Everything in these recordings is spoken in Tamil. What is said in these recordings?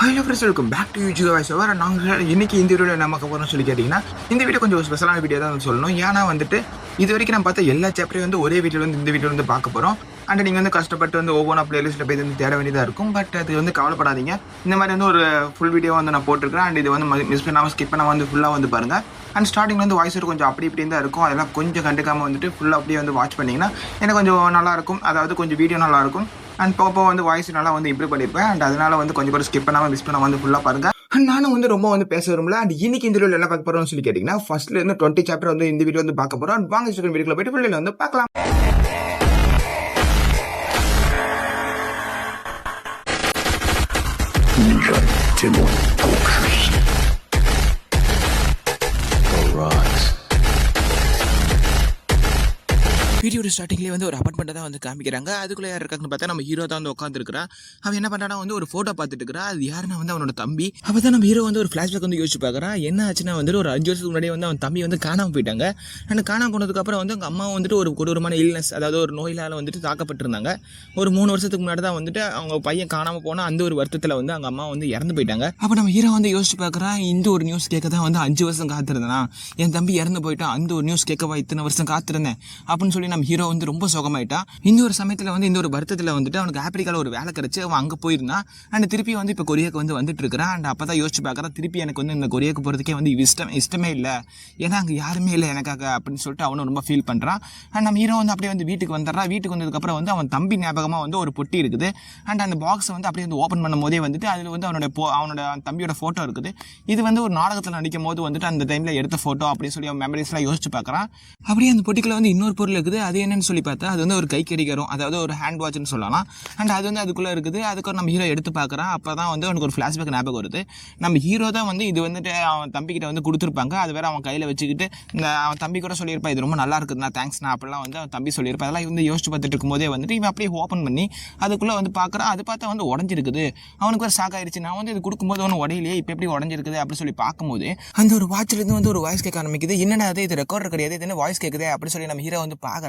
Hello friends, welcome back to YouTube voice over. நாங்கள் இன்னைக்கு இந்த வீடியோவில் நம்ம போகிறோம்னு சொல்லி கேட்டிங்கன்னா, இந்த வீடியோ கொஞ்சம் ஸ்பெஷலான வீடியோ தான் சொல்லணும். ஏன்னா வந்துட்டு இது வரைக்கும் நம்ம பார்த்த எல்லா சாப்டரையும் வந்து ஒரே வீடியோ வந்து இந்த வீடியோ வந்து பார்க்க போகிறோம். அண்ட் நீங்கள் வந்து கஷ்டப்பட்டு வந்து ஒவ்வொன்றா பிளேலிஸ்ட்டில் போய் வந்து தேட வேண்டியதாக இருக்கும். பட் அது வந்து கவலைப்படாதீங்க. இந்த மாதிரி வந்து ஒரு ஃபுல் வீடியோ வந்து நான் போட்டிருக்கேன். அண்ட் இது வந்து மிஸ் பண்ணாமல் ஸ்கிப் பண்ணாமல் வந்து ஃபுல்லாக வந்து பாருங்கள். அண்ட் ஸ்டார்டிங் வந்து வாய்ஸ் கொஞ்சம் அப்படி இப்படி தான் இருக்கும். அதெல்லாம் கொஞ்சம் கண்டுக்காமல் வந்துட்டு ஃபுல்லாக அப்படியே வந்து வாட்ச் பண்ணிங்கன்னா எனக்கு கொஞ்சம் நல்லாயிருக்கும். அதாவது கொஞ்சம் வீடியோ நல்லாயிருக்கும். அண்ட் போப்போ வந்து வாய்ஸ் நல்லா வந்து இம்ப்ரூவ் பண்ணியிருப்பேன். அண்ட் அதனால வந்து கொஞ்சம் கூட ஸ்கிப் பண்ணாமல் மிஸ் பண்ணாமல் வந்து ஃபுல்லாக பாருங்கள். நானும் வந்து ரொம்ப வந்து பேச வரும்ல. அண்ட் இன்னைக்கு இந்த வீடியோவில் என்ன பார்க்க போகிறோம்னு சொல்லி கேட்டிங்கன்னா, ஃபர்ஸ்ட்லேருந்து 20 சாப்டர் வந்து இந்த வீடியோ வந்து பார்க்க போகிறோம். அண்ட் வாங்க செகண்ட் வீடியோவில் போய்ட்டு வீடியோவில் வந்து பார்க்கலாம். வீடியோட ஸ்டார்டிங்லேயே வந்து ஒரு அப்பார்ட்மெண்ட்டை தான் வந்து காமிக்கிறாங்க. அதுக்குள்ளே யார் இருக்காங்கன்னு பார்த்தா நம்ம ஹீரோ தான் வந்து உட்காந்துருக்கிறான். அவன் என்ன பண்ணுறான்னா வந்து ஒரு ஃபோட்டோ பார்த்துட்டு இருக்கிறா. அது யாருன்னா வந்து அவனோட தம்பி. அப்போ தான் நம்ம ஹீரோ வந்து ஒரு ஃப்ளாஷ்பேக் வந்து யோசிச்சு பார்க்குறான். என்ன ஆச்சுன்னா வந்துட்டு ஒரு 5 வருஷத்துக்கு முன்னாடியே வந்து அவன் தம்பி வந்து காணாமல் போயிட்டாங்க. அண்ட் காணாமல் போனதுக்கப்புறம் வந்து அவங்க அம்மா வந்துட்டு ஒரு கொடூரமான இல்னஸ், அதாவது ஒரு நோயிலால் வந்துட்டு தாக்கப்பட்டிருந்தாங்க. ஒரு 3 வருஷத்துக்கு முன்னாடி தான் வந்துட்டு அவங்க பையன் காணாமல் போனால் அந்த ஒரு வருத்தத்தில் வந்து அவங்க அம்மா வந்து இறந்து போயிட்டாங்க. அப்போ நம்ம ஹீரோ வந்து யோசிச்சு பார்க்குறான். இந்த ஒரு நியூஸ் கேட்க தான் வந்து 5 வருஷம் காத்திருந்தேனா, என் தம்பி இறந்து போயிட்டான், அந்த ஒரு நியூஸ் கேட்கவா இத்தனை வருஷம் காத்திருந்தேன் அப்படின்னு சொல்லி நம்ம ஹீரோ வந்து ரொம்ப சோகமாயிட்டான். இந்த ஒரு சமயத்தில் வந்து இந்த ஒரு வருத்தத்தில் வந்துட்டு அவனுக்கு ஆப்பிரிக்காவில் ஒரு வேலை கிடைச்சு அவன் அங்கே போயிருந்தான். அண்ட் திருப்பி வந்து இப்போ கொரியாவுக்கு வந்து வந்துட்டு இருக்கிறான். அண்ட் அப்போ தான் யோசிச்சு பார்க்குறான், திருப்பி எனக்கு வந்து இந்த கொரியாவுக்கு போகிறதுக்கே வந்து இஷ்டமே இல்லை, ஏன்னா அங்கே யாருமே இல்லை எனக்காக அப்படின்னு சொல்லிட்டு அவனும் ரொம்ப ஃபீல் பண்ணுறான். அண்ட் நம்ம ஹீரோ வந்து அப்படியே வந்து வீட்டுக்கு வந்துடுறான். வீட்டுக்கு வந்ததுக்கப்புறம் வந்து அவன் தம்பி ஞாபகமாக வந்து ஒரு பொட்டி இருக்குது. அண்ட் அந்த பாக்ஸ் வந்து அப்படியே வந்து ஓப்பன் பண்ணும் போதே வந்துட்டு அதில் வந்து அவனோட தம்பியோட ஃபோட்டோ இருக்குது. இது வந்து ஒரு நாடகத்தில் நடிக்கும் போது வந்துட்டு அந்த டைமில் எடுத்த ஃபோட்டோ அப்படின்னு சொல்லி அவன் மெமரிஸ்லாம் யோசிச்சு பார்க்குறான். அப்படியே அந்த பொட்டிக்குள்ள வந்து இன்னொரு பொருள் இருக்குது. அது என்னன்னு சொல்லி பார்த்தா அது வந்து ஒரு கை கடிகாரம், அதாவது ஒரு ஹேண்ட் வாட்ச்னு சொல்லலாம். அண்ட் அது வந்து அதுக்குள்ளே இருக்குது. அதுக்கு நம்ம ஹீரோ எடுத்து பார்க்குறான். அப்போ தான் வந்து அவனுக்கு ஒரு ஃப்ளாஷ்பேக் ஞாபகம் வருது. நம்ம ஹீரோ தான் வந்து இது வந்துட்டு அவன் தம்பிக்கிட்ட வந்து கொடுத்துருப்பாங்க. அது வேறு அவன் கையில் வச்சுக்கிட்டு அவன் தம்பி கூட சொல்லியிருப்பான், இது ரொம்ப நல்லா இருக்குதுண்ணா, தேங்க்ஸ்ண்ணா அப்படிலாம் வந்து அவன் தம்பி சொல்லியிருப்பான். அதெல்லாம் வந்து யோசிச்சு பார்த்துட்டு இருக்கும்போதே வந்துட்டு இவன் அப்படியே ஓப்பன் பண்ணி அதுக்குள்ளே வந்து பார்க்குறான். அது பார்த்தா வந்து உடஞ்சிருக்குது. அவனுக்கு ஒரு ஷாக் ஆயிடுச்சு. நான் வந்து இது கொடுக்கும்போது ஒன்று உடையிலேயே இப்போ எப்படி உடஞ்சிருக்குது அப்படின்னு சொல்லி பார்க்கும்போது அந்த ஒரு வாட்சிலேருந்து வந்து ஒரு வாய்ஸ் கேட்க ஆரம்பிக்குது. என்னென்ன அது, இது ரெக்கார்டர் கிடையாது, இது என்ன வாய்ஸ் கேட்குது அப்படின்னு சொல்லி நம்ம ஹீரோ வந்து பார்க்குறான்.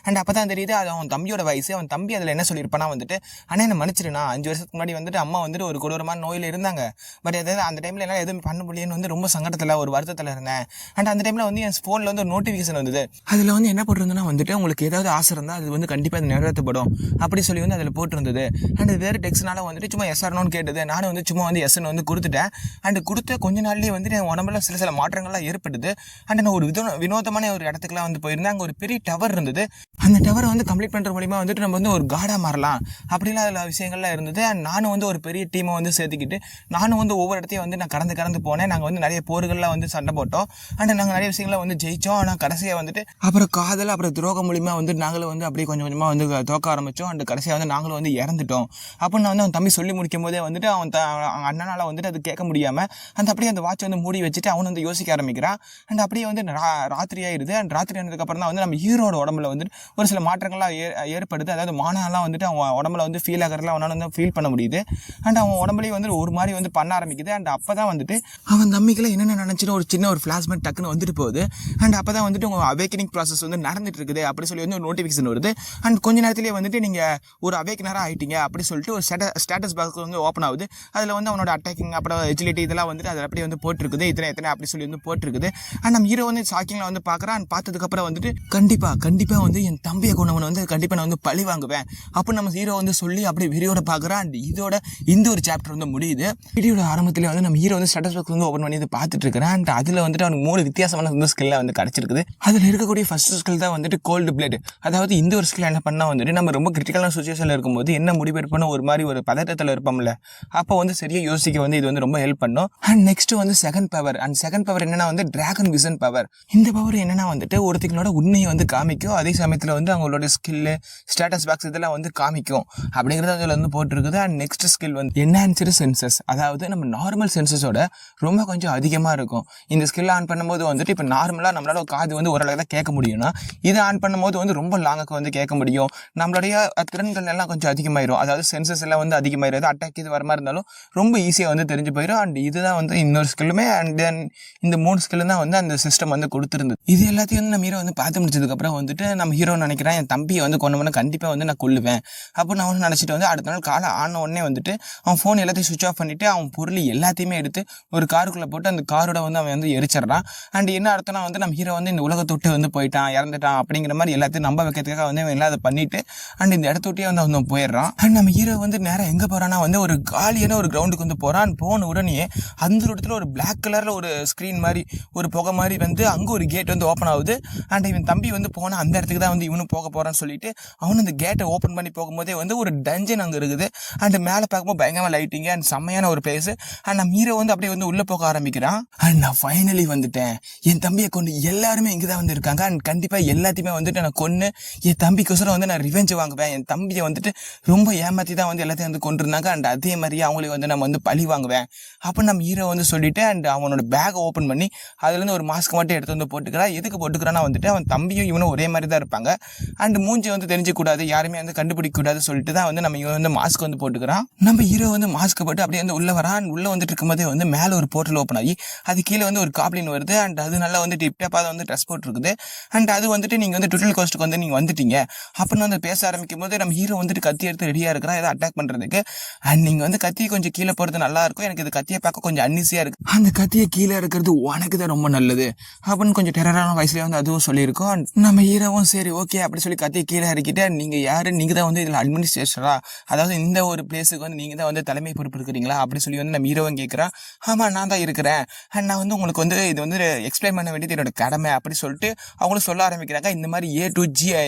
அண்ட் அப்போ தான் தெரியுது அது அவன் தம்பியோட வயசு. அவன் தம்பி அதில் என்ன சொல்லியிருப்பானா வந்துட்டு, அண்ணா என்ன மன்னிச்சிருண்ணா, 5 வருஷத்துக்கு முன்னாடி வந்துட்டு அம்மா வந்துட்டு ஒரு கொடூரமான நோயில் இருந்தாங்க. பட் அதாவது அந்த டைமில் என்னால் எதுவும் பண்ண முடியலன்னு வந்து ரொம்ப சங்கடத்தில் ஒரு வருத்தத்தில் இருந்தேன். அண்ட் அந்த டைமில் வந்து என் ஃபோனில் வந்து ஒரு நோட்டிஃபிகேஷன் வந்தது. அதில் வந்து என்ன போட்டிருந்தேன்னா வந்துட்டு, உங்களுக்கு ஏதாவது ஆசை இருந்தால் அது வந்து கண்டிப்பாக அது நிறைவேற்றப்படும் அப்படி சொல்லி வந்து அதில் போட்டிருந்தது. அண்ட் வேறு டெக்ஸ்ட்னால வந்துட்டு சும்மா எஸ்ஆர்னோன்னு கேட்டது. நானும் வந்து சும்மா வந்து எஸ்ன்னு வந்து கொடுத்துட்டேன். அண்ட் கொடுத்த கொஞ்ச நாள்லேயே வந்துட்டு என் உடம்புல சில மாற்றங்கள்லாம் ஏற்படுது. அண்ட் நான் ஒரு வினோதமான ஒரு இடத்துக்குலாம் வந்து போயிருந்தேன். அங்கே ஒரு பெரிய டவர் இருந்தது. அந்த டவரை வந்து கம்ப்ளீட் பண்ணுற மூலிமா வந்துட்டு நம்ம வந்து ஒரு காடாக மாறலாம் அப்படிலாம் அதில் விஷயங்கள்லாம் இருந்தது. அண்ட் நானும் வந்து ஒரு பெரிய டீமை வந்து சேர்த்துக்கிட்டு நானும் வந்து ஒவ்வொரு இடத்தையும் வந்து நான் கடந்து போனேன். நாங்கள் வந்து நிறைய போர்கள்லாம் வந்து சண்டை போட்டோம். அண்ட் நாங்கள் நிறைய விஷயங்களை வந்து ஜெயித்தோம். ஆனால் கடைசியாக வந்துட்டு அப்புறம் காதல் அப்புறம் துரோகம் மூலிமா வந்து நாங்களும் வந்து அப்படியே கொஞ்சம் கொஞ்சமாக வந்து தோக்க ஆரம்பித்தோம். அண்ட் கடைசியாக வந்து நாங்களும் வந்து இறந்துட்டோம் அப்படின்னு நான் வந்து அவன் தம்பி சொல்லி முடிக்கும் போதே வந்துட்டு அவன் அண்ணனால் வந்துட்டு அது கேட்க முடியாமல் அப்படியே அந்த வாட்ச் வந்து மூடி வச்சுட்டு அவன் வந்து யோசிக்க ஆரம்பிக்கிறான். அண்ட் அப்படியே வந்து ராத்திரி ஆயிடுது. அண்ட் ராத்திரி ஆனதுக்கப்புறம் தான் வந்து நம்ம ஹீரோட உடம்புல வந்து ஒரு சில மாற்றங்கள்லாம் ஏற்படுது. அதாவது மானெல்லாம் வந்துட்டு அவன் உடம்புல வந்து ஃபீல் ஆகிறதுல அவனால் வந்து ஃபீல் பண்ண முடியுது. அண்ட் அவன் உடம்புலேயே வந்து ஒரு மாதிரி வந்து பண்ண ஆரம்பிக்குது. அண்ட் அப்போ தான் வந்துட்டு அவன் தம்பிக்கெல்லாம் என்னென்ன நினச்சின்னு ஒரு சின்ன ஒரு ஃப்ளாஷ்பேக் டக்குன்னு வந்துட்டு போகுது. அண்ட் அப்போ தான் வந்துட்டு உங்கள் அவேக்கனிங் ப்ராசஸ் வந்து நடந்துட்டு இருக்குது அப்படி சொல்லி வந்து ஒரு நோட்டிஃபிகேஷன் வருது. அண்ட் கொஞ்ச நேரத்திலேயே வந்துட்டு நீங்கள் ஒரு அவேக்கனராக ஆகிட்டீங்க அப்படி சொல்லிட்டு ஒரு ஸ்டேட்டஸ் பாக்ஸ் வந்து ஓப்பன் ஆகுது. அதில் வந்து அவனோட அட்டாக்கிங் அப்புறம் எஜிலிட்டி இதெல்லாம் வந்துட்டு அதில் அப்படியே வந்து போட்டிருக்குது. எத்தனை அப்படி சொல்லி வந்து போட்டிருக்குது. அண்ட் நம்ம ஹீரோ வந்து ஷாக்கிங்கில் வந்து பார்க்குறான். பார்த்ததுக்கப்புறம் வந்துட்டு கண்டிப்பாக வந்து என் தம்பியை கொண்டவனை வந்து கண்டிப்பாக நான் வந்து பழி வாங்குவேன் அப்படின்னு நம்ம ஹீரோ வந்து சொல்லி அப்படியே வீடியோட பார்க்குறான். அண்ட் இதோட இந்த ஒரு சாப்டர் வந்து முடியுது. வீடியோட ஆரம்பத்தில் வந்து நம்ம ஹீரோ வந்து ஸ்டேட்டஸ் பாக்ஸ் வந்து ஓப்பன் பண்ணி பார்த்துட்டு இருக்கிறேன். அண்ட் அதில் வந்துட்டு அவனுக்கு 3 வித்தியாசமான வந்து ஸ்கில்ல வந்து கிடச்சிருக்குது. அதில் இருக்கக்கூடிய ஃபர்ஸ்ட் ஸ்கில் தான் வந்துட்டு கோல்டு பிளேட். அதாவது இந்த ஒரு ஸ்கில் என்ன பண்ணால் வந்துட்டு நம்ம ரொம்ப கிரிட்டிக்கலான சுச்சுவேஷனில் இருக்கும்போது என்ன முடிவெடுப்போம் ஒரு மாதிரி ஒரு பதட்டத்தில் இருப்போம்ல, அப்போ வந்து சரியாக யோசிக்க வந்து இது வந்து ரொம்ப ஹெல்ப் பண்ணும். அண்ட் நெக்ஸ்ட் வந்து second power. And second power என்னன்னா வந்து டிராகன் விஷன் பவர். இந்த பவர் என்னன்னா வந்துட்டு ஒருத்தங்களோட உண்மையை வந்து காமிக்கும். அதே சமயத்தில் வந்து அவங்களோட ஸ்கில்லு ஸ்டேட்டஸ் பாக்ஸ் இதெல்லாம் வந்து காமிக்கும் அப்படிங்கிறது அதில் வந்து போட்டிருக்குது. அண்ட் நெக்ஸ்ட் ஸ்கில் வந்து என்ஹான்ஸ்டு சென்சஸ். அதாவது நம்ம நார்மல் சென்சஸோட ரொம்ப கொஞ்சம் அதிகமாக இருக்கும். இந்த ஸ்கில் ஆன் பண்ணும்போது வந்துட்டு இப்போ நார்மலாக நம்மளால காது வந்து ஓரளவு தான் கேட்க முடியும்னா, இதை ஆன் பண்ணும்போது வந்து ரொம்ப லாங்குக்கு வந்து கேட்க முடியும். நம்மளுடைய திறன்கள் எல்லாம் கொஞ்சம் அதிகமாயிரும். அதாவது சென்சஸ் எல்லாம் வந்து அதிகமாயிரும். அட்டாக் இது வர மாதிரி இருந்தாலும் ரொம்ப ஈஸியாக வந்து தெரிஞ்சு போயிடும். அண்ட் இதுதான் வந்து இன்னொரு ஸ்கில்லுமே. அண்ட் தென் இந்த 3 ஸ்கில் தான் வந்து அந்த சிஸ்டம் வந்து கொடுத்துருந்தது. இது எல்லாத்தையும் வந்து நம்ம ஹீரோ வந்து பார்த்து முடிச்சதுக்கப்புறம் வந்துட்டு நம்ம ஹீரோ நினைக்கிறான் என் தம்பியை வந்து கொண்டு கண்டிப்பாக வந்து நான் கொல்லுவேன் அப்படின்னு அவனு நினச்சிட்டு வந்து அடுத்த நாள் காலை ஆன உடனே வந்துட்டு அவன் ஃபோன் எல்லாத்தையும் சுவிச் ஆஃப் பண்ணிவிட்டு அவன் பொருள் எல்லாத்தையுமே எடுத்து ஒரு காருக்குள்ளே போட்டு அந்த காரோட வந்து அவன் வந்து எரிச்சிடறான். அண்ட் என்ன அர்த்தம்னா வந்து நம்ம ஹீரோ வந்து இந்த உலகத்தை விட்டு வந்து போயிட்டான், இறந்துட்டான் அப்படிங்கிற மாதிரி எல்லாத்தையும் நம்ப வைக்கிறதுக்காக வந்து அவன் எல்லாம் அதை பண்ணிட்டு அண்ட் இந்த இடத்த விட்டே வந்து அவன் போயிடுறான். அண்ட் நம்ம ஹீரோ வந்து நேரம் எங்கே போகிறான்னா வந்து ஒரு காலியான ஒரு கிரவுண்டுக்கு வந்து போகிறான். போன உடனே அந்த இடத்துல ஒரு பிளாக் கலரில் ஒரு ஸ்க்ரீன் மாதிரி ஒரு புகை மாதிரி வந்து அங்கே ஒரு கேட் வந்து ஓப்பன் ஆகுது. அண்ட் இவன் தம்பி வந்து போனால் அந்த இடத்துக்கு தான் வந்து இவனும் போக போகிறான்னு சொல்லிட்டு அவனு அந்த கேட்டை ஓப்பன் பண்ணி போகும்போதே வந்து ஒரு டஞ்சன் அங்கே இருக்குது. அண்ட் மேலே பார்க்கும்போது பயங்கரமாக லைட்டிங்கு அண்ட் செம்மையான ஒரு பிளேஸ். அண்ட் நம்ம ஹீரோ வந்து அப்படியே வந்து உள்ளே போக ஆரம்பிக்கிறான். அண்ட் நான் ஃபைனலி வந்துட்டேன், என் தம்பியை கொண்டு எல்லாருமே இங்கே தான் வந்து இருக்காங்க. அண்ட் கண்டிப்பாக எல்லாத்தையுமே வந்துட்டு நான் கொன்று என் தம்பிக்கோசரம் வந்து நான் ரிவெஞ்ச் வாங்குவேன். என் தம்பியை வந்துட்டு ரொம்ப ஏமாற்றி தான் வந்து எல்லாத்தையும் வந்து கொண்டிருந்தாங்க. அண்ட் அதே மாதிரியே அவங்களே வந்து நம்ம வந்து பழி வாங்குவேன் அப்படின்னு நம்ம ஹீரோ வந்து சொல்லிட்டு அண்ட் அவனோட பேக்கை ஓப்பன் பண்ணி அதுலேருந்து ஒரு மாஸ்க் மட்டும் எடுத்து வந்து போட்டுக்கிறான். எதுக்கு போட்டுக்கிறான்னா வந்துட்டு அவன் தம்பியும் இவனும் ஒரே மாதிரி தான் இருப்பாங்க. அண்ட் மூஞ்சி வந்து தெரிஞ்சக்கூடாது, யாருமே வந்து கண்டுபிடிக்கக்கூடாது சொல்லிட்டு தான் வந்து நம்ம இவன் வந்து மாஸ்க் வந்து போட்டுக்கிறான். நம்ம ஹீரோ வந்து மாஸ்க் போட்டு அப்படியே வந்து உள்ளே வரான். உள்ளே வந்துட்டு இருக்கும்போதே வந்து மேலே ஒரு போர்ட்டல் ஓப்பன் ஆகி அது கீழே வந்து ஒரு காப்ளின் வருது. அண்ட் அது நல்லா வந்து டிப்டாப்பாக வந்து ட்ரெஸ் போட்டுருக்குது. அண்ட் அது வந்துட்டு நீங்கள் வந்து டுட்டல் கோஸ்ட்டுக்கு வந்து நீங்கள் வந்துட்டீங்க அப்படின்னு வந்து பேச ஆரம்பிக்கும் போது நம்ம ஹீரோ வந்துட்டு கத்தி எடுத்து ரெடியாக இருக்கிறான் ஏதோ அட்டாக் பண்ணுறதுக்கு. அண்ட் நீங்கள் வந்து கத்தியை கொஞ்சம் கீழே போகிறது நல்லா இருக்கும், எனக்கு இது கத்தியை பார்க்க கொஞ்சம் அன்னிசியாக இருக்குது, அந்த கத்தியை கீழே இருக்கிறது உனக்கு தான் ரொம்ப நல்லது அப்படின்னு கொஞ்சம் டெரரான வயசுலேயே வந்து அதுவும் சொல்லியிருக்கோம். நம்ம ஹீரோவும் சரி ஓகே அப்படி சொல்லி கத்தியை கீழே இறக்கிட்டு நீங்கள் யார், நீங்கள் தான் வந்து இதில் அட்மினிஸ்ட்ரேட்டரா, அதாவது இந்த ஒரு பிளேஸுக்கு வந்து நீங்கள் தான் வந்து தலைமை பொறுப்பு இருக்கிறீங்களா அப்படி சொல்லி வந்து நம்ம ஹீரோவும் கேட்குறான். ஆமாம் நான் தான் இருக்கிறேன், அண்ட் நான் வந்து உங்களுக்கு வந்து இது வந்து எக்ஸ்பிளைன் பண்ண வேண்டியது என்னோட கடமை அப்படி சொல்லிட்டு அவங்களும் சொல்ல ஆரம்பிக்கிறாங்க. இந்த மாதிரி A to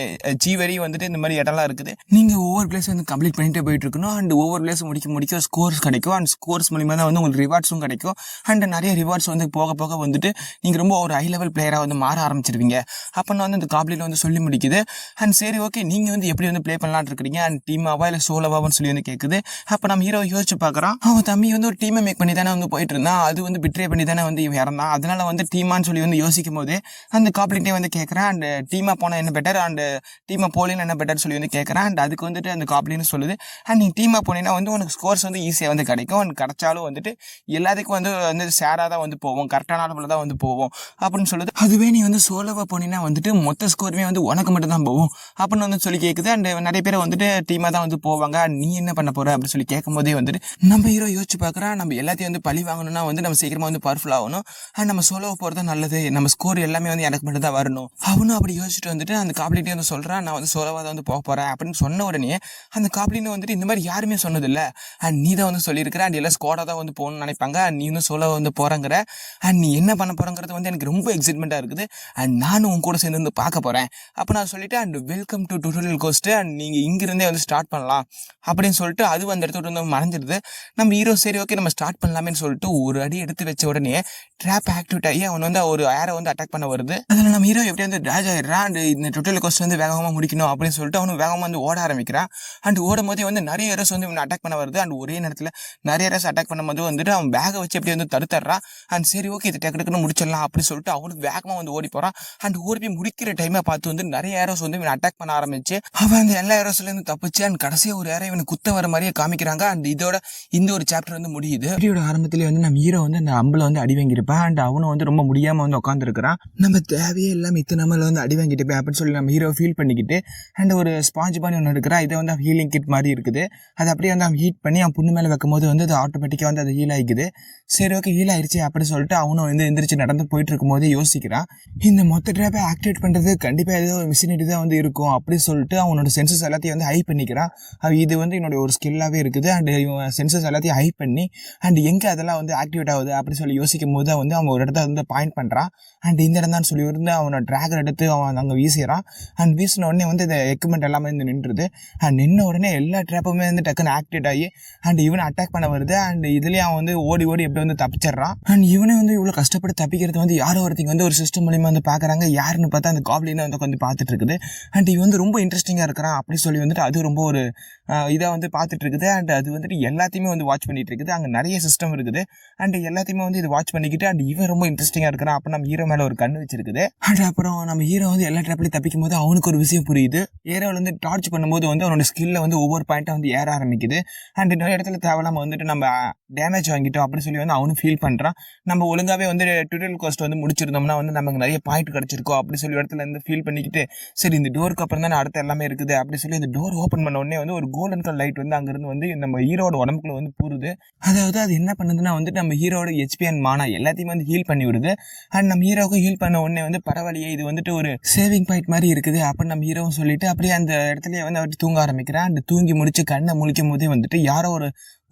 G வரையும் வந்துட்டு இந்த மாதிரி இடம்லாம் இருக்குது, நீங்கள் ஒவ்வொரு பிளேஸ் வந்து கம்ப்ளீட் பண்ணிட்டு போயிட்டு இருக்கணும். அண்ட் ஒவ்வொரு பிளேஸ் முடிக்க ஸ்கோர்ஸ் கிடைக்கும். அண்ட் ஸ்கோர்ஸ் மூலிமா தான் வந்து உங்களுக்கு ரிவார்ட்ஸும் கிடைக்கும். அண்ட் நிறைய ரிவார்ட்ஸ் வந்து போக போக வந்துட்டு நீங்கள் ரொம்ப ஒரு ஹை லெவல் பிளேயராக வந்து மாற ஆரம்பிச்சிருவீங்க அப்படின்னு வந்து இந்த காப்ளின் வந்து சொல்லி முடிக்குது. அண்ட் சரி ஓகே நீங்கள் வந்து எப்படி வந்து ப்ளே பண்ணலான்னு இருக்கிறீங்க, அண்ட் டீமாவா இல்லை சோலோவான்னு சொல்லி வந்து கேட்குது. அப்போ நம்ம ஹீரோ யோசிச்சு பார்க்குறான், அவன் தம்பி வந்து ஒரு டீமை மேக் பண்ணி தானே வந்து போயிட்டு இருந்தான், அது வந்து பிட்ரே பண்ணி தானே வந்து இவன் இறந்தான், அதனால வந்து டீமான்னு சொல்லி வந்து யோசிக்கும் போது அந்த காப்ளின்ட்டே வந்து கேட்குறான் அண்ட் டீமா போனால் என்ன பெட்டர் அண்ட் டீமா போலின்னு என்ன பெட்டர் சொல்லி வந்து கேட்குறான். அண்ட் அதுக்கு வந்துட்டு அந்த காப்ளின்னு சொல்லுது அண்ட் நீ டீமா போனீங்கன்னா வந்து உனக்கு ஸ்கோர்ஸ் வந்து ஈஸியாக வந்து கிடைக்கும். அண்ட் கிடைச்சாலும் வந்துட்டு எல்லாத்துக்கும் வந்து சேராக தான் வந்து போவோம், கரெக்டான அளவில் தான் வந்து போவோம் அப்படின்னு சொல்லுது. அதுவே நீ வந்து சோலோவாக போனீங்கன்னா வந்துட்டு மொத்த ஸ்கோருமே வந்து உனக்கு மட்டும் தான் போகும் அப்படின்னு வந்து சொல்லி கேட்குது. அண்ட் நிறைய பேர் வந்துட்டு டீமாக தான் வந்து போவாங்க, நீ என்ன பண்ண போகிற அப்படின்னு சொல்லி கேட்கும் போதே வந்துட்டு நம்ம ஹீரோ யோசிச்சு பார்க்குறான், நம்ம எல்லாத்தையும் வந்து பழி வாங்கணும்னா வந்து நம்ம சீக்கிரமாக வந்து பவர்ஃபுல் ஆகணும், அண்ட் நம்ம சோலோவை போகிறது நல்லது, நம்ம ஸ்கோர் எல்லாமே வந்து எனக்கு மட்டும் தான் வரணும் அவனும் அப்படி யோசிச்சுட்டு வந்துட்டு அந்த காப்ளின்ட்டே வந்து சொல்கிறான், நான் வந்து சோலோவாக தான் வந்து போக போகிறேன் அப்படின்னு சொன்ன உடனே அந்த காப்ளின் வந்துட்டு இந்த மாதிரி யாருமே சொன்னதில்லை, அண்ட் நீ தான் வந்து சொல்லியிருக்கிற, அண்ட் எல்லாம் ஸ்குவாடாக தான் வந்து போகணும்னு நினைப்பாங்க, அண்ட் நீ வந்து சோலோவாக வந்து போகிறங்கிற, அண்ட் நீ என்ன பண்ண போகிறங்கிறது வந்து எனக்கு ரொம்ப எக்ஸைட்மெண்ட்டாக இருக்குது, அண்ட் நானும் உன் கூட சேர்ந்து வந்து பார்க்க போகிறேன் அப்போ நான் சொல்லிட்டு and welcome to tutorial ghost, and நீங்கள் இங்கிருந்தே வந்து ஸ்டார்ட் பண்ணலாம் அப்படின்னு சொல்லிட்டு அது அந்த இடத்துல வந்து மறைஞ்சிடுது. நம்ம ஹீரோ சரி ஓகே நம்ம ஸ்டார்ட் பண்ணலாமேன்னு சொல்லிட்டு ஒரு அடி எடுத்து வச்ச உடனே ட்ராப் ஆக்டிவேட் ஆகி அவன் வந்து ஒரு ஏரை வந்து அட்டாக் பண்ண வருது. அதில் நம்ம ஹீரோ எப்படி வந்து டேஜ் ஆகிடுறான். அண்ட் இந்த டுட்டோரியல் கோஸ்ட் வந்து வேகமாக முடிக்கணும் அப்படின்னு சொல்லிட்டு அவனு வேகமாக வந்து ஓட ஆரம்பிக்கிறான். அண்ட் ஓடும் போதே வந்து நிறைய ஏரஸ் வந்து இவனை அட்டாக் பண்ண வருது. அண்ட் ஒரே நேரத்தில் நிறைய ஏரஸ் அட்டாக் பண்ணும்போது வந்துட்டு அவன் பேகை வச்சு எப்படி வந்து தடுத்துறான். அண்ட் சரி ஓகே இது டக்குன்னு முடிச்சிடலாம் அப்படின்னு சொல்லிட்டு அவனுக்கு வேகமாக வந்து ஓடி போகிறான். அண்ட் ஓடி போய் முடிக்கிற டைமை பார்த்து வந்து நிறைய ஏரோஸ் வந்து இவனை அட்டாக் பண்ண ஆரம்பிச்சு அவன் அந்த எல்லா ஏரோஸ்லேருந்து தப்பிச்சு அண்ட் கடைசியாக ஒரு ஏரை இவனை குத்த வர மாதிரியே காமிக்கிறாங்க. அண்ட் இதோட இந்த ஒரு சாப்டர் வந்து முடியுது. வீடியோட ஆரம்பத்திலே வந்து நம்ம ஹீரோ வந்து அந்த அம்பில் வந்து அடி வாங்கியிருப்பான். அண்ட் அவனும் வந்து ரொம்ப முடியாமல் வந்து உட்காந்துருக்கிறான். நம்ம தேவையே இல்லாமல் இத்தனை நம்மள வந்து அடி வாங்கிட்டு அப்படின்னு சொல்லி நம்ம ஹீரோ ஃபீல் பண்ணிக்கிட்டு அண்ட் ஒரு ஸ்பாஞ்ச் பண்ணி ஒன்று எடுக்கிறான். இதை வந்து ஹீலிங் கிட் மாதிரி இருக்குது. அது அப்படியே வந்து அவன் ஹீட் பண்ணி அவன் புண்ணு மேலே வைக்கும் போது வந்து அது ஆட்டோமேட்டிக்காக வந்து அது ஹீல் ஆகிக்குது. சரி ஓகே ஹீல் ஆயிடுச்சு அப்படின்னு சொல்லிட்டு அவனும் வந்து எந்திரிச்சு நடந்து போயிட்டு இருக்கும்போது யோசிக்கிறான், இந்த மொத்த ட்ராப்பை ஆக்டிவேட் பண்ணுறது கண்டிப்பாக ஏதோ ஒரு மிஷினரி தான் வந்து இருக்கும் அப்படின்னு சொல்லிட்டு அவனோட சென்சஸ் எல்லாத்தையும் வந்து ஹை பண்ணிக்கிறான். இது வந்து என்னோட ஒரு ஸ்கில்லாகவே இருக்குது. அண்ட் இவன் சென்சஸ் எல்லாத்தையும் ஹை பண்ணி அண்ட் எங்கே அதெல்லாம் வந்து ஆக்டிவேட் ஆகுது அப்படின்னு சொல்லி யோசிக்கும் போது வந்து அவன் ஒரு இடத்த வந்து பாயிண்ட் பண்ணுறான். அண்ட் இந்த இடம் தான் சொல்லி வந்து அவனோட ட்ராகர் எடுத்து அவன் அங்கே வீசுகிறான். அண்ட் வீசின உடனே வந்து இந்த எக்யூப்மெண்ட் எல்லாமே வந்து நின்றுது. அண்ட் நின்ன உடனே எல்லா ட்ராப்புமே வந்து டக்குன்னு ஆக்டிவேட் ஆகி அண்ட் இவனை அட்டாக் பண்ண வருது. அண்ட் இதுலேயே அவன் வந்து ஓடி எப்படி வந்து தப்பிச்சிடறான். அண்ட் இவனே வந்து இவ்வளோ கஷ்டப்பட்டு தப்பிக்கிறது வந்து யாரோ ஒருத்தங்க வந்து ஒரு சிஸ்டம் மூலியமாக வந்து பார்க்குறாங்க. யாருன்னு பார்த்தா அந்த காப்ளினை வந்து உட்காந்து பார்த்துட்டு இருக்குது. அண்ட் இவன் வந்து ரொம்ப இன்ட்ரெஸ்டிங்காக இருக்கிறான் அப்படி சொல்லி வந்துட்டு அது ரொம்ப ஒரு இதாக வந்து பார்த்துட்டு இருக்குது. அண்ட் அது வந்துட்டு எல்லாத்தையுமே வந்து வாட்ச் பண்ணிட்டு இருக்குது. அங்கே நிறைய சிஸ்டம் இருக்குது. அண்ட் எல்லாத்தையுமே வந்து இது வாட்ச் பண்ணிக்கிட்டு அண்ட் இவன் ரொம்ப இன்ட்ரெஸ்டிங்காக இருக்கிறான். அப்போ நம்ம ஹீரோ மேலே ஒரு கண்ணு வச்சிருக்குது. அண்ட் அப்புறம் நம்ம ஹீரோ வந்து எல்லா ட்ராப்லையும் தப்பிக்கும் போது அவனுக்கு ஒரு விஷயம் புரியுது. ஏரோவில் வந்து டார்ச் பண்ணும்போது வந்து அவனோட ஸ்கில்ல வந்து ஒவ்வொரு பாயிண்ட்டாக வந்து ஏற ஆரம்பிக்குது. அண்ட் நிறைய இடத்துல தேவையில்லாம வந்துட்டு நம்ம டேமேஜ் வாங்கிட்டோம் அப்படின்னு சொல்லி வந்து அவனும் ஃபீல் பண்ணுறான். நம்ம ஒழுங்காகவே வந்து டுட்டோரியல் கோஸ்ட் வந்து முடிச்சிருந்தோம்னா வந்து நமக்கு நிறைய பாயிண்ட் கிடச்சிருக்கோம் அப்படி சொல்லி இடத்துல இருந்து ஃபீல் பண்ணிக்கிட்டு வந்துட்டு சரி இந்த டோருக்கு அப்புறம் தானே அடுத்த எல்லாமே இருக்குது அப்படி சொல்லி இந்த டோர் ஓப்பன் பண்ண உடனே வந்து ஒரு கோல்டன் கலர் லைட் வந்து அங்கிருந்து வந்து நம்ம ஹீரோட உடம்புக்குள்ள வந்து பூருது. அதாவது அது என்ன பண்ணுதுன்னா வந்துட்டு நம்ம ஹீரோட ஹெச்பி அண்ட் மானா எல்லாத்தையும் வந்து ஹீல் பண்ணி விடுது. அண்ட் நம்ம ஹீரோவுக்கு ஹீல் பண்ண உடனே வந்து பரவாயில்லையே இது வந்துட்டு ஒரு சேவிங் பாயிண்ட் மாதிரி இருக்குது அப்படின்னு நம்ம ஹீரோவும் சொல்லிட்டு அப்படியே அந்த இடத்துலயே வந்து அவர் தூங்க ஆரம்பிக்கிறேன். அண்ட் தூங்கி முடிச்சு கண்ணை முழிக்கும் போதே வந்துட்டு யாரோ ஒரு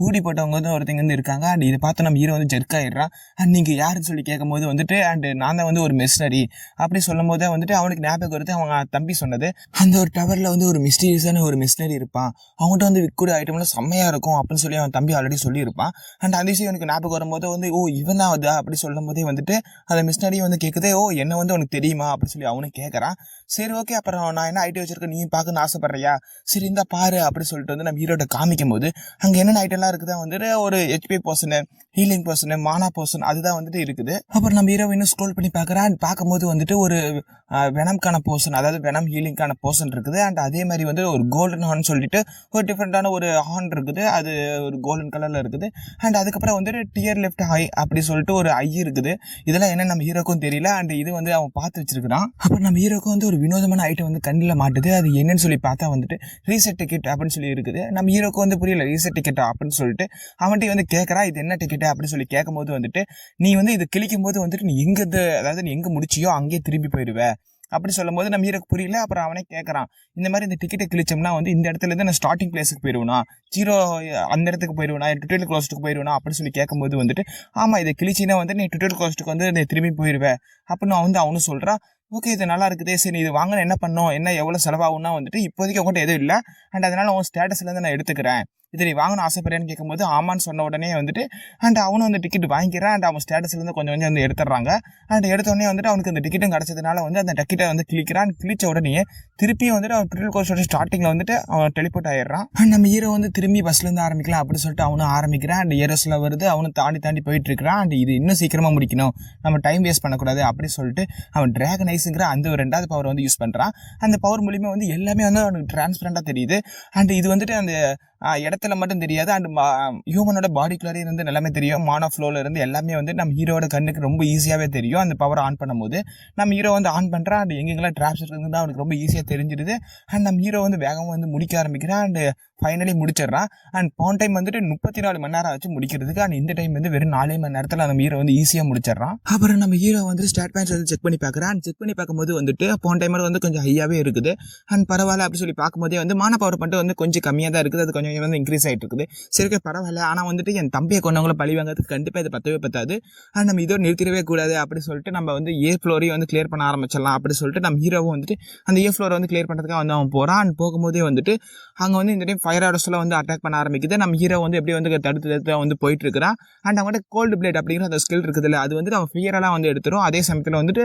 ஊடி போட்டவங்க வந்து ஒருத்தங்க வந்து இருக்காங்க. அண்ட் இதை பார்த்து நம்ம ஹீரோ வந்து ஜெர்க் ஆயிடுறான். அண்ட் நீங்க யாருன்னு சொல்லி கேட்கும் போது வந்துட்டு அண்ட் நான் தான் வந்து ஒரு மிஷினரி அப்படி சொல்லும் போதே வந்துட்டு அவனுக்கு ஞாபகம் வருது அவங்க தம்பி சொன்னது. அந்த ஒரு டவர்ல வந்து ஒரு மிஸ்டீரியஸான ஒரு மிஷினரி இருப்பான், அவங்ககிட்ட வந்து விற்கூடிய ஐட்டம்லாம் செம்மையா இருக்கும் அப்படின்னு சொல்லி அவன் தம்பி ஆல்ரெடி சொல்லியிருப்பான். அண்ட் அந்த விஷயம் எனக்கு ஞாபகம் வரும்போது வந்து ஓ இவன் தான் அதா அப்படி சொல்லும் போதே வந்துட்டு அந்த மிஷினரி வந்து கேட்குதே ஓ என்ன வந்து உனக்கு தெரியுமா அப்படின்னு சொல்லி அவனும் கேட்கறான். சரி ஓகே அப்புறம் நான் என்ன ஐட்டம் வச்சிருக்கேன் நீ பார்க்கணும்னு ஆசைப்படுறியா, சரி இந்த பாரு அப்படி சொல்லிட்டு வந்து நம்ம ஹீரோட்ட காமிக்கும் போது அங்க என்னென்ன ஐட்டம்லாம் இருக்குதா வந்துட்டு ஒரு ஹெச்பி போர்ஷனு, ஹீலிங் போர்ஷனு, மானா போர்ஷன் அதுதான் வந்துட்டு இருக்குது. அப்புறம் நம்ம ஹீரோ இன்னும் ஸ்க்ரோல் பண்ணி பார்க்கறான். பார்க்கும்போது வந்துட்டு ஒரு வெனம்கான போர்ஷன் அதாவது வெனம் ஹீலிங்கான போர்ஷன் இருக்குது. அண்ட் அதே மாதிரி வந்து ஒரு கோல்டன் ஹார்ன் சொல்லிட்டு ஒரு டிஃப்ரெண்டான ஒரு ஹார்ன் இருக்குது, அது ஒரு கோல்டன் கலர்ல இருக்குது. அண்ட் அதுக்கப்புறம் வந்துட்டு டியர் லெஃப்ட் ஐ அப்படி சொல்லிட்டு ஒரு ஐ இருக்குது. இதெல்லாம் என்ன நம்ம ஹீரோக்கும் தெரியல. அண்ட் இது வந்து அவன் பார்த்து வச்சிருக்கான். அப்புறம் நம்ம ஹீரோக்கும் வந்து ஒரு வினோதமான ஐட்டம் வந்து கண்ணில் மாட்டுது. அது என்னன்னு சொல்லி பார்த்தா வந்துட்டு ரீசெட் டிக்கெட் அப்படின்னு சொல்லி இருக்குது. நம்ம ஹீரோக்கு வந்து புரியல ரீசெட் டிக்கெட் அப்படின்னு சொல்லிட்டு அவன்கிட்ட வந்து கேட்கறா இது என்ன டிக்கெட் அப்படின்னு சொல்லி கேட்கும் போது வந்துட்டு நீ வந்து இது கிளிக்கும் போது வந்துட்டு நீ எங்க அதாவது நீ எங்க முடிச்சியோ அங்கேயே திரும்பி போயிடுவ அப்படி சொல்லும் போது நம்ம ஹீரோக்கு புரியல. அப்புறம் அவனே கேட்கறான் இந்த மாதிரி இந்த டிக்கெட்டை கிழிச்சோம்னா வந்து இந்த இடத்துல இருந்து நான் ஸ்டார்டிங் பிளேஸுக்கு போயிடுவேனா, ஜீரோ அந்த இடத்துக்கு போயிடுவேனா, டுட்டோரியல் க்ளோஸ்ட்டுக்கு போயிடுவேனா அப்படின்னு சொல்லி கேட்கும்போது வந்துட்டு ஆமா இதை கிழிச்சின்னா வந்து நீ டுட்டோரியல் க்ளோஸ்ட்டுக்கு வந்து நீ திரும்பி போயிடுவேன் அப்படின்னு வந்து அவனும் சொல்றான். ஓகே இது நல்லா இருக்குதே, சரி இது வாங்கின என்ன பண்ணோம் என்ன எவ்வளோ செலவாகும்னா வந்துட்டு இப்போதைக்கு அவங்ககிட்ட எதுவும் இல்லை அண்ட் அதனால உன் ஸ்டேட்டஸ்லேருந்து நான் எடுத்துக்கிறேன், இது நீ வாங்கணும் ஆசைப்படுறேன்னு கேட்கும்போது ஆமான்னு சொன்ன உடனே வந்துட்டு அண்ட் அவனும் அந்த டிக்கெட் வாங்கிக்கிறான். அண்ட் அவன் ஸ்டேட்டஸ்லேருந்து கொஞ்சம் கொஞ்சம் வந்து எடுத்துடுறாங்க. அண்ட் எடுத்தோடனே வந்துட்டு அவனுக்கு அந்த டிக்கெட்டும் கிடச்சதுனால வந்து அந்த டிக்கெட்டை வந்து கிளிக்கிறான். கிழிச்ச உடனே திருப்பியும் வந்துட்டு அவன் டுட்டோரியல் கோர்ஸோட ஸ்டார்டிங்கில் வந்துட்டு அவன் டெலிபோர்ட் ஆயிடுறான். அண்ட் நம்ம ஹீரோ வந்து திரும்பி பஸ்லேருந்து ஆரம்பிக்கலாம் அப்படி சொல்லிட்டு அவனும் ஆரம்பிக்கிறான். அண்ட் ஏரோஸில் வருது, அவனும் தாண்டி போயிட்டு இருக்கிறான். அண்ட் இது இன்னும் சீக்கிரமாக முடிக்கணும், நம்ம டைம் வேஸ்ட் பண்ணக்கூடாது அப்படி சொல்லிட்டு அவன் டிராகன் ஐஸுங்கிற அந்த ஒரு 2வது பவர் வந்து யூஸ் பண்ணுறான். அந்த பவர் மூலியமாக வந்து எல்லாமே வந்து அவனுக்கு டிரான்ஸ்பரண்டாக தெரியுது. அண்ட் இது வந்துட்டு அந்த இடத்துல மட்டும் தெரியாது அண்ட் ஹியூமனோட பாடிக்குள்ளாரே இருந்து எல்லாமே தெரியும். மானா ஃப்ளோல இருந்து எல்லாமே வந்து நம்ம ஹீரோட கண்ணுக்கு ரொம்ப ஈஸியாகவே தெரியும். அந்த பவர் ஆன் பண்ணும்போது நம்ம ஹீரோ வந்து ஆன் பண்ணுறான். அண்ட் எங்கெங்கெல்லாம் ட்ராப்ஸ் இருக்குது தான் அவனுக்கு ரொம்ப ஈஸியாக தெரிஞ்சிடுது. அண்ட் நம்ம ஹீரோ வந்து வேகமாக வந்து முடிக்க ஆரம்பிக்கிறான். அண்ட் ஃபைனலி முடிச்சிடறான். அண்ட் போன டைம் வந்துட்டு 34 மணி நேரம் ஆச்சு முடிக்கிறதுக்கு. அண்ட் இந்த டைம் வந்து வெறும் 4 மணி நேரத்தில் நம்ம ஹீரோ வந்து ஈஸியாக முடிச்சிடறான். அப்புறம் நம்ம ஹீரோ வந்து ஸ்டார்ட் பேன்ஸ் வந்து செக் பண்ணி பார்க்குறான். அண்ட் செக் பண்ணி பார்க்கும்போது வந்துட்டு போன டைம் வந்து கொஞ்சம் ஹையாகவே இருக்குது. அண்ட் பரவாயில்ல அப்படி சொல்லி பார்க்கும்போதே வந்து மான பவர் பண்ணிட்டு வந்து கொஞ்சம் கம்மியாக தான் இருக்குது, அது கொஞ்சம் வந்து இன்க்ரீஸ் ஆகிட்டு இருக்குது. சரி பரவாயில்ல, ஆனால் வந்துட்டு என் தம்பியை கொண்டவங்கள பழி வாங்கிறதுக்கு கண்டிப்பாக இது பத்தவே பத்தாது. அண்ட் நம்ம இதோ நிறுத்திடவே கூடாது அப்படி சொல்லிட்டு நம்ம வந்து ஏ ஃப்ளோரையும் வந்து கிளியர் பண்ண ஆரம்பிச்சிடலாம் அப்படி சொல்லிட்டு நம்ம ஹீரோவும் வந்துட்டு அந்த ஏ ஃப்ளோரை வந்து கிளியர் பண்ணுறதுக்காக வந்து அவன் போகிறான். அண்ட் போகும்போதே வந்துட்டு அங்கே வந்து இந்த டைம் ஃபயர் ஆர்டர்ஸ்லாம் வந்து அட்டாக் பண்ண ஆரம்பிக்குது. நம்ம ஹீரோ வந்து எப்படி வந்து தடுத்து வந்து போயிட்டு இருக்கிறான். அண்ட் அவங்கள்ட்ட கோல்டு பிளேட் அப்படிங்கிற அந்த ஸ்கில் இருக்குது இல்லை, அது வந்துட்டு அவன் ஃபியரெல்லாம் வந்து எடுத்துரும். அதே சமயத்தில் வந்துட்டு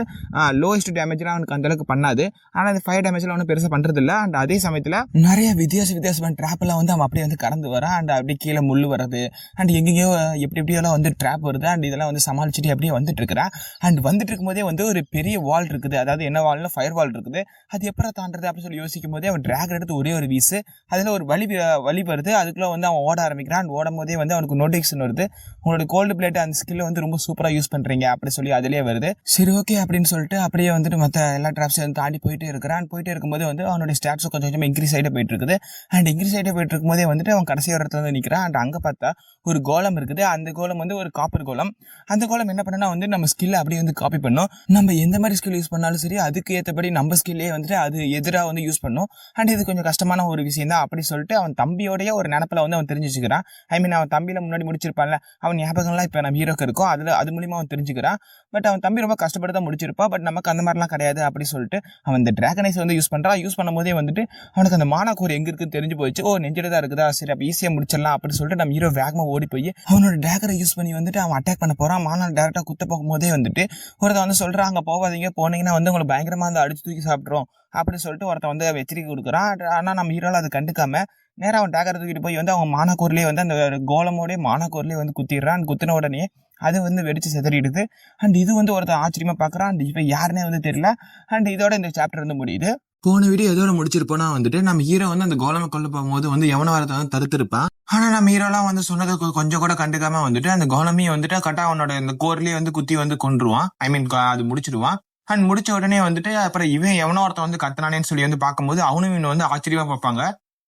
லோயஸ்ட் டேமேஜ்லாம் அவனுக்கு அந்த அளவுக்கு பண்ணாது, ஆனால் அந்த ஃபயர் டேமேஜ்லாம் ஒன்றும் பெருசாக பண்ணுறது இல்லை. அண்ட் அதே சமயத்தில் நிறைய வித்தியாசமான ட்ராப்லாம் வந்து அவன் அப்படியே வந்து கடந்து வரான். அண்ட் அப்படியே கீழே முள் வருது அண்ட் எங்கேயோ எப்படியெல்லாம் வந்து ட்ராப் வருது. அண்ட் இதெல்லாம் வந்து சமாளிச்சுட்டு அப்படியே வந்துட்டு இருக்கிறான். அண்ட் வந்துட்டு இருக்கும்போதே வந்து ஒரு பெரிய வால் இருக்குது, அதாவது என்ன வால்னா ஃபயர் வால் இருக்குது. அது எப்போ தாண்டது அப்படின்னு சொல்லி யோசிக்கும் போதே அவன் ட்ராகன் எடுத்து ஒரே ஒரு வீசு, அதில் ஒரு வலி வருது. அதுக்குள்ளே வந்து அவன் ஓட ஆரம்பிக்கிறான். ஓடும் போதே வந்து அவனுக்கு நோட்டிஃபிகேஷன் வருது, உங்களோட கோல்டு பிளேட் அந்த ஸ்கில்லை வந்து ரொம்ப சூப்பராக யூஸ் பண்ணுறீங்க அப்படி சொல்லி அதிலே வருது. சரி ஓகே அப்படின்னு சொல்லிட்டு அப்படியே வந்துட்டு மற்ற எல்லா ட்ராப்ஸையும் தாண்டி போயிட்டே இருக்கிறான். போயிட்டே இருக்கும்போது வந்து அவனுடைய ஸ்டாட்ஸும் கொஞ்சம் கொஞ்சமாக இன்க்ரீஸ் ஆகிட்டே போயிட்டு இருக்குது. அண்ட் இன்க்ரீஸ் ஆகிட்டே போயிட்டு இருக்கும்போதே வந்துட்டு அவன் கடைசி இடத்துல வந்து நிற்கிறான். அண்ட் அங்கே பார்த்தா ஒரு கோலம் இருக்குது. அந்த கோலம் வந்து ஒரு காப்பர் கோலம். அந்த கோலம் என்ன பண்ணனா வந்து நம்ம ஸ்கில்லை அப்படியே வந்து காப்பி பண்ணும். நம்ம எந்த மாதிரி ஸ்கில் யூஸ் பண்ணாலும் சரி அதுக்கு ஏற்றபடி நம்ம ஸ்கில்லே வந்துட்டு அது எதிராக வந்து யூஸ் பண்ணும். அண்ட் இது கொஞ்சம் கஷ்டமான ஒரு விஷயம் தான் அப்படி சொல்லிட்டு அவன் தம்பியோடைய ஒரு நினப்பில் வந்து அவன் தெரிஞ்சு வச்சுக்கிறான். ஐ மீன் அவன் தம்பியில் முன்னாடி முடிச்சிருப்பான்ல, அவன் ஞாபகம்லாம் இப்போ நம்ம ஹீரோக்கு இருக்கும், அது மூலியமாக அவன் தெரிஞ்சுக்கிறான். பட் அவன் தம்பி ரொம்ப கஷ்டப்பட்டு தான் முடிச்சிருப்பான். பட் நமக்கு அந்த மாதிரிலாம் கிடையாது அப்படி சொல்லிட்டு அவன் இந்த டிராகனைஸ் வந்து யூஸ் பண்ணுறான். யூஸ் பண்ணும்போதே வந்துட்டு அவனுக்கு அந்த மானாக்கூர் எங்கே இருக்குன்னு தெரிஞ்சு போயிடுச்சு. ஓ நெஞ்சில் தான் இருக்குதா, சரி அப்போ ஈஸியாக முடிச்சிடலாம் அப்படி சொல்லிட்டு நம்ம ஹீரோ வேகமாக ஓடி போய் அவனோட டேகரை யூஸ் பண்ணி வந்துட்டு அவன் அட்டாக் பண்ண போகிறான். மானா டேரெக்டாக குத்த போகும்போதே வந்துட்டு ஒருத்தன் வந்து சொல்கிறான் அங்கே போகாதீங்க, போனீங்கன்னா வந்து உங்களை பயங்கரமாக வந்து அடிச்சு தூக்கி சாப்பிட்றோம் அப்படி சொல்லிட்டு ஒருத்தன் வந்து எச்சரிக்கை கொடுக்குறான். ஆனால் நம்ம ஹீரோவில் அதை கண்டுக்காம நேராக அவன் டேகரை தூக்கிட்டு போய் வந்து அவங்க மானாக்கூர்லேயே வந்து அந்த கோலமோடைய மானாக்கூர்லேயே வந்து குத்திடுறான். குத்தின உடனே அது வந்து வெடிச்சு செதறிடுது. அண்ட் இது வந்து ஒருத்தன் ஆச்சரியமாக பார்க்குறான். அண்ட் இப்போ யாருன்னே வந்து தெரியல. அண்ட் இதோட இந்த சாப்டர் வந்து முடியுது. போன வீடியோ எதோட முடிச்சிருப்போம்னா வந்துட்டு நம்ம ஹீரோ வந்து அந்த கோலமை கொல்ல போகும்போது வந்து எவன வரத்தை வந்து தடுத்திருப்பான். ஆனால் நம்ம ஹீரோலாம் வந்து சொன்னதை கொஞ்சம் கூட கண்டுக்காம வந்துட்டு அந்த கோலமையை வந்துட்டு கரெக்டாக அவனோட இந்த கோர்லேயே வந்து குத்தி வந்து கொன்றுவான். ஐ மீன் அது முடிச்சிடுவான். அண்ட் முடிச்ச உடனே வந்துட்டு அப்புறம் இவன் எவனோ ஒருத்தன் வந்து கத்துனானேன்னு சொல்லி வந்து பார்க்கும்போது அவனும் இவனை வந்து ஆச்சரியமா பார்ப்பாங்க.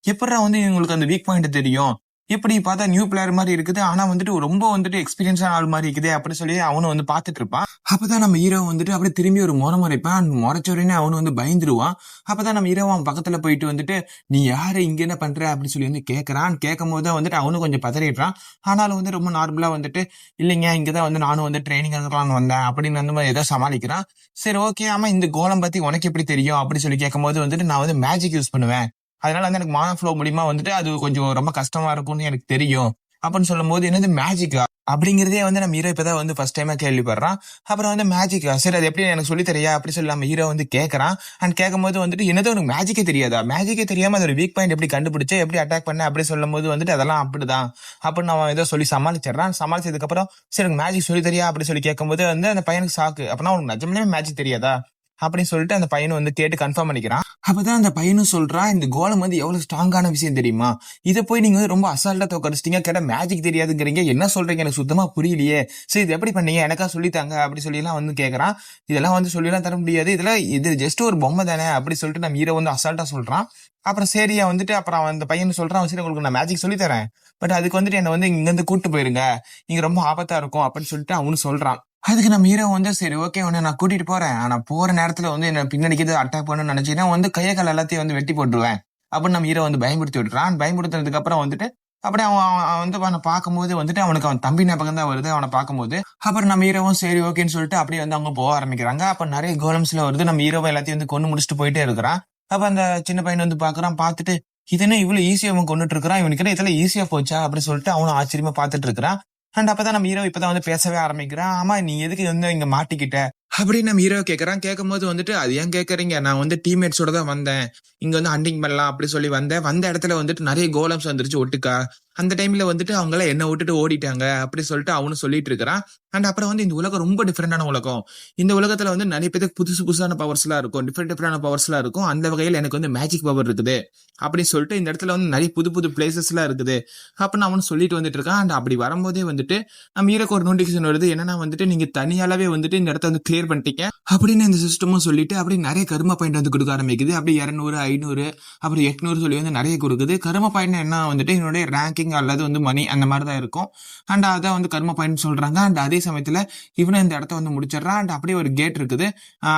எப்படிடா வந்து இவங்களுக்கு அந்த வீக் பாயிண்ட் தெரியும்? இப்படி பார்த்தா நியூ பிளேயர் மாதிரி இருக்குது. ஆனா வந்துட்டு ரொம்ப வந்துட்டு எக்ஸ்பீரியன்ஸான ஆள் மாதிரி இருக்குதே அப்படி சொல்லி அவனும் வந்து பார்த்துட்டு இருப்பான். அப்பதான் நம்ம ஹீரோ வந்துட்டு அப்படியே திரும்பி ஒரு முறைப்பான். முறைச்ச உடனே அவனு வந்து பயந்துருவான். அப்பதான் நம்ம ஹீரோ அவன் பக்கத்துல போயிட்டு வந்துட்டு நீ யாரு இங்க என்ன பண்ற அப்படின்னு சொல்லி வந்து கேட்கறான். கேட்கும் போது வந்துட்டு அவனும் கொஞ்சம் பதறிடுறான். ஆனாலும் வந்து ரொம்ப நார்மலா வந்துட்டு இல்லைங்க இங்கதான் வந்து நானும் வந்து ட்ரைனிங் எடுக்கலாம்னு வந்தேன் அப்படின்னு வந்து ஏதோ சமாளிக்கிறான். சரி ஓகே, ஆமா இந்த கோலம் பத்தி உனக்கு எப்படி தெரியும் அப்படி சொல்லி கேட்கும் போது வந்துட்டு நான் வந்து மேஜிக் யூஸ் பண்ணுவேன். அதனால வந்து எனக்கு மானா ஃப்ளோ மூலியமா வந்துட்டு அது கொஞ்சம் ரொம்ப கஷ்டமா இருக்கும்னு எனக்கு தெரியும் அப்படின்னு சொல்லும் போது என்னது மேஜிக்கா அப்படிங்கிறதே வந்து நம்ம ஹீரோ இப்பதான் வந்து ஃபர்ஸ்ட் டைமா கேள்விப்படுறான். அப்புறம் வந்து மேஜிக்கா, சரி அது எப்படி எனக்கு சொல்லி தரியா அப்படி சொல்லி நம்ம ஹீரோ வந்து கேட்கறான். அண்ட் கேட்கும் போது வந்துட்டு என்னது உனக்கு மேஜிக்கே தெரியாதா? மேஜிக்கே தெரியாம அதோட வீக் பாயிண்ட் எப்படி கண்டுபிடிச்ச, எப்படி அட்டாக் பண்ண அப்படி சொல்லும் போது வந்துட்டு அதெல்லாம் அப்படிதான் அப்படின்னு அவன் ஏதோ சொல்லி சமாளிச்சிடறான். சமாளிச்சதுக்கு அப்புறம் சரி எனக்கு மேஜிக் சொல்லி தரியா அப்படி சொல்லி கேட்கும்போது வந்து அந்த பையனுக்கு சாக்கு, அப்படின்னா உனக்கு நிஜமே மேஜிக் தெரியாதா அப்படின்னு சொல்லிட்டு அந்த பையனும் வந்து கேட்டு கன்ஃபார்ம் பண்ணிக்கிறான். அப்பதான் அந்த பையனும் சொல்றான் இந்த கோலம் வந்து எவ்வளவு ஸ்ட்ராங்கான விஷயம் தெரியுமா? இதை போய் நீங்க வந்து ரொம்ப அசால்ட்டா தோக்கடிச்சிட்டீங்க. கேட்டா மேஜிக் தெரியாதுங்கிறீங்க, என்ன சொல்றீங்க எனக்கு சுத்தமா புரியலையே. சரி இது எப்படி பண்ணீங்க எனக்கா சொல்லித்தாங்க அப்படி சொல்லி எல்லாம் வந்து கேட்கறான். இதெல்லாம் வந்து சொல்லிலாம் தர முடியாது, இதெல்லாம் இது ஜஸ்ட் ஒரு பொம்மை தானே அப்படி சொல்லிட்டு நம்ம ஹீரோ வந்து அசால்ட்டா சொல்றான். அப்புறம் சரியா வந்துட்டு அப்புறம் அந்த பையன் சொல்றான் சரி உங்களுக்கு நான் மேஜிக் சொல்லி தரேன், பட் அதுக்கு வந்துட்டு என்ன வந்து இங்க இருந்து கூட்டு போயிருங்க, இங்க ரொம்ப ஆபத்தா இருக்கும் அப்படின்னு சொல்லிட்டு அவனு சொல்றான். அதுக்கு நம்ம ஹீரோ வந்து சரி ஓகே உன்னை நான் கூட்டிட்டு போறேன், ஆனா போற நேரத்துல வந்து என்ன பின்னாடிக்கு அட்டாக் பண்ணணும்னு நினைச்சீங்கன்னா வந்து கைய கால் எல்லாத்தையும் வந்து வெட்டி போட்டுருவேன் அப்படின்னு நம்ம ஹீரோ வந்து பயன்படுத்தி விட்டுறான். பயன்படுத்துறதுக்கு அப்புறம் வந்துட்டு அப்படியே அவன் வந்து அவனை பார்க்கும்போது வந்துட்டு அவனுக்கு அவன் தம்பி ஞாபகம் தான் வருது அவனை பார்க்கும்போது. அப்புறம் நம்ம ஹீரோவும் சரி ஓகேன்னு சொல்லிட்டு அப்படியே வந்து அவங்க போக ஆரம்பிக்கிறாங்க. அப்ப நிறைய கோலம்ஸ்ல வருது. நம்ம ஹீரோவை எல்லாத்தையும் வந்து கொண்டு முடிச்சுட்டு போயிட்டே இருக்கிறான். அப்ப அந்த சின்ன பையன் வந்து பாக்குறான். பார்த்துட்டு இதுன்னு இவ்வளவு ஈஸியா அவன் கொண்டுட்டு இருக்கிறான், இவனுக்கு இதெல்லாம் ஈஸியா போச்சா அப்படின்னு சொல்லிட்டு அவனும் ஆச்சரியமா பார்த்துட்டு இருக்கிறான். அண்ட் அப்பதான் நம்ம ஹீரோ இப்பதான் வந்து பேசவே ஆரம்பிக்கிறான். ஆமா நீ எதுக்கு வந்து இங்க மாட்டிக்கிட்ட அப்படின்னு நம்ம ஹீரோ கேட்கறான். கேட்கும் போது வந்துட்டு அது ஏன் கேட்கறீங்க, நான் வந்து டீம்மேட்ஸோட தான் வந்தேன், இங்க வந்து ஹண்டிங் பண்ணலாம் அப்படி சொல்லி வந்தேன். வந்த இடத்துல வந்துட்டு நிறைய கோலம்ஸ் வந்துருச்சு ஒட்டுக்கா, அந்த டைம்ல வந்துட்டு அவங்க எல்லாம் என்ன விட்டுட்டு ஓடிட்டாங்க அப்படி சொல்லிட்டு அவனு சொல்லிட்டு இருக்கிறான். அண்ட் அப்புறம் வந்து இந்த உலகம் ரொம்ப டிஃப்ரெண்டான உலகம். இந்த உலகத்துல வந்து நிறைய பேருக்கு புதுசான பவர்ஸ் எல்லாம் இருக்கும், டிஃப்ரெண்டான பவர்ஸ் எல்லாம் இருக்கும். அந்த வகையில் எனக்கு வந்து மேஜிக் பவர் இருக்குது அப்படின்னு சொல்லிட்டு இந்த இடத்துல வந்து நிறைய புது பிளேசஸ் எல்லாம் இருக்குது அப்படின்னு அவனு சொல்லிட்டு வந்துட்டு இருக்கான். அண்ட் அப்படி வரும்போதே வந்துட்டு நம்ம ஹீரோக்கு ஒரு நோட்டிபிகேஷன் வருது. என்னன்னா வந்துட்டு நீங்க தனியாலவே வந்துட்டு இந்த இடத்த வந்து கிளியர் பண்ணிட்டீங்க அப்படின்னு இந்த சிஸ்டமும் சொல்லிட்டு அப்படி நிறைய கரும பாயிண்ட் வந்து கொடுக்க ஆரம்பிக்குது. அப்படி 200 500 அப்புறம் 800 சொல்லி வந்து நிறைய கொடுக்குது. கரும பாயிண்ட் என்ன வந்துட்டு என்னுடைய ரேங்கிங் அல்லது வந்து மணி அந்த மாதிரி தான் இருக்கும். அண்ட் அதான் வந்து கர்ம பாயிண்ட் சொல்றாங்க. அண்ட் அதே சமயத்துல இவனும் இந்த இடத்த வந்து முடிச்சிடறான். அண்ட் அப்படியே ஒரு கேட் இருக்குது.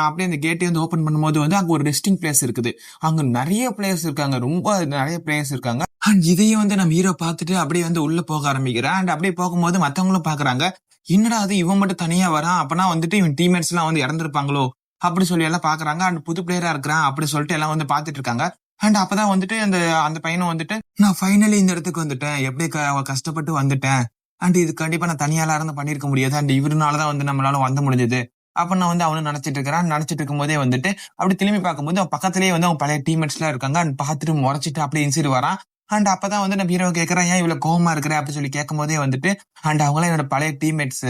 அப்படியே அந்த கேட்டை வந்து ஓபன் பண்ணும்போது வந்து அங்க ஒரு ரெஸ்டிங் பிளேஸ் இருக்குது. அங்க நிறைய பிளேயர்ஸ் இருக்காங்க, ரொம்ப நிறைய பிளேயர்ஸ் இருக்காங்க. அண்ட் இதையும் வந்து நம்ம ஹீரோ பார்த்துட்டு அப்படியே வந்து உள்ள போக ஆரம்பிக்கிறான். அண்ட் அப்படியே போகும்போது மத்தவங்களும் பாக்குறாங்க, என்னடா அது இவன் மட்டும் தனியா வரான், அப்பனா வந்துட்டு இவன் டீம்மேட்ஸ் எல்லாம் வந்து இறந்துருப்பாங்களோ அப்படி சொல்லி எல்லாம் பாக்குறாங்க. அண்ட் புது பிளேயரா இருக்கிறான் அப்படி சொல்லிட்டு எல்லாம் வந்து பாத்துட்டு இருக்காங்க. அண்ட் அப்பதான் வந்துட்டு அந்த அந்த பையனும் வந்துட்டு நான் ஃபைனலி இந்த இடத்துக்கு வந்துட்டேன், எப்படி கஷ்டப்பட்டு வந்துட்டேன், அண்ட் இது கண்டிப்பா நான் தனியால இருந்து பண்ணிருக்க முடியாது, அண்ட் இவருனாலதான் வந்து நம்மளால வந்து முடிஞ்சது அப்ப நான் வந்து அவனு நினைச்சிட்டு இருக்கிறான். நினைச்சிட்டு இருக்கும் போதே வந்துட்டு அப்படி திரும்பி பார்க்கும்போது அவன் பக்கத்திலேயே வந்து அவன் பழைய டீம்மேட்ஸ் எல்லாம் இருக்காங்க. அண்ட் பார்த்துட்டு முறைச்சிட்டு அப்படியே இன்சிட்டு வரான். அண்ட் அப்பதான் வந்து நம்ம ஹீரோ கேட்கறான் ஏன் இவ்வளவு கோவமா இருக்கிற அப்படி சொல்லி கேட்கும் போதே வந்துட்டு அண்ட் அவங்களாம் என்னோட பழைய டீம்மேட்ஸ்,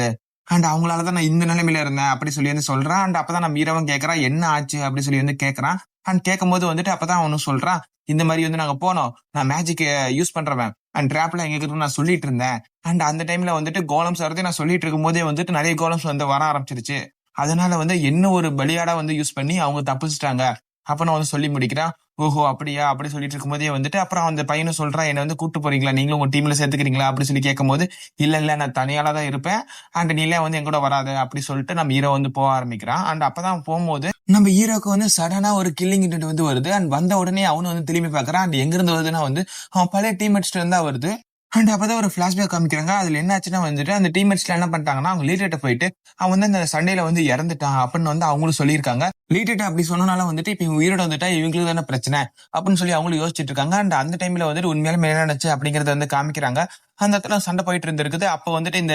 அண்ட் அவங்களாலதான் நான் இந்த நிலைமையில இருந்தேன் அப்படி சொல்லி வந்து சொல்றான். அண்ட் அப்பதான் நம்ம ஹீரோவும் கேட்கறான் என்ன ஆச்சு அப்படி சொல்லி வந்து கேட்கறான். அண்ட் கேட்கும் போது வந்துட்டு அப்பதான் அவனு சொல்றான் இந்த மாதிரி வந்து நாங்க போனோம், நான் மேஜிக் யூஸ் பண்றவன் அண்ட் ட்ராப்ல எங்க இருக்கு நான் சொல்லிட்டு இருந்தேன். அண்ட் அந்த டைம்ல வந்துட்டு கோலம்ஸ் வரதே நான் சொல்லிட்டு இருக்கும் போதே வந்துட்டு நிறைய கோலம்ஸ் வந்து வர ஆரம்பிச்சிருச்சு, அதனால வந்து என்ன ஒரு பலியாடா வந்து யூஸ் பண்ணி அவங்க தப்பிச்சிட்டாங்க அப்ப நான் வந்து சொல்லி முடிக்கிறான். ஓஹோ அப்படியா அப்படி சொல்லிட்டு இருக்கும் போதே வந்துட்டு அப்புறம் அந்த பையனும் சொல்றான் என்ன வந்து கூட்டு போறீங்களா, நீங்களும் உங்க டீம்ல சேர்த்துக்கிறீங்களா அப்படி சொல்லி கேட்கும் போது இல்ல நான் தனியால தான் இருப்பேன் அண்ட் நீல வந்து என் கூட வராது அப்படி சொல்லிட்டு நம்ம ஹீரோ வந்து போக ஆரம்பிக்கிறான். அண்ட் அப்பதான் போகும்போது நம்ம ஹீரோக்கு வந்து சடனா ஒரு கில்லிங் இன்டென்ட் வந்து வருது. அண்ட் வந்த உடனே அவனு வந்து திரும்பி பாக்குறான். அண்ட் எங்க இருந்து வருதுன்னா வந்து அவன் பழைய டீம்மேட்ஸ்ல இருந்தா வருது. அண்ட் அப்பதான் ஒரு பிளாஷ்பேக் காமிக்கிறாங்க. அதுல என்ன ஆச்சுன்னா வந்துட்டு அந்த டீம்மேட்ஸ்ல என்ன பண்ணிட்டாங்கன்னா அவங்க லீடர்ட்ட போயிட்டு அவன் வந்து அந்த சண்டையில வந்து இறந்துட்டான் அப்படின்னு வந்து அவங்களும் சொல்லியிருக்காங்க. லீடர்ட்ட அப்படி சொன்னனால வந்துட்டு இப்ப இவங்க உயிரோட வந்துட்டா இவங்களுக்கு தானே பிரச்சனை அப்படின்னு சொல்லி அவங்களும் யோசிச்சுட்டு இருக்காங்க. அண்ட் அந்த டைம்ல வந்துட்டு உண்மையாலுமே என்ன நடந்துச்சு அப்படிங்கறத வந்து காமிக்கிறாங்க. அந்த இடத்துல சண்டை போயிட்டு இருந்திருக்குது. அப்ப வந்துட்டு இந்த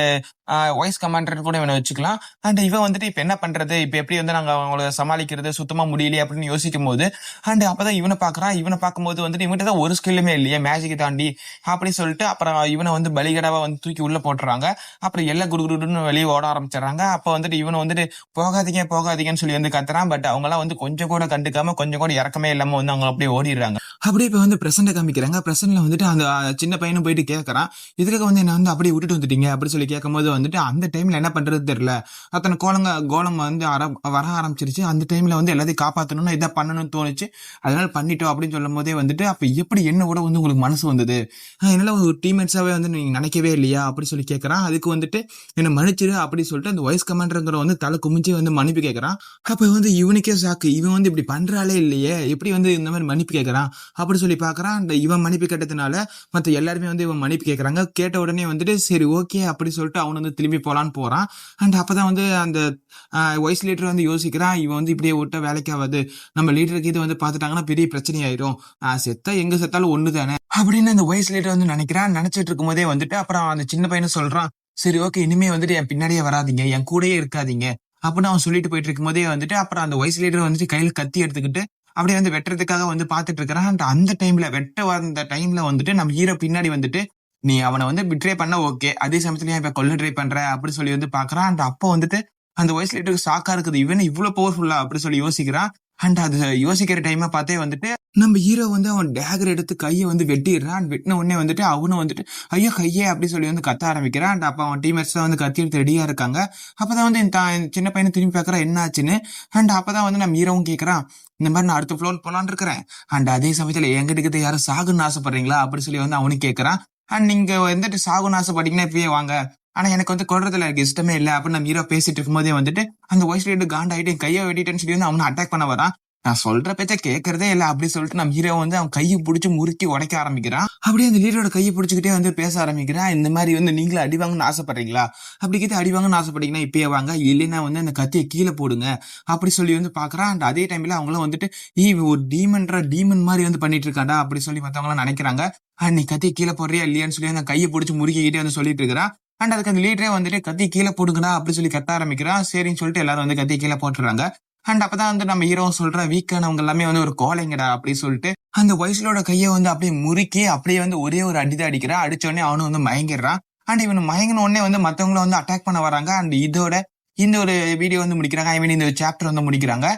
வாய்ஸ் கமாண்டர் கூட இவனை வச்சுக்கலாம். அண்ட் இவன் வந்துட்டு இப்ப என்ன பண்றது, இப்ப எப்படி வந்து நாங்க அவங்கள சமாளிக்கிறது சுத்தமா முடியலையே அப்படின்னு யோசிக்கும் போது அண்ட் அப்பதான் இவனை பாக்குறான். இவனை பார்க்கும்போது வந்துட்டு இவன்கிட்ட தான் ஒரு ஸ்கில்லுமே இல்லையே மேஜிக் தாண்டி அப்படி சொல்லிட்டு அப்புறம் இவனை வந்து பலிகடாவா வந்து தூக்கி உள்ள போட்டுறாங்க. அப்புறம் எல்லாம் குடுகுடுன்னு வெளியே ஓட ஆரம்பிச்சிடறாங்க. அப்ப வந்துட்டு இவனை வந்துட்டு போகாதீங்கன்னு சொல்லி வந்து கத்துறான். பட் அவங்க எல்லாம் வந்து கொஞ்சம் கூட கண்டுக்காம கொஞ்சம் கூட இறக்கமே இல்லாம வந்து அவங்க அப்படியே ஓடிடுறாங்க. அப்படியே இப்போ வந்து பிரசண்ட காமிக்கிறாங்க. பிரசன்ட்ல வந்துட்டு அந்த சின்ன பையனும் போயிட்டு கேட்கறான். இதுக்காக வந்து என்ன வந்து அப்படியே விட்டுட்டு வந்துட்டீங்க அப்படின்னு சொல்லி கேட்கும்போது வந்துட்டு அந்த டைம்ல என்ன பண்றது தெரியல. அத்தனை கோலம் வந்து வர ஆரம்பிச்சிருச்சு. அந்த டைம்ல வந்து எல்லாத்தையும் காப்பாற்றணும்னு இதை பண்ணணும்னு தோணுச்சு. அதனால பண்ணிட்டோம் அப்படின்னு சொல்லும் போதே வந்துட்டு அப்ப எப்படி என்ன விட வந்து உங்களுக்கு மனசு வந்தது? என்னால ஒரு டீம்மேட்ஸாவே வந்து நீங்க நினைக்கவே இல்லையா அப்படி சொல்லி கேட்கறான். அதுக்கு வந்துட்டு என்ன மன்னிச்சிரு அப்படி சொல்லிட்டு அந்த வைஸ் கமாண்டருங்கிற வந்து தலை குமிஞ்சு வந்து மன்னிப்பு கேட்கறான். அப்ப வந்து இவனுக்கே சாக்கு. இவன் வந்து இப்படி பண்றாலே இல்லையே, எப்படி வந்து இந்த மாதிரி மன்னிப்பு கேட்கறான் அப்படி சொல்லி பாக்குறான். அந்த இவன் மன்னிப்பு கேட்டதுனால மத்த எல்லாருமே வந்து இவன் மன்னிப்பு கேட்கறாங்க. கேட்ட உடனே வந்துட்டு சரி ஓகே அப்படி சொல்லிட்டு அவன் வந்து திரும்பி போலான்னு போறான். அண்ட் அப்பதான் வந்து அந்த வைஸ் லீடர் வந்து யோசிக்கிறான், இவன் வந்து இப்படியே விட்ட வேலைக்கு ஆகாது, நம்ம லீடருக்கு இது வந்து பாத்துட்டாங்கன்னா பெரிய பிரச்சனை ஆயிரும், செத்தா எங்க செத்தாலும் ஒண்ணுதானே அப்படின்னு அந்த வைஸ் லீடர் வந்து நினைக்கிறான். நினைச்சிட்டு இருக்கும் போதே வந்துட்டு அப்புறம் அந்த சின்ன பையனை சொல்றான், சரி ஓகே இனிமே வந்துட்டு என் பின்னாடியே வராதிங்க, என் கூடயே இருக்காதீங்க அப்படின்னு அவன் சொல்லிட்டு போயிட்டு இருக்கும் போதே வந்துட்டு அப்புறம் அந்த வைஸ் லீடர் வந்துட்டு கையில கத்தி எடுத்துக்கிட்டு அப்படியே வந்து வெட்டுறதுக்காக வந்து பாத்துட்டு இருக்கிறான். அந்த டைம்ல வெட்ட வந்த டைம்ல வந்துட்டு நம்ம ஹீரோ பின்னாடி வந்துட்டு நீ அவனை வந்து பிட்ரே பண்ண ஓகே, அதே சமயத்துல இப்ப கொல்ல ட்ரை பண்ற அப்படி சொல்லி வந்து பாக்குறான். அண்ட் அப்போ வந்துட்டு அந்த வாய்ஸ் லீடருக்கு ஷாக்கா இருக்குது, இவன் இவ்வளவு பவர்ஃபுல்லா அப்படி சொல்லி யோசிக்கிறான். அண்ட் அது யோசிக்கிற டைமை பார்த்தே வந்துட்டு நம்ம ஹீரோ வந்து அவன் டேகர் எடுத்து கையை வந்து வெட்டிடுறான். வெட்டின உடனே வந்துட்டு அவனும் வந்துட்டு ஐயோ கையே அப்படி சொல்லி வந்து கத்த ஆரம்பிக்கிறான். அண்ட் அப்ப அவன் டீம்மேட்ஸ் வந்து கத்தி எடுத்து ரெடியா இருக்காங்க. அப்பதான் வந்து இந்த சின்ன பையனை திரும்பி பாக்குறான் என்ன ஆச்சுன்னு. அண்ட் அப்பதான் வந்து நம்ம ஹீரோவும் கேட்கறான், இந்த மாதிரி நான் அடுத்த ஃப்ளோர் போலான்னு இருக்கிறேன். அண்ட் அதே சமயத்துல எங்கிட்ட யாரும் சாகுன்னு ஆசைப்படுறீங்களா அப்படி சொல்லி வந்து அவனும் கேட்கறான். அண்ட் நீங்க வந்துட்டு சாகுன்னு ஆசைப்பட்டீங்கன்னா இப்பயே வாங்க, ஆனா எனக்கு வந்து கொள்றதுல எனக்கு இஷ்டமே இல்லை அப்படின்னு நம்ம ஹீரோ பேசிட்டு இருக்கும் போதே வந்துட்டு அந்த வாய்ஸ் ரேட்டு காண்டாயிட்டு கையை வெட்டிட்டேன்னு சொல்லி வந்து அவனை அட்டாக் பண்ண வரான். நான் சொல்ற பேச்ச கேட்கறதே இல்லை அப்படி சொல்லிட்டு நம்ம ஹீரோ வந்து அவன் கையை பிடிச்சி முறுக்கி உடைக்க ஆரம்பிக்கிறான். அப்படியே அந்த லீடரோட கையை பிடிச்சிக்கிட்டே வந்து பேச ஆரம்பிக்கிறான். இந்த மாதிரி வந்து நீங்களும் அடிவாங்கன்னு ஆசைப்படுறீங்களா, அப்படி கிட்ட அடிவாங்கன்னு ஆசைப்பட்டீங்கன்னா இப்பயே வாங்க, இல்லைன்னா வந்து அந்த கத்தியை கீழே போடுங்க அப்படி சொல்லி வந்து பாக்குறான். அண்ட் அதே டைம்ல அவங்களும் வந்துட்டு ஒரு டீமன் மாதிரி வந்து பண்ணிட்டு இருக்காண்டா அப்படி சொல்லி மத்தவங்களும் நினைக்கிறாங்க. அண்ட் நீ கத்தியை கீழே போடுறியா இல்லையான்னு சொல்லி அந்த கையை பிடிச்சி முறுக்கிக்கிட்டே வந்து சொல்லிட்டு இருக்கிறான். அண்ட் அதுக்கு அந்த லீடரே வந்துட்டு கத்தி கீழே போடுங்கடா அப்படி சொல்லி கத்த ஆரம்பிக்கிறான். சரின்னு சொல்லிட்டு எல்லாரும் வந்து கத்தி கீழே போட்டுறாங்க. அண்ட் அப்பதான் வந்து நம்ம ஹீரோ சொல்ற வீக்கானவங்க எல்லாமே வந்து ஒரு கோலைங்கடா அப்படி சொல்லிட்டு அந்த வயசுலோட கையை வந்து அப்படியே முறுக்கி அப்படியே வந்து ஒரே ஒரு அடிதான் அடிக்கிறான். அடிச்ச உடனே அவனும் வந்து மயங்கிடுறான். அண்ட் இவன் மயங்கின உடனே வந்து மத்தவங்களும் வந்து அட்டாக் பண்ண வராங்க. அண்ட் இதோட இந்த ஒரு வீடியோ வந்து முடிக்கிறாங்க. ஐ மீன் இந்த சாப்டர் வந்து முடிக்கிறாங்க.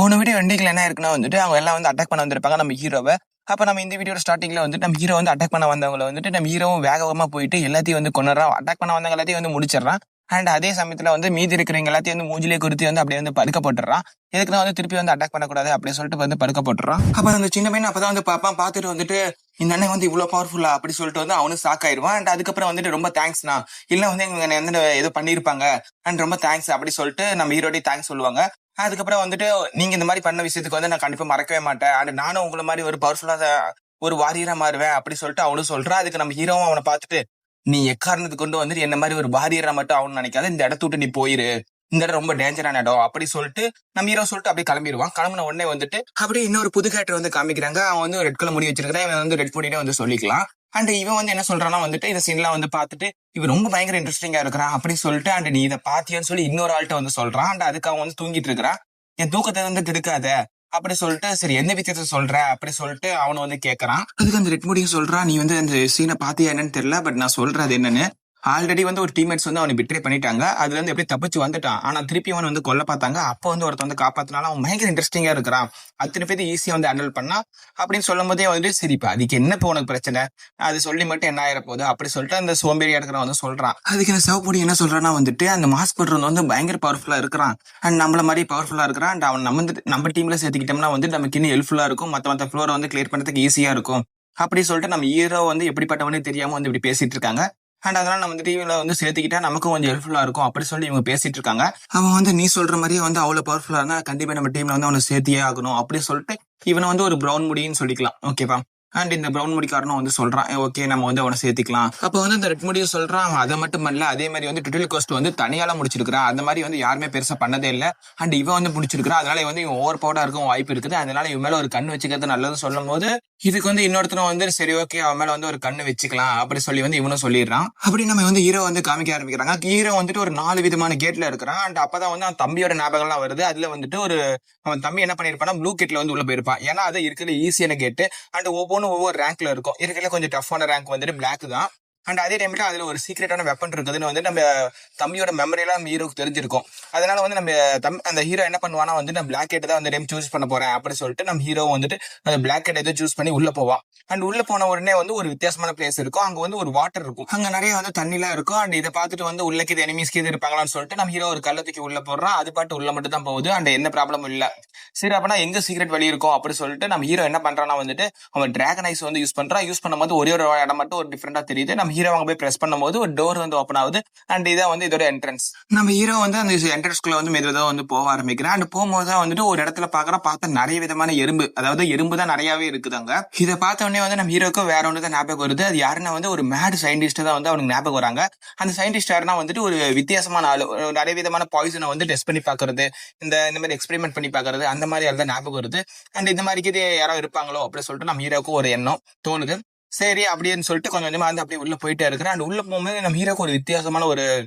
போன வீடியோ எண்டிங்ல என்ன இருக்குன்னா வந்துட்டு அவங்க எல்லாம் வந்து அட்டாக் பண்ண வந்திருப்பாங்க நம்ம ஹீரோவை. அப்ப நம்ம இந்த வீடியோட ஸ்டார்டிங்ல வந்து நம்ம ஹீரோ வந்து அட்டாக் பண்ண வந்தவங்களை வந்துட்டு நம்ம ஹீரோவும் வேகமா போயிட்டு எல்லாத்தையும் வந்து கொண்டுறான். அட்டாக் பண்ண வந்தவங்க எல்லாத்தையும் வந்து முடிச்சிடறான். அண்ட் அதே சமயத்துல வந்து மீதி இருக்கிறவங்க எல்லாத்தையும் வந்து மூஞ்சிலே குறித்து வந்து அப்படியே வந்து படுக்க போட்டுறான். எதுக்குன்னா வந்து திருப்பி வந்து அட்டாக் பண்ணக்கூடாது அப்படின்னு சொல்லிட்டு வந்து படுக்க போட்டுறான். அப்ப அந்த சின்ன பையன் அப்பதான் வந்து பாப்பான் பார்த்துட்டு வந்துட்டு இந்த அண்ணன் வந்து இவ்வளவு பவர்ஃபுல்லா அப்படி சொல்லிட்டு வந்து அவனும் ஷாக் ஆயிடுவான். அண்ட் அதுக்கப்புறம் வந்துட்டு ரொம்ப தேங்க்ஸ்ண்ணா, இல்ல வந்து எங்க எந்த ஏதோ பண்ணிருப்பாங்க அண்ட் ரொம்ப தேங்க்ஸ் அப்படி சொல்லிட்டு நம்ம ஹீரோடி தேங்க்ஸ் சொல்லுவாங்க. அதுக்கப்புறம் வந்துட்டு நீங்க இந்த மாதிரி பண்ண விஷயத்துக்கு வந்து நான் கண்டிப்பா மறக்கவே மாட்டேன், அண்ட் நானும் உங்களை மாதிரி ஒரு பவர்ஃபுல்லா ஒரு வாரியரா மாறுவேன் அப்படி சொல்லிட்டு அவனும் சொல்றான். அதுக்கு நம்ம ஹீரோவும் அவனை பார்த்துட்டு நீ எக்காரணத்துக்கு கொண்டு வந்துட்டு என்ன மாதிரி ஒரு வாரியரா மட்டும் அவனு நினைக்காத, இந்த இடத்த விட்டு நீ போயிரு, இந்த இடம் ரொம்ப டேஞ்சரான இடம் அப்படி சொல்லிட்டு நம்ம ஹீரோ சொல்லிட்டு அப்படியே கிளம்பிடுவான். கிளம்பின உடனே வந்துட்டு அப்படியே இன்னொரு புது கேரக்டர் வந்து காமிக்கிறாங்க. அவன் வந்து ரெட் கலர் முடி வச்சிருக்கான். இவன் வந்து ரெட் பொடினே வந்து சொல்லிக்கலாம். அண்ட் இவன் வந்து என்ன சொல்றான்னா வந்துட்டு இந்த சீன்லாம் வந்து பார்த்துட்டு இவன் ரொம்ப பயங்கர இன்ட்ரெஸ்டிங்கா இருக்கிறான் அப்படி சொல்லிட்டு அண்ட் நீ இதை பாத்தியான்னு சொல்லி இன்னொரு ஆள்கிட்ட வந்து சொல்றான். அண்ட் அதுக்கு அவன் வந்து தூங்கிட்டு இருக்கிறான். என் தூக்கத்தை வந்து கெடுக்காத அப்படி சொல்லிட்டு சரி எந்த விஷயத்த சொல்ற அப்படி சொல்லிட்டு அவனு வந்து கேட்கறான். அதுக்கு அந்த ரெட் முடியும் சொல்றான், நீ வந்து அந்த சீனை பாத்தியா என்னன்னு தெரியல, பட் நான் சொல்றேன் அது என்னன்னு. ஆல்ரெடி வந்து ஒரு டீம்மேட்ஸ் வந்து அவனை பிட்ரே பண்ணிட்டாங்க. அதுல இருந்து எப்படி தப்பிச்சு வந்துட்டான். ஆனா திருப்பி அவன் வந்து கொல்ல பார்த்தாங்க. அப்போ வந்து ஒருத்த வந்து காப்பாத்தினாலும் அவன் பயங்கர இன்ட்ரெஸ்டிங்கா இருக்கிறான். அத்தனை பேர் ஈஸியா வந்து ஹேண்டில் பண்ணா அப்படின்னு சொல்லும் போதே வந்துட்டு சரிப்பா அதுக்கு என்ன இப்போ உனக்கு பிரச்சனை, அது சொல்லி மட்டும் என்ன ஆயிர போகுது அப்படி சொல்லிட்டு அந்த சோம்பேறியா இருக்கிறவன் வந்து சொல்றான். அதுக்கு இந்த சிவப்பொடி என்ன சொல்றான்னா வந்துட்டு அந்த மாஸ்க் போடுறது வந்து பயங்கர பவர்ஃபுல்லா இருக்கிறான் அண்ட் நம்மள மாதிரி பவர்ஃபுல்லா இருக்கிறான். அண்ட் அவன் நம்ம டீம்ல சேர்த்துக்கிட்டோம்னா வந்து நமக்கு இன்னும் ஹெல்ப்ஃபுல்லா இருக்கும், மத்த ஃப்ளோரை வந்து கிளியர் பண்றதுக்கு ஈஸியா இருக்கும் அப்படி சொல்லிட்டு நம்ம ஹீரோ வந்து எப்படிப்பட்டவனே தெரியாம வந்து இப்படி பேசிட்டு இருக்காங்க. அண்ட் அதனால நம்ம டிவில வந்து சேர்த்துக்கிட்டா நமக்கும் கொஞ்சம் ஹெல்ப்ஃபுல்லா இருக்கும் அப்படி சொல்லி இவங்க பேசிட்டு இருக்காங்க. அவன் வந்து நீ சொல்ற மாதிரியே வந்து அவ்வளவு பவர்ஃபுல்லா இருந்தா கண்டிப்பா நம்ம டீம்ல வந்து அவனை சேர்த்தியே ஆகணும் அப்படி சொல்லிட்டு இவனை வந்து ஒரு ப்ரௌன் முடின்னு சொல்லிக்கலாம். ஓகேவா? அண்ட் இந்த ப்ரௌன் முடிக்காரனும் வந்து சொல்றான் ஓகே நம்ம வந்து அவனை சேர்த்துக்கலாம். அப்ப வந்து இந்த ரெட் முடியும் சொல்றான் அவன் அதை மட்டும் பண்ணல, அதே மாதிரி வந்து டுட்டல் கோஸ்ட் வந்து தனியால முடிச்சிருக்கான். அந்த மாதிரி வந்து யாருமே பெருசா பண்ணதே இல்லை. அண்ட் இவன் வந்து முடிச்சிருக்கான். அதனால வந்து இவன் ஓவர் பவர்டா இருக்கும் வாய்ப்பு இருக்குது. அதனால இவன் மேல ஒரு கண்ணு வச்சுக்கிறது நல்லது சொல்லும் போது இதுக்கு வந்து இன்னொருத்தரும் வந்து சரி ஓகே அவன் மேல வந்து ஒரு கண்ணு வச்சுக்கலாம் அப்படி சொல்லி வந்து இவனும் சொல்லிடுறான். அப்படி நம்ம வந்து ஹீரோ வந்து காமிக்க ஆரம்பிக்கிறாங்க. ஹீரோ வந்துட்டு ஒரு 4 விதமான கேட்ல இருக்கிறான். அண்ட் அப்பதான் வந்து அவன் தம்பியோட ஞாபகம்லாம் வருது. அதுல வந்துட்டு ஒரு அவன் தம்பி என்ன பண்ணிருப்பான்னா ப்ளூ கேட்ல வந்து உள்ள போயிருப்பான். ஏன்னா அது இருக்கிற ஈஸியான கேட்டு. அண்ட் ஒவ்வொன்றும் ஒவ்வொரு ரேங்க்ல இருக்கும். இருக்கிற கொஞ்சம் டஃப்பான ரேங்க் வந்துட்டு பிளாக் தான். அண்ட் அதே டைம்ல அதுல ஒரு சீக்ரெட்டான வெப்பன் இருக்குதுன்னு வந்து நம்ம தம்பியோட மெமரியெல்லாம் நம்ம ஹீரோக்கு தெரிஞ்சிருக்கும். அதனால வந்து நம்ம அந்த ஹீரோ என்ன பண்ணுவானா வந்து நான் பிளாக் ஹெட் தான் வந்து டைம் சூஸ் பண்ண போறேன் அப்படின்னு சொல்லிட்டு நம்ம ஹீரோ வந்துட்டு அந்த பிளாக் ஹெட் எதோ சூஸ் பண்ணி உள்ள போவான். அண்ட் உள்ள போன உடனே வந்து ஒரு வித்தியாசமான பிளேஸ் இருக்கும். அங்க வந்து ஒரு வாட்டர் இருக்கும், அங்க நிறைய வந்து தண்ணிலாம் இருக்கும். அண்ட் இதை பார்த்துட்டு வந்து உள்ளக்கு இது எனிமீஸ்க்கு இது இருப்பாங்களான்னு சொல்லிட்டு நம்ம ஹீரோ ஒரு கள்ளத்துக்கு உள்ள போடுறான். அது பாட்டு உள்ள மட்டும் தான் போகுது. அண்ட் எந்த ப்ராப்ளமும் இல்ல. சரி அப்பனா எங்க சீக்ரெட் வழி இருக்கும் அப்படின்னு சொல்லிட்டு நம்ம ஹீரோ என்ன பண்றான்னா வந்துட்டு அவன் டிராகன் ஐஸ் வந்து யூஸ் பண்றான். யூஸ் பண்ணும்போது ஒரே ஒரு இடம் மட்டும் ஒரு டிஃபரெண்டா தெரியுது. நம்ம ஹீரோ அங்க போய் பிரஸ் பண்ணும்போது ஒரு டோர் வந்து ஓப்பன் ஆகுது. அண்ட் இதான் வந்து இதோட என்ட்ரன்ஸ். நம்ம ஹீரோ வந்து அந்த என்ட்ரன்ஸ்குள்ள வந்து மெதுவாக வந்து போக ஆரம்பிக்கிறான். அண்ட் போகும்போது தான் வந்துட்டு ஒரு இடத்துல பார்த்தா நிறைய விதமான எறும்பு, அதாவது எறும்பு தான் நிறையவே இருக்குதாங்க. இதை பார்த்த உடனே வந்து நம்ம ஹீரோக்கு வேற ஒன்று தான் ஞாபகம் வருது. அது யாருன்னா வந்து ஒரு மேட் சயின்டிஸ்ட் தான் வந்து அவனுக்கு ஞாபகம் வராங்க. அந்த சயின்டிஸ்ட் யாருன்னா வந்துட்டு ஒரு வித்தியாசமான ஆளு, நிறைய விதமான பாய்சனை வந்து டெஸ்ட் பண்ணி பாக்குறது, இந்த மாதிரி எக்ஸ்பெரிமெண்ட் பண்ணி பாக்குறது, அந்த மாதிரி தான் ஞாபகம் வருது. அண்ட் இந்த மாதிரி யாரோ இருப்பாங்களோ அப்படின்னு சொல்லிட்டு நம்ம ஹீரோக்கு ஒரு எண்ணம் தோணுது. சரி அப்படின்னு சொல்லிட்டு கொஞ்சம் கொஞ்சமா வந்து அப்படியே உள்ள போயிட்டே இருக்கிறேன். அண்ட் உள்ள போகும்போது நம்ம ஹீரோக்கு ஒரு வித்தியாசமான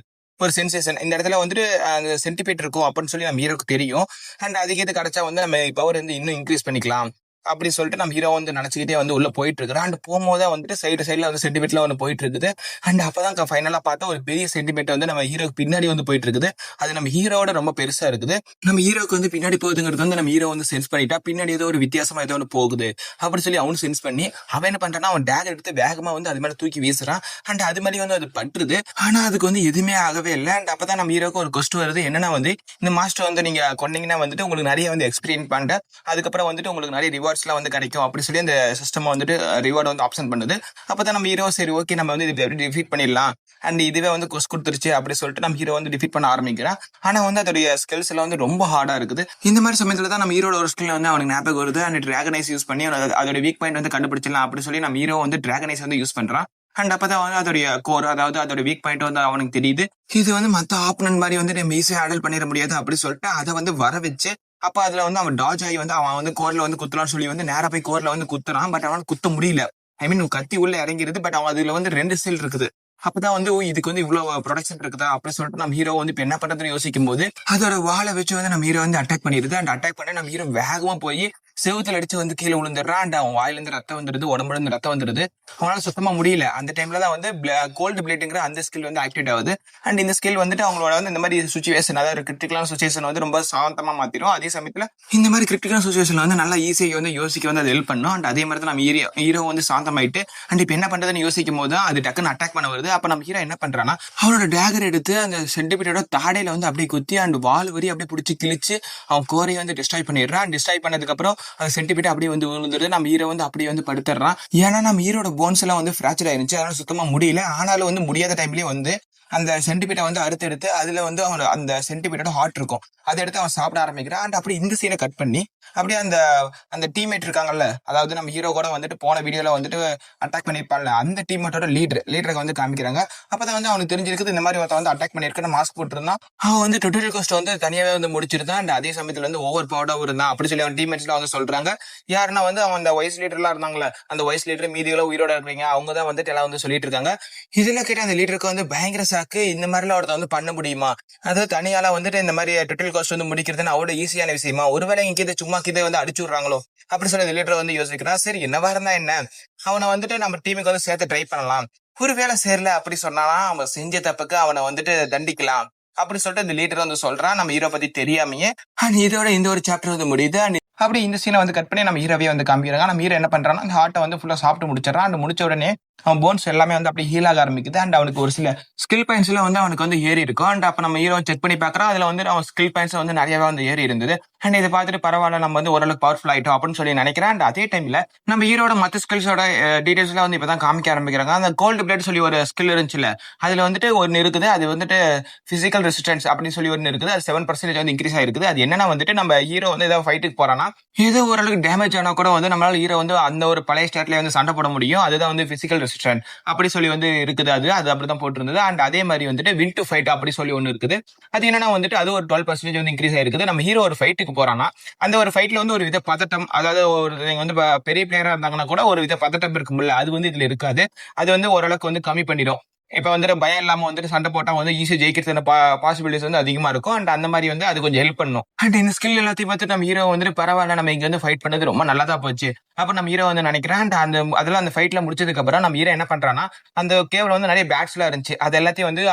ஒரு சென்சேஷன். இந்த இடத்துல வந்துட்டு அந்த சென்டிபீட் இருக்கும் அப்படின்னு சொல்லி நம்ம ஹீரோக்கு தெரியும். அண்ட் அதுக்கு கிடைச்சா வந்து நம்ம பவர் வந்து இன்னும் இன்க்ரீஸ் பண்ணிக்கலாம் அப்படின்னு சொல்லிட்டு நம்ம ஹீரோ வந்து நினைச்சுக்கிட்டே வந்து உள்ள போயிட்டு இருக்கிறான். அண்ட் போகும்போது வந்துட்டு சைடுல வந்து சென்டிமீட்டர்ல வந்து போயிட்டு இருக்குது. அண்ட் அப்பதான் ஃபைனலா பார்த்தா ஒரு பெரிய சென்டிமீட்டர் வந்து நம்ம ஹீரோக்கு பின்னாடி வந்து போயிட்டு இருக்குது. அது நம்ம ஹீரோட ரொம்ப பெருசா இருக்குது. நம்ம ஹீரோக்கு வந்து பின்னாடி போகுதுங்கிறது வந்து நம்ம ஹீரோ வந்து சென்ஸ் பண்ணிட்டா பின்னாடி ஏதோ ஒரு வித்தியாசமா ஏதோ ஒன்று போகுது அப்படின்னு சொல்லி அவனு சென்ஸ் பண்ணி அவன் என்ன பண்றான்னா அவன் டேக் எடுத்து வேகமா வந்து அது மேல தூக்கி வீசுறான். அண்ட் அது மாதிரி வந்து அது பட்டுருது. ஆனா அதுக்கு வந்து எதுவுமே ஆகவே இல்லை. அண்ட் அப்பதான் நம்ம ஹீரோக்கு ஒரு கொஸ்டின் வருது. என்னன்னா வந்து இந்த மாஸ்டர் வந்து நீங்க கொண்டீங்கன்னா வந்துட்டு உங்களுக்கு நிறைய வந்து எக்ஸ்பீரியன்ஸ் பண்ணிட்டு அதுக்கப்புறம் வந்துட்டு உங்களுக்கு நிறைய ரிவார்ட்ஸ்லாம் வந்து கிடைக்கும் அப்படி சொல்லி அந்த சிஸ்டம் வந்துட்டு ரிவார்டு வந்து ஆப்ஷன் பண்ணுது. அப்பதான் நம்ம ஹீரோ சரி ஓகே நம்ம வந்து இது எப்படி டிஃபீட் பண்ணிடலாம் அண்ட் இதுவே வந்து கொஸ்ட் கொடுத்துருச்சு அப்படி சொல்லிட்டு நம்ம ஹீரோ வந்து டிஃபீட் பண்ண ஆரம்பிக்கிறான். ஆனா வந்து அதோடைய ஸ்கில்ஸ் எல்லாம் வந்து ரொம்ப ஹார்டா இருக்குது. இந்த மாதிரி சமயத்துல தான் நம்ம ஹீரோட ஒரு ஸ்கில் வந்து அவனுக்கு ஞாபகம் வருது. அண்ட் டிராகனைஸ் யூஸ் பண்ணி அதோட வீக் பாயிண்ட் வந்து கண்டுபிடிச்சிடலாம் அப்படி சொல்லி நம்ம ஹீரோ வந்து டிராகனைஸ் வந்து யூஸ் பண்றான். அண்ட் அப்பதான் வந்து அதோடைய கோர், அதாவது அதோட வீக் பாயிண்ட் வந்து அவனுக்கு தெரியுது. இது வந்து மத்த ஆப்பனன்ட் மாதிரி வந்து நம்ம ஈஸியா ஹேண்டில் பண்ணிட முடியாது அப்படி சொல்லிட்டு அதை வந்து வர வச்சு அப்ப அதுல வந்து அவன் டாஜ் ஆகி வந்து அவன் வந்து கோர்ல வந்து குத்தலாம்னு சொல்லி வந்து நேரா போய் கோர்ல வந்து குத்துறான். பட் அவன் குத்த முடியல. ஐ மீன் கத்தி உள்ள இறங்கிருது. பட் அவன் அதுல வந்து 2 ஸ்டில் இருக்குது. அப்பதான் வந்து இதுக்கு வந்து இவ்வளவு ப்ரொடக்ஷன் இருக்குதா அப்படின்னு சொல்லிட்டு நம்ம ஹீரோ வந்து இப்ப என்ன பண்றதுன்னு யோசிக்கும் போது அதோட வாழை வச்சு வந்து நம்ம ஹீரோ வந்து அட்டாக் பண்ணிடுது. அண்ட் அட்டாக் பண்ணி நம்ம ஹீரோ வேகமா போய் செவுத்துல அடிச்சு வந்து கீழே விழுந்துடுறான். அண்ட் அவன் வாயில இருந்து ரத்தம் வந்துருது, உடம்புல இருந்து ரத்தம் வந்துருது. அவனால சுத்தமா முடியல. அந்த டைம்ல தான் வந்து கோல்டு பிளேட்டுங்கிற அந்த ஸ்கில் வந்து ஆக்டிவேட் ஆகுது. அண்ட் இந்த ஸ்கில் வந்துட்டு அவங்களோட வந்து இந்த மாதிரி சுச்சுவேஷன், அதாவது கிரிட்டிக்கலான சுச்சுவேஷன் வந்து ரொம்ப சாந்தமா மாத்திரும். அதே சமயத்துல இந்த மாதிரி கிரிட்டிக்கலான சுச்சுவேஷன்ல வந்து நல்லா ஈஸியாக வந்து யோசிக்க வந்து அது ஹெல்ப் பண்ணும். அண்ட் அதே மாதிரி தான் நம்ம ஹீரோ வந்து சாந்தமாயிட்டு அண்ட் இப்ப என்ன பண்றதுன்னு யோசிக்கும் போது அது டக்குன்னு அட்டாக் பண்ண வருது. அப்ப நம்ம ஹீரோ என்ன பண்றான்னா அவனோட டேகர் எடுத்து அந்த சென்டிமீட்டரோட தாடையில வந்து அப்படியே குத்தி அண்ட் வால் வரி அப்படியே பிடிச்சி கிழிச்சு அவன் கோரையை வந்து டிஸ்ட்ராய் பண்ணிடுறான். டிஸ்ட்ராய் பண்ணதுக்கு அப்புறம் அந்த சென்டிமீட்டர் அப்படியே வந்து விழுந்துருது. நம்ம ஹீரோ வந்து அப்படியே வந்து படுத்துறான். ஏன்னா நம்ம ஹீரோட போன்ஸ் எல்லாம் வந்து ஃபிராக்சர் ஆயிருந்துச்சு. அதனால சுத்தமா முடியல. ஆனாலும் வந்து முடியாத டைம்லயே வந்து அந்த சென்டிமீட்டர் வந்து அறுத்து எடுத்து அதுல வந்து அவனோட அந்த சென்டிமீட்டரோட ஹார்ட் இருக்கும், அதை எடுத்து அவன் சாப்பிட ஆரம்பிக்கிறான். அண்ட் அப்படி இந்த சீனை கட் பண்ணி அப்படியே அந்த டீம்மேட் இருக்காங்கல்ல, அதாவது நம்ம ஹீரோ கூட வந்துட்டு போன வீடியோல வந்துட்டு அட்டாக் பண்ணிருப்பான்ல அந்த டீம்மேட்டோட லீடருக்கு வந்து காமிக்கிறாங்க. அப்பதான் வந்து அவனுக்கு தெரிஞ்சிருக்குது இந்த மாதிரி ஒருத்தன் வந்து அட்டாக் பண்ணிருக்குன்னு மாஸ்க் போட்டுருந்தான். அவன் வந்து டொட்டல் கோஸ்ட் வந்து தனியாவே வந்து முடிச்சிருந்தான். அண்ட் அதே சமயத்துல வந்து ஓவர் பவர்டாவும் இருந்தான் அப்படி சொல்லி அவன் டீம்மேட்ஸ்ல வந்து சொல்றாங்க. யாருன்னா வந்து அவன் அந்த வைஸ் லீடர்லாம் இருந்தாங்களே, அந்த வைஸ் லீடர் மீதிகளை உயிரோட இருக்கிறீங்க அவங்க தான் வந்துட்டு எல்லாம் வந்து சொல்லிட்டு இருக்காங்க. இதுல கேட்ட அந்த லீடருக்கு வந்து பயங்கர சாக்கு. இந்த மாதிரிலாம் ஒருத்தன் வந்து பண்ண முடியுமா, அதாவது தனியால வந்துட்டு இந்த மாதிரி டொட்டல் கோஸ்ட் வந்து முடிக்கிறதுன்னு அவ்வளவு ஈஸியான விஷயமா, ஒருவேளை இங்கே சும்மா கிட்ட வந்து அடிச்சு விடுறாங்களோ அப்படி சொல்லி லீடர் வந்து யோசிக்கிறான். சரி என்னவா இருந்தா என்ன, அவனை வந்துட்டு நம்ம டீமுக்கு வந்து சேர்த்து ட்ரை பண்ணலாம். ஒருவேளை சேரல அப்படி சொன்னாலாம் அவன் செஞ்ச தப்புக்கு அவனை வந்துட்டு தண்டிக்கலாம் அப்படி சொல்லிட்டு இந்த லீடர் வந்து சொல்றான் நம்ம ஹீரோ பத்தி தெரியாமையே. அண்ட் இதோட இந்த ஒரு சாப்டர் வந்து முடியுது. அண்ட் அப்படி இந்த சீனை வந்து கட் பண்ணி நம்ம ஹீரோவே வந்து காமிக்கிறாங்க. நம்ம ஹீரோ என்ன பண்றான்னா அந்த ஹார்ட்டை வந்து ஃபுல்லா சாப்பிட்டு முடிச்சிடறான். அண்ட் முடிச்ச உடனே அவன் போன்ஸ் எல்லாமே வந்து அப்படி ஹீல் ஆக ஆரம்பிக்குது. அண்ட் அவனுக்கு ஒரு சில ஸ்கில் பாயிண்ட்ஸ் எல்லாம் வந்து அவனுக்கு வந்து ஏறி இருக்கும். அண்ட் அப்ப நம்ம ஹீரோ செக் பண்ணி பாக்குறான். அதுல வந்து அவன் ஸ்கில் பாயிண்ட்ஸ் வந்து நிறையவே வந்து ஏறி இருந்தது. அண்ட் இதை பார்த்துட்டு பரவாயில்ல நம்ம வந்து ஓரளவுக்கு பவர்ஃபுல் ஆயிட்டோம் அப்படின்னு சொல்லி நினைக்கிறேன். அண்ட் அதே டைம்ல நம்ம ஹீரோட மற்ற ஸ்கில்ஸோட டீடைல்ஸ் எல்லாம் வந்து இப்பதான் காமிக்க ஆரம்பிக்கிறாங்க. அந்த கோல்டு பிளேட் சொல்லி ஒரு ஸ்கில் இருந்துச்சுல, அதுல வந்துட்டு ஒன்னு இருக்குது. அது வந்துட்டு பிசிக்கல் ரெசிஸ்டன்ஸ் அப்படின்னு சொல்லி ஒன்னு இருக்குது. அது 7% வந்து இன்க்ரீஸ் ஆயிருக்குது. அது என்னன்னா வந்துட்டு நம்ம ஹீரோ வந்து ஏதாவது ஃபைட்டுக்கு போறானா ஏதோ ஓரளவுக்கு டேமேஜ் ஆனா கூட வந்து நம்மளால ஹீரோ வந்து அந்த ஒரு பழைய ஸ்டேட்ல வந்து சண்டை போட முடியும். அதுதான் வந்து பிசிக்கல் ரெசிஸ்டன்ஸ் அப்படி சொல்லி வந்து இருக்குது. அது அப்படிதான் போட்டிருந்தது. அண்ட் அதே மாதிரி வந்துட்டு வில் டு ஃபைட் அப்படி சொல்லி ஒன்னு இருக்குது. அது என்னன்னா வந்துட்டு அது ஒரு 12% வந்து இன்க்ரீஸ் ஆயிருக்குது. நம்ம ஹீரோ ஒரு ஃபைட்டுக்கு போறானா அந்த ஒரு ஃபைட்ல வந்து ஒரு வித பதட்டம், அதாவது ஒரு வந்து பெரிய பிளேயரா இருந்தாங்கன்னா கூட ஒரு வித பதட்டம் இருக்கும்ல, அது வந்து இதுல இருக்காது. அது வந்து ஓரளவுக்கு வந்து கம்மி பண்ணிடும். இப்ப வந்துட்டு பயம் இல்லாம வந்துட்டு சண்டை போட்டா வந்து ஈஸியா ஜெயிக்கிறதுக்கான பாசிபிலிட்டிஸ் வந்து அதிகமா இருக்கும். அண்ட் அந்த மாதிரி வந்து அது கொஞ்சம் ஹெல்ப் பண்ணும். அண்ட் இந்த ஸ்கில் எல்லாத்தையும் பார்த்து நம்ம ஹீரோ வந்துட்டு பரவாயில்ல, நம்ம இங்க வந்து ஃபைட் பண்ணது ரொம்ப நல்லதா போச்சு. அப்ப நம்ம ஹீரோ வந்து நினைக்கிறேன். அண்ட் அதெல்லாம் அந்த ஃபைட்ல முடிச்சதுக்கு அப்புறம் நம்ம ஹீரோ என்ன பண்றான்னா, அந்த கேவ்ல வந்து நிறைய பேட்ஸ் எல்லாம் இருந்துச்சு. அது எல்லாத்தையும் வந்து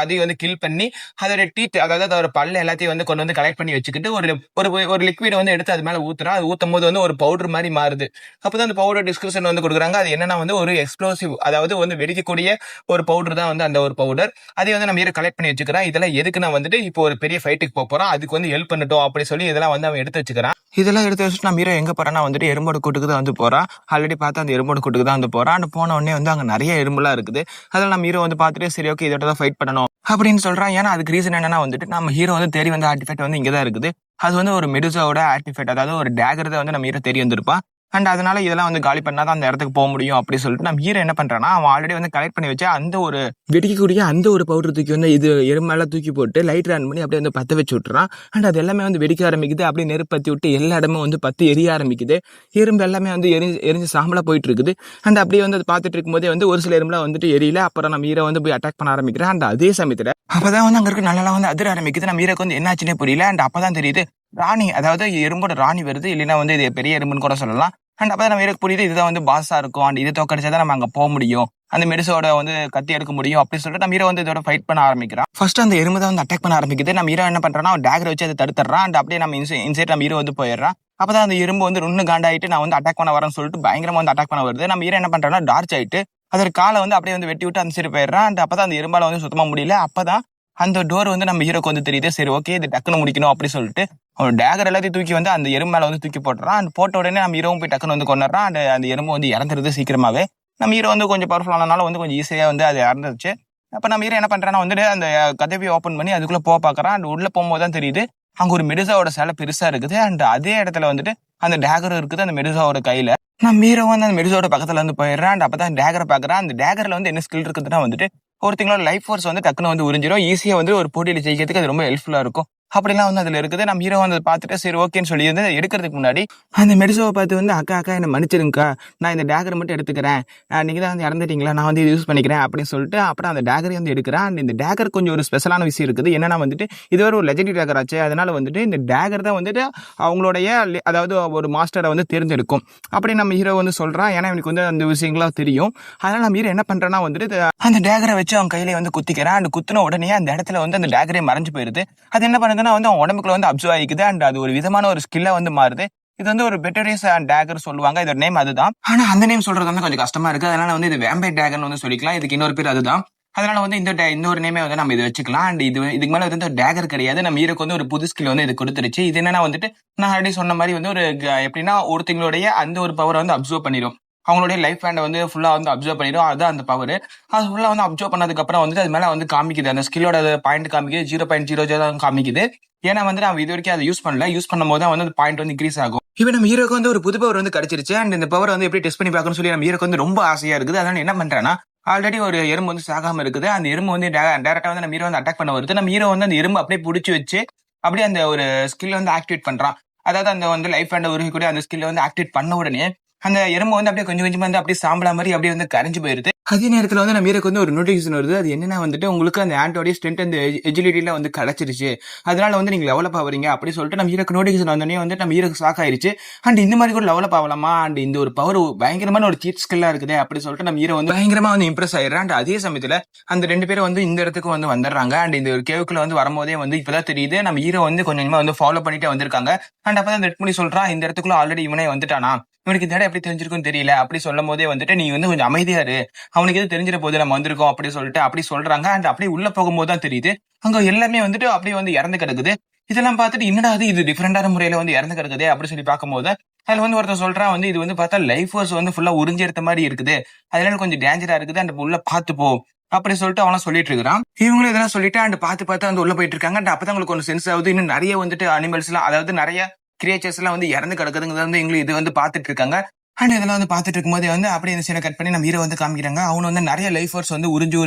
அதையும் வந்து கில் பண்ணி அதோட டீத், அதாவது அதோட பல்லு எல்லாத்தையும் வந்து கொண்டு வந்து கலெக்ட் பண்ணி வச்சுக்கிட்டு ஒரு ஒரு ஒரு லிக்விட் வந்து எடுத்து அது மேல ஊத்துறா. அது ஊத்தும் போது வந்து ஒரு பவுடர் மாதிரி மாறுது. அப்பதான் அந்த பவுடர் டிஸ்கிரிப்ஷன் வந்து கொடுக்குறாங்க. அது என்னன்னா வந்து ஒரு எக்ஸ்ப்ளோசிவ், அதாவது வந்து வெடிக்கக்கூடிய ஒரு பவுடர் தான் வந்து அந்த ஒரு பவுடர். அதை வந்து நம்ம ஹீரோ கலெக்ட் பண்ணி வச்சுக்கிறான். இதெல்லாம் எதுக்கு நான் வந்துட்டு இப்போ ஒரு பெரிய ஃபைட்டுக்கு போறோம், அதுக்கு வந்து ஹெல்ப் பண்ணட்டும் அப்படி சொல்லி இதெல்லாம் வந்து அவன் எடுத்து வச்சுக்கிறான். இதெல்லாம் எடுத்து வச்சுட்டு நம்ம ஹீரோ எங்க போறான்னா வந்துட்டு எறும்போட கூட்டுக்கு தான் வந்து போறான். ஆல்ரெடி பார்த்தா அந்த எறும்போட கூட்டுக்கு தான் வந்து போறான். அண்ட் போன உடனே வந்து அங்க நிறைய எறும்புலாம் இருக்குது. அதில் நம்ம ஹீரோ வந்து பார்த்துட்டு சரி ஓகே இதோட தான் ஃபைட் பண்ணணும் அப்படின்னு சொல்றான். ஏன்னா அதுக்கு ரீசன் என்னன்னா வந்துட்டு நம்ம ஹீரோ வந்து தேடி வந்த ஆர்டிஃபேக்ட் வந்து இங்கதான் இருக்குது. அது வந்து ஒரு மெடுசாவோட ஆர்டிஃபேக்ட், அதாவது ஒரு டேகர் தான் வந்து நம்ம ஹீரோ தேடி வந்திருப்பான். அண்ட் அதனால இதெல்லாம் வந்து காலி பண்ணாதான் அந்த இடத்துக்கு போக முடியும் அப்படி சொல்லிட்டு நம்ம ஹீரோ என்ன பண்றான்னா, அவன் ஆல்ரெடி வந்து கலெக்ட் பண்ணி வச்சா அந்த ஒரு வெடிக்கக்கூடிய அந்த ஒரு பவுடர் தூக்கி வந்து இது எறும்பு தூக்கி போட்டு லைட் ரன் பண்ணி அப்படியே வந்து பத்த வச்சு விட்டுறான். அண்ட் அது எல்லாமே வந்து வெடிக்க ஆரம்பிக்குது. அப்படியே நெருப்பத்தி விட்டு எல்லா இடமும் வந்து பத்தி எரிய ஆரம்பிக்குது. எறும்பு எல்லாமே வந்து எரிஞ்சு சாம்பலா போயிட்டு இருக்குது. அண்ட் அப்படியே வந்து அதை பார்த்துட்டு இருக்கும்போதே வந்து ஒரு சில எறும்புலாம் வந்துட்டு எரியல. அப்புறம் நம்ம ஹீரோ வந்து போய் அட்டாக் பண்ண ஆரம்பிக்கிறேன். அண்ட் அதே சமயத்துல அப்பதான் வந்து அங்க இருக்க நல்லா வந்து அதிர ஆரம்பிக்குது. நம்ம ஹீரோக்கு வந்து என்னாச்சுன்னே புரியல. அண்ட் அப்பதான் தெரியுது ராணி, அதாவது எறும்போட ராணி வருது. இல்லைன்னா வந்து இது பெரிய எறும்புன்னு கூட சொல்லலாம். அண்ட் அப்பதான் நம்ம ஹீரோக்கு புரியுது இதுதான் வந்து பாஸா இருக்கும். அண்ட் இதை தோக்கடிச்சாதான் நம்ம அங்க போக முடியும், அந்த மெடிசோட வந்து கத்தி எடுக்க முடியும் அப்படின்னு சொல்லிட்டு நம்ம ஹீரோ வந்து இதோட ஃபைட் பண்ண ஆரம்பிக்கிறான். ஃபர்ஸ்ட் அந்த எறும்பு தான் வந்து அட்டாக் பண்ண ஆரம்பிக்குது. நம்ம ஹீரோ என்ன பண்றான்னா டேகர் வச்சு அதை தடுத்துறான். அண்ட் அப்படியே நம்ம இன்சைட் நம்ம ஹீரோ வந்து போயிடுறான். அப்பதான் அந்த எறும்பு வந்து ரெண்டு காண்டாயிட்டு நான் வந்து அட்டாக் பண்ண வரேன்னு சொல்லிட்டு பயங்கரமா வந்து அட்டாக் பண்ண வருது. நம்ம ஹீரோ என்ன பண்றான்னா டார்ச் ஆயிட்டு அதோட காலை வந்து அப்படியே வந்து வெட்டி விட்டு அந்த சைடு போயிடுறான். அண்ட் அப்பதான் அந்த எறும்பால வந்து சுத்தமா முடியல. அப்பதான் அந்த டோர் வந்து நம்ம ஹீரோக்கு வந்து தெரியுது. சரி ஓகே இது டக்குன்னு முடிக்கணும் அப்படி சொல்லிட்டு அவன் டேகர் எல்லாத்தையும் தூக்கி வந்து அந்த எறும்பு மேல வந்து தூக்கி போட்டுறான். அந்த போட்ட உடனே நம்ம ஹீரோவும் போய் டக்குன்னு வந்து கொண்டுறான். அந்த எறும்பு வந்து இறந்துருது சீக்கிரமாவே. நம்ம ஹீரோ வந்து கொஞ்சம் பவர்ஃபுல்லானால வந்து கொஞ்சம் ஈஸியா வந்து அது இறந்துருச்சு. அப்ப நம்ம ஹீரோ என்ன பண்றான்னா வந்துட்டு அந்த கதவியை ஓப்பன் பண்ணி அதுக்குள்ள போக பாக்குறான். அண்ட் உள்ள போகும்போது தான் தெரியுது அங்க ஒரு மெடுசாவோட சிலை பெருசா இருக்குது. அண்ட் அதே இடத்துல வந்துட்டு அந்த டேகரும் இருக்குது அந்த மெடுசாவோட கையில. நம்ம ஹீரோ வந்து அந்த மெடுசாவோட பக்கத்துல வந்து போயிடுறான். அண்ட் அப்பதான் டேகரை பாக்குறான். அந்த டேகர்ல வந்து என்ன ஸ்கில் இருக்குதுன்னா வந்துட்டு ஒருத்தங்களோட லைஃப் ஃபோர்ஸ் வந்து டக்குன்னு வந்து உறிஞ்சிடும். ஈஸியா வந்து ஒரு போட்டியில ஜெயிக்கிறதுக்கு அது ரொம்ப ஹெல்ப்ஃபுல்லா இருக்கும். அப்படிலாம் வந்து அதுல இருக்குது. நம்ம ஹீரோ வந்து பார்த்துட்டு சரி ஓகேன்னு சொல்லி வந்து எடுக்கிறதுக்கு முன்னாடி அந்த மெடிசோவை பார்த்து வந்து அக்கா என்ன மன்னிச்சிருங்கக்கா, நான் இந்த டேகரை மட்டும் எடுத்துக்கிறேன், நீங்க தான் வந்து இறந்துட்டீங்களா, நான் வந்து யூஸ் பண்ணிக்கிறேன் அப்படின்னு சொல்லிட்டு அப்புறம் அந்த டேகரை வந்து எடுக்கிறேன். அண்ட் இந்த டேகர் கொஞ்சம் ஒரு ஸ்பெஷலான விஷயம் இருக்குது. என்னன்னா வந்துட்டு இது ஒரு லெஜெண்டரி டேகர் ஆச்சு. அதனால வந்துட்டு இந்த டேகர் தான் வந்துட்டு அவங்களுடைய அதாவது ஒரு மாஸ்டரை வந்து தேர்ந்தெடுக்கும் அப்படி நம்ம ஹீரோ வந்து சொல்றான். ஏன்னா எனக்கு வந்து அந்த விஷயங்களாம் தெரியும். அதனால நம்ம ஹீரோ என்ன பண்றேன்னா வந்துட்டு அந்த டேகரை வச்சு அவன் கையில வந்து குத்திக்கிறான். அந்த குத்தின உடனே அந்த இடத்துல வந்து அந்த டேகரே மறைஞ்சு போயிருது. அது என்ன பண்ணுதுன்னா வந்து அவன் உடம்புக்குள்ள வந்து அப்சர்வ் ஆகிக்குது. அண்ட் அது ஒரு விதமான ஒரு ஸ்கில்லா வந்து மாறுது. இது வந்து ஒரு பெட்டரிஸ் டேகர் சொல்லுவாங்க. இதோட நேம் அதுதான். ஆனா அந்த நேம் சொல்றது வந்து கொஞ்சம் கஷ்டமா இருக்கு. அதனால வந்து இது வேம்பையர் டேகர்னு வந்து சொல்லிக்கலாம். இதுக்கு இன்னொரு பேர் அதுதான். அதனால வந்து இன்னொரு நேமே வந்து நம்ம இதை வச்சுக்கலாம். அண்ட் இதுக்கு மேல வந்து டேகர் கிடையாது. நம்ம ஹீரோக்கு வந்து ஒரு புது ஸ்கில் வந்து இது கொடுத்துருச்சு. இது என்னன்னா வந்துட்டு நான் ஆல்ரெடி சொன்ன மாதிரி வந்து ஒரு எப்படின்னா ஒருத்தங்களுடைய அந்த ஒரு பவரை வந்து அப்சர்வ் பண்ணிடும். அவங்களுடைய லைஃப் ஹேண்டை வந்து ஃபுல்லா வந்து அப்சர்வ் பண்ணிடும். அதுதான் அந்த பவர். அது ஃபுல்லா வந்து அப்சர்வ் பண்ணதுக்கு அப்புறம் வந்து அது மேல வந்து காமிக்குது. அந்த ஸ்கில்லோட பாயிண்ட் காமிக்குது 0.00 காமிக்குது. ஏன்னா வந்து நான் இது வரைக்கும் அதை யூஸ் பண்ணல. யூஸ் பண்ணும் போது வந்து அந்த பாயிண்ட் வந்து இன்க்ரீஸ் ஆகும். இப்போ நம்ம ஹீரோக்கு வந்து ஒரு புது பவர் வந்து கிடைச்சிருச்சு. அண்ட் இந்த பவர் வந்து எப்படி டெஸ்ட் பண்ணி பார்க்கணும்னு சொல்லி நம்ம ஹீரோக்கு வந்து ரொம்ப ஆசையா இருக்குது. அதனால என்ன பண்றேன்னா ஆல்ரெடி ஒரு எறும்பு வந்து சாகாம இருக்குது. அந்த எறும்பு வந்து டேரக்டா வந்து நம்ம ஹீரோ வந்து அட்டாக் பண்ண வருது. நம்ம ஹீரோ வந்து அந்த எறும்பு அப்படியே பிடிச்சி வச்சு அப்படியே அந்த ஒரு ஸ்கில் வந்து ஆக்டிவேட் பண்றான். அதாவது அந்த வந்து லைஃப் ஹேண்டை உருகக்கூடிய அந்த ஸ்கில் வந்து ஆக்டிவேட் பண்ண உடனே அந்த எறும்பு வந்து அப்படியே கொஞ்சம் கொஞ்சமா வந்து அப்படியே சாம்பலா மாதிரி அப்படியே வந்து கரைஞ்சு போயிருது. அதே நேரத்துல வந்து நம்ம ஹீரோக்கு வந்து ஒரு நோட்டிபிகேஷன் வருது. அது என்னன்னா வந்துட்டு உங்களுக்கு அந்த ஆண்டோடைய ஸ்ட்ரென்த் அந்த எஜிலிட்டில வந்து கிடைச்சிருச்சு, அதனால வந்து நீங்க டெவலப் ஆவறீங்க அப்படி சொல்லிட்டு நம்ம ஹீரோக்கு நோட்டிபிகேஷன் வந்தோடனே வந்து நம்ம ஹீரோக்கு ஷாக் ஆயிருச்சு. அண்ட் இந்த மாதிரி கூட டெவலப் ஆகலாமா, அண்ட் இந்த ஒரு பவர் பயங்கரமான ஒரு சீட் ஸ்கில்லா இருக்குது அப்படி சொல்லிட்டு நம்ம ஹீரோ வந்து பயங்கரமா வந்து இம்ப்ரெஸ் ஆயிடுறான். அண்ட் அதே சமயத்துல அந்த ரெண்டு பேரும் வந்து இந்த இடத்துக்கு வந்து வந்துடுறாங்க. அண்ட் இந்த ஒரு கேவுக்குள்ள வந்து வரும்போதே வந்து இப்பதான் தெரியுது நம்ம ஹீரோ வந்து கொஞ்சம் கொஞ்சமா வந்து ஃபாலோ பண்ணிட்டே வந்திருக்காங்க. அண்ட் அப்பதான் ரெட் பண்ணி சொல்றான் இந்த இடத்துக்குள்ள ஆல்ரெடி இவனே வந்துட்டானா, இவனுக்கு இந்த இடம் எப்படி தெரிஞ்சிருக்கும் தெரியல அப்படி சொல்லும் போதே வந்துட்டு நீ வந்து கொஞ்சம் அமைதியா இரு, அவனுக்கு எது தெரிஞ்சிட போது நம்ம வந்திருக்கோம் அப்படி சொல்லிட்டு அப்படி சொல்றாங்க. அண்ட் அப்படியே உள்ள போகும்போது தான் தெரியுது அங்க எல்லாமே வந்துட்டு அப்படியே வந்து இறந்து கிடக்குது. இதெல்லாம் பார்த்துட்டு என்னடா இது டிஃபரெண்டான முறையில வந்து இறந்து கிடக்குது அப்படி சொல்லி பார்க்கும்போது அதுல வந்து ஒருத்தர் சொல்றான் வந்து இது வந்து பார்த்தா லைஃப் ஃபோர்ஸ் வந்து ஃபுல்லா உறிஞ்சி எடுத்த மாதிரி இருக்குது, அதனால கொஞ்சம் டேஞ்சரா இருக்குது, அந்த உள்ள பார்த்து போ அப்படி சொல்லிட்டு அவனா சொல்லிட்டு இருக்கிறான். இவங்களும் இதெல்லாம் சொல்லிட்டு அண்ட் பார்த்து அந்த உள்ள போயிட்டு இருக்காங்க. அண்ட் அப்பதான் உங்களுக்கு ஒரு சென்ஸ் ஆகுது இன்னும் நிறைய வந்துட்டு அனிமல்ஸ் எல்லாம், அதாவது நிறைய கிரியேச்சர்ஸ் எல்லாம் வந்து இறந்து கிடக்குதுங்கிறது வந்து எங்களுக்கு இது வந்து பார்த்துட்டு இருக்காங்க. அண்ட் இதெல்லாம் வந்து பார்த்துட்டு இருக்கும்போது வந்து அப்படியே இந்த சீனை கட் பண்ணி நம்ம ஹீரோ வந்து காமிக்கிறாங்க. அவனு வந்து நிறைய லைஃப் ஃபோர்ஸ் வந்து உறிஞ்சு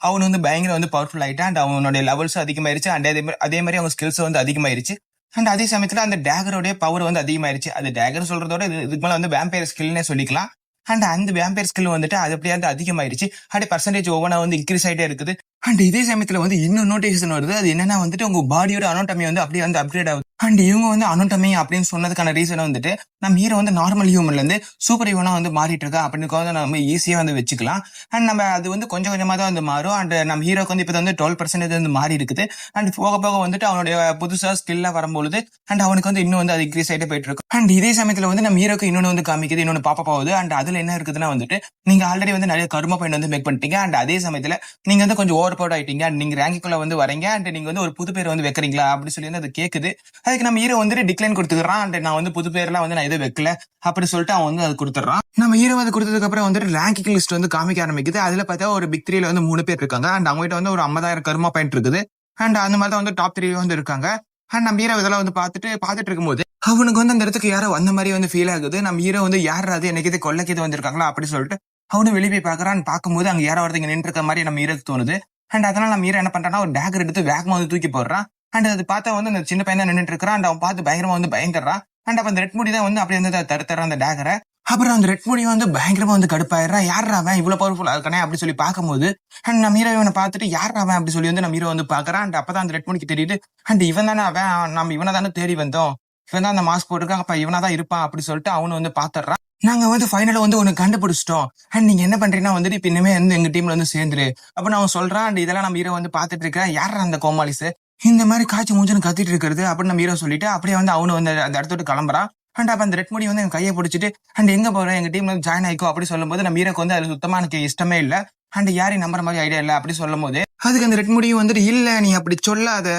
அவனு வந்து பயங்கர வந்து பவர்ஃபுல் ஆயிட்டான். அண்ட் அவனுடைய லெவல்ஸும் அதிகமாயிருச்சு. அண்ட் அதே மாதிரி அவங்க ஸ்கில்ஸ் வந்து அதிகமாயிருச்சு. அண்ட் அதே சமயத்துல அந்த டேகரோடைய பவர் வந்து அதிகமாயிருச்சு. அது டேகர் சொல்றதோட இதுக்கு மேல வந்து வேம்பயர் ஸ்கில்னே சொல்லிக்கலாம். அண்ட் அந்த வேம்பயர் ஸ்கில் வந்துட்டு அது அப்படியே வந்து அதிகமாயிருச்சு. அப்படியே பர்சன்டேஜ் ஒவ்வொன்றா வந்து இன்க்ரீஸ் ஆகிட்டே இருக்குது. அண்ட் இதே சமயத்துல வந்து இன்னும் நோட்டிஃபிகேஷன் வருது. அது என்னன்னா வந்துட்டு உங்க பாடியோட அனாட்டமி வந்து அப்படியே வந்து அப்கிரேட் ஆகுது. அண்ட் இவங்க வந்து அனாட்டமி அப்படின்னு சொன்னதுக்கான ரீசன் வந்துட்டு நம்ம ஹீரோ வந்து நார்மல் ஹியூமன்ல இருந்து சூப்பர் ஹியூமனா வந்து மாறிட்டு இருக்கா அப்படின்னு நம்ம ஈஸியா வந்து வச்சுக்கலாம். அண்ட் நம்ம அது வந்து கொஞ்சம் கொஞ்சமா தான் வந்து மாறும். அண்ட் நம்ம ஹீரோக்கு வந்து இப்போ வந்து 12% வந்து மாறி இருக்குது. அண்ட் போக போக வந்துட்டு அவனுடைய புதுசா ஸ்கில்லா வரும்பொழுது அண்ட் அவனுக்கு வந்து இன்னும் வந்து அது இன்க்ரீஸ் ஆகிட்டே போயிட்டு இருக்கும். அண்ட் இதே சமயத்துல வந்து நம்ம ஹீரோக்கு இன்னொன்னு வந்து காமிக்குது, இன்னொன்னு பாப்பா போகுது. அண்ட் அதுல என்ன இருக்குதுன்னா வந்துட்டு நீங்க ஆல்ரெடி வந்து நிறைய கர்மா பாயிண்ட் வந்து மேக் பண்ணிட்டீங்க. அண்ட் அதே சமயத்துல நீங்க வந்து கொஞ்சம் ஓவர் பவர் ஆயிட்டீங்க. அண்ட் நீங்க ரேங்கிக்குள்ள வந்து வரீங்க. அண்ட் நீங்க வந்து ஒரு புது பேர் வந்து வைக்கிறீங்களா அப்படி சொல்லி வந்து அது கேக்குது. அதுக்கு நம்ம ஹீரோ வந்துட்டு டிக்ளைன் கொடுத்துக்கிறான். அண்ட் நான் வந்து புது பேர்லாம் வந்து நான் எதுவும் வைக்கல அப்படி சொல்லிட்டு அவன் வந்து அது கொடுத்துறான். நம்ம ஹீரோ அது கொடுத்ததுக்கு அப்புறம் வந்துட்டு ரேங்கிங் லிஸ்ட் வந்து காமிக்க ஆரம்பிக்குது. அதுல பார்த்தா ஒரு பிக் 3ல வந்து 3 பேர் இருக்காங்க. அண்ட் அவங்க கிட்ட வந்து ஒரு 50,000 கர்மா பாயிண்ட் இருக்குது. அண்ட் அந்த மாதிரி தான் வந்து டாப் 3 வந்து இருக்காங்க. அண்ட் நம்ம ஹீரோ இதெல்லாம் வந்து பாத்துட்டு இருக்கும்போது அவனுக்கு வந்து அந்த இடத்துக்கு யாரோ வந்த மாதிரி வந்து ஃபீல் ஆகுது. நம்ம ஹீரோ வந்து யார் அது என்னைக்கு கொள்ளைக்கு வந்திருக்காங்களா அப்படி சொல்லிட்டு அவனும் வெளியே போய் பாக்குறான்னு பார்க்கும்போது அங்க யாரோ ஒருத்தங்க நின்று இருக்க மாதிரி நம்ம ஹீரோக்கு தோணுது. அண்ட் அதனால நம்ம ஹீரோ என்ன பண்றான்னா ஒரு டேகர் எடுத்து வேகமா வந்து தூக்கி போடுறான். அண்ட் அது பார்த்தா வந்து அந்த சின்ன பையன் தான் நின்றுட்டு இருக்கிறான். அண்ட் அவன் பார்த்து பயங்கரமா வந்து பயங்கறான். அண்ட் அப்ப அந்த ரெட் முடி தான் வந்து அப்படி வந்து தடுத்துறான் அந்த டேகரை. அப்புறம் அந்த ரெட் முடி வந்து பயங்கரமா வந்து கடுப்பாயிடுறான். யாரா அவன் இவ்வளவு பவர்ஃபுல்லா இருக்கானே அப்படி சொல்லி பார்க்கும்போது அண்ட் நம்ம ஹீரோனை பார்த்துட்டு யாரா அவன் அப்படி சொல்லி வந்து நம்ம ஹீரோ வந்து பாக்குறான். அண்ட் அப்பதான் அந்த ரெட் முடிக்கு தெரியுது அண்ட் இவன் தானே அவன், நம்ம இவனை தானே தேடி வந்தோம், இவன் தான் அந்த மாஸ்க் போட்டிருக்கான், அப்ப இவனா தான் இருப்பான் அப்படி சொல்லிட்டு அவனு வந்து பாத்துறான். நாங்க வந்து ஃபைனலா வந்து உனக்கு கண்டுபிடிச்சிட்டோம். அண்ட் நீங்க என்ன பண்றீங்கன்னா வந்துட்டு இப்ப இனிமே வந்து எங்க டீம்ல வந்து சேர்ந்துரு அப்படின்னு அவன் சொல்றான். அண்ட் இதெல்லாம் நம்ம ஹீரோ வந்து பாத்துட்டு இருக்க யாரா அந்த கோமாளிஸ் இந்த மாதிரி காய்ச்சி மூஞ்சுன்னு கத்திட்டு இருக்கிறது அப்படின்னு நம்ம ஹீரோ சொல்லிட்டு அப்படியே வந்து அவனு வந்து அந்த இடத்த விட்டு கிளம்புறான். அண்ட் அப்ப அந்த ரெட் முடி வந்து என் கையை பிடிச்சிட்டு அண்ட் எங்க போறேன் எங்க டீம்ல வந்து ஜாயின் ஆயிக்கோ அப்படி சொல்லும் போது நம்ம ஹீரோக்கு வந்து அது சுத்தமா எனக்கு இஷ்டமே இல்ல. அண்ட் யாரையும் நம்புற மாதிரி ஐடியா இல்ல அப்படி சொல்லும் போது அதுக்கு அந்த ரெட் முடியும் வந்துட்டு இல்ல நீ அப்படி சொல்லாத,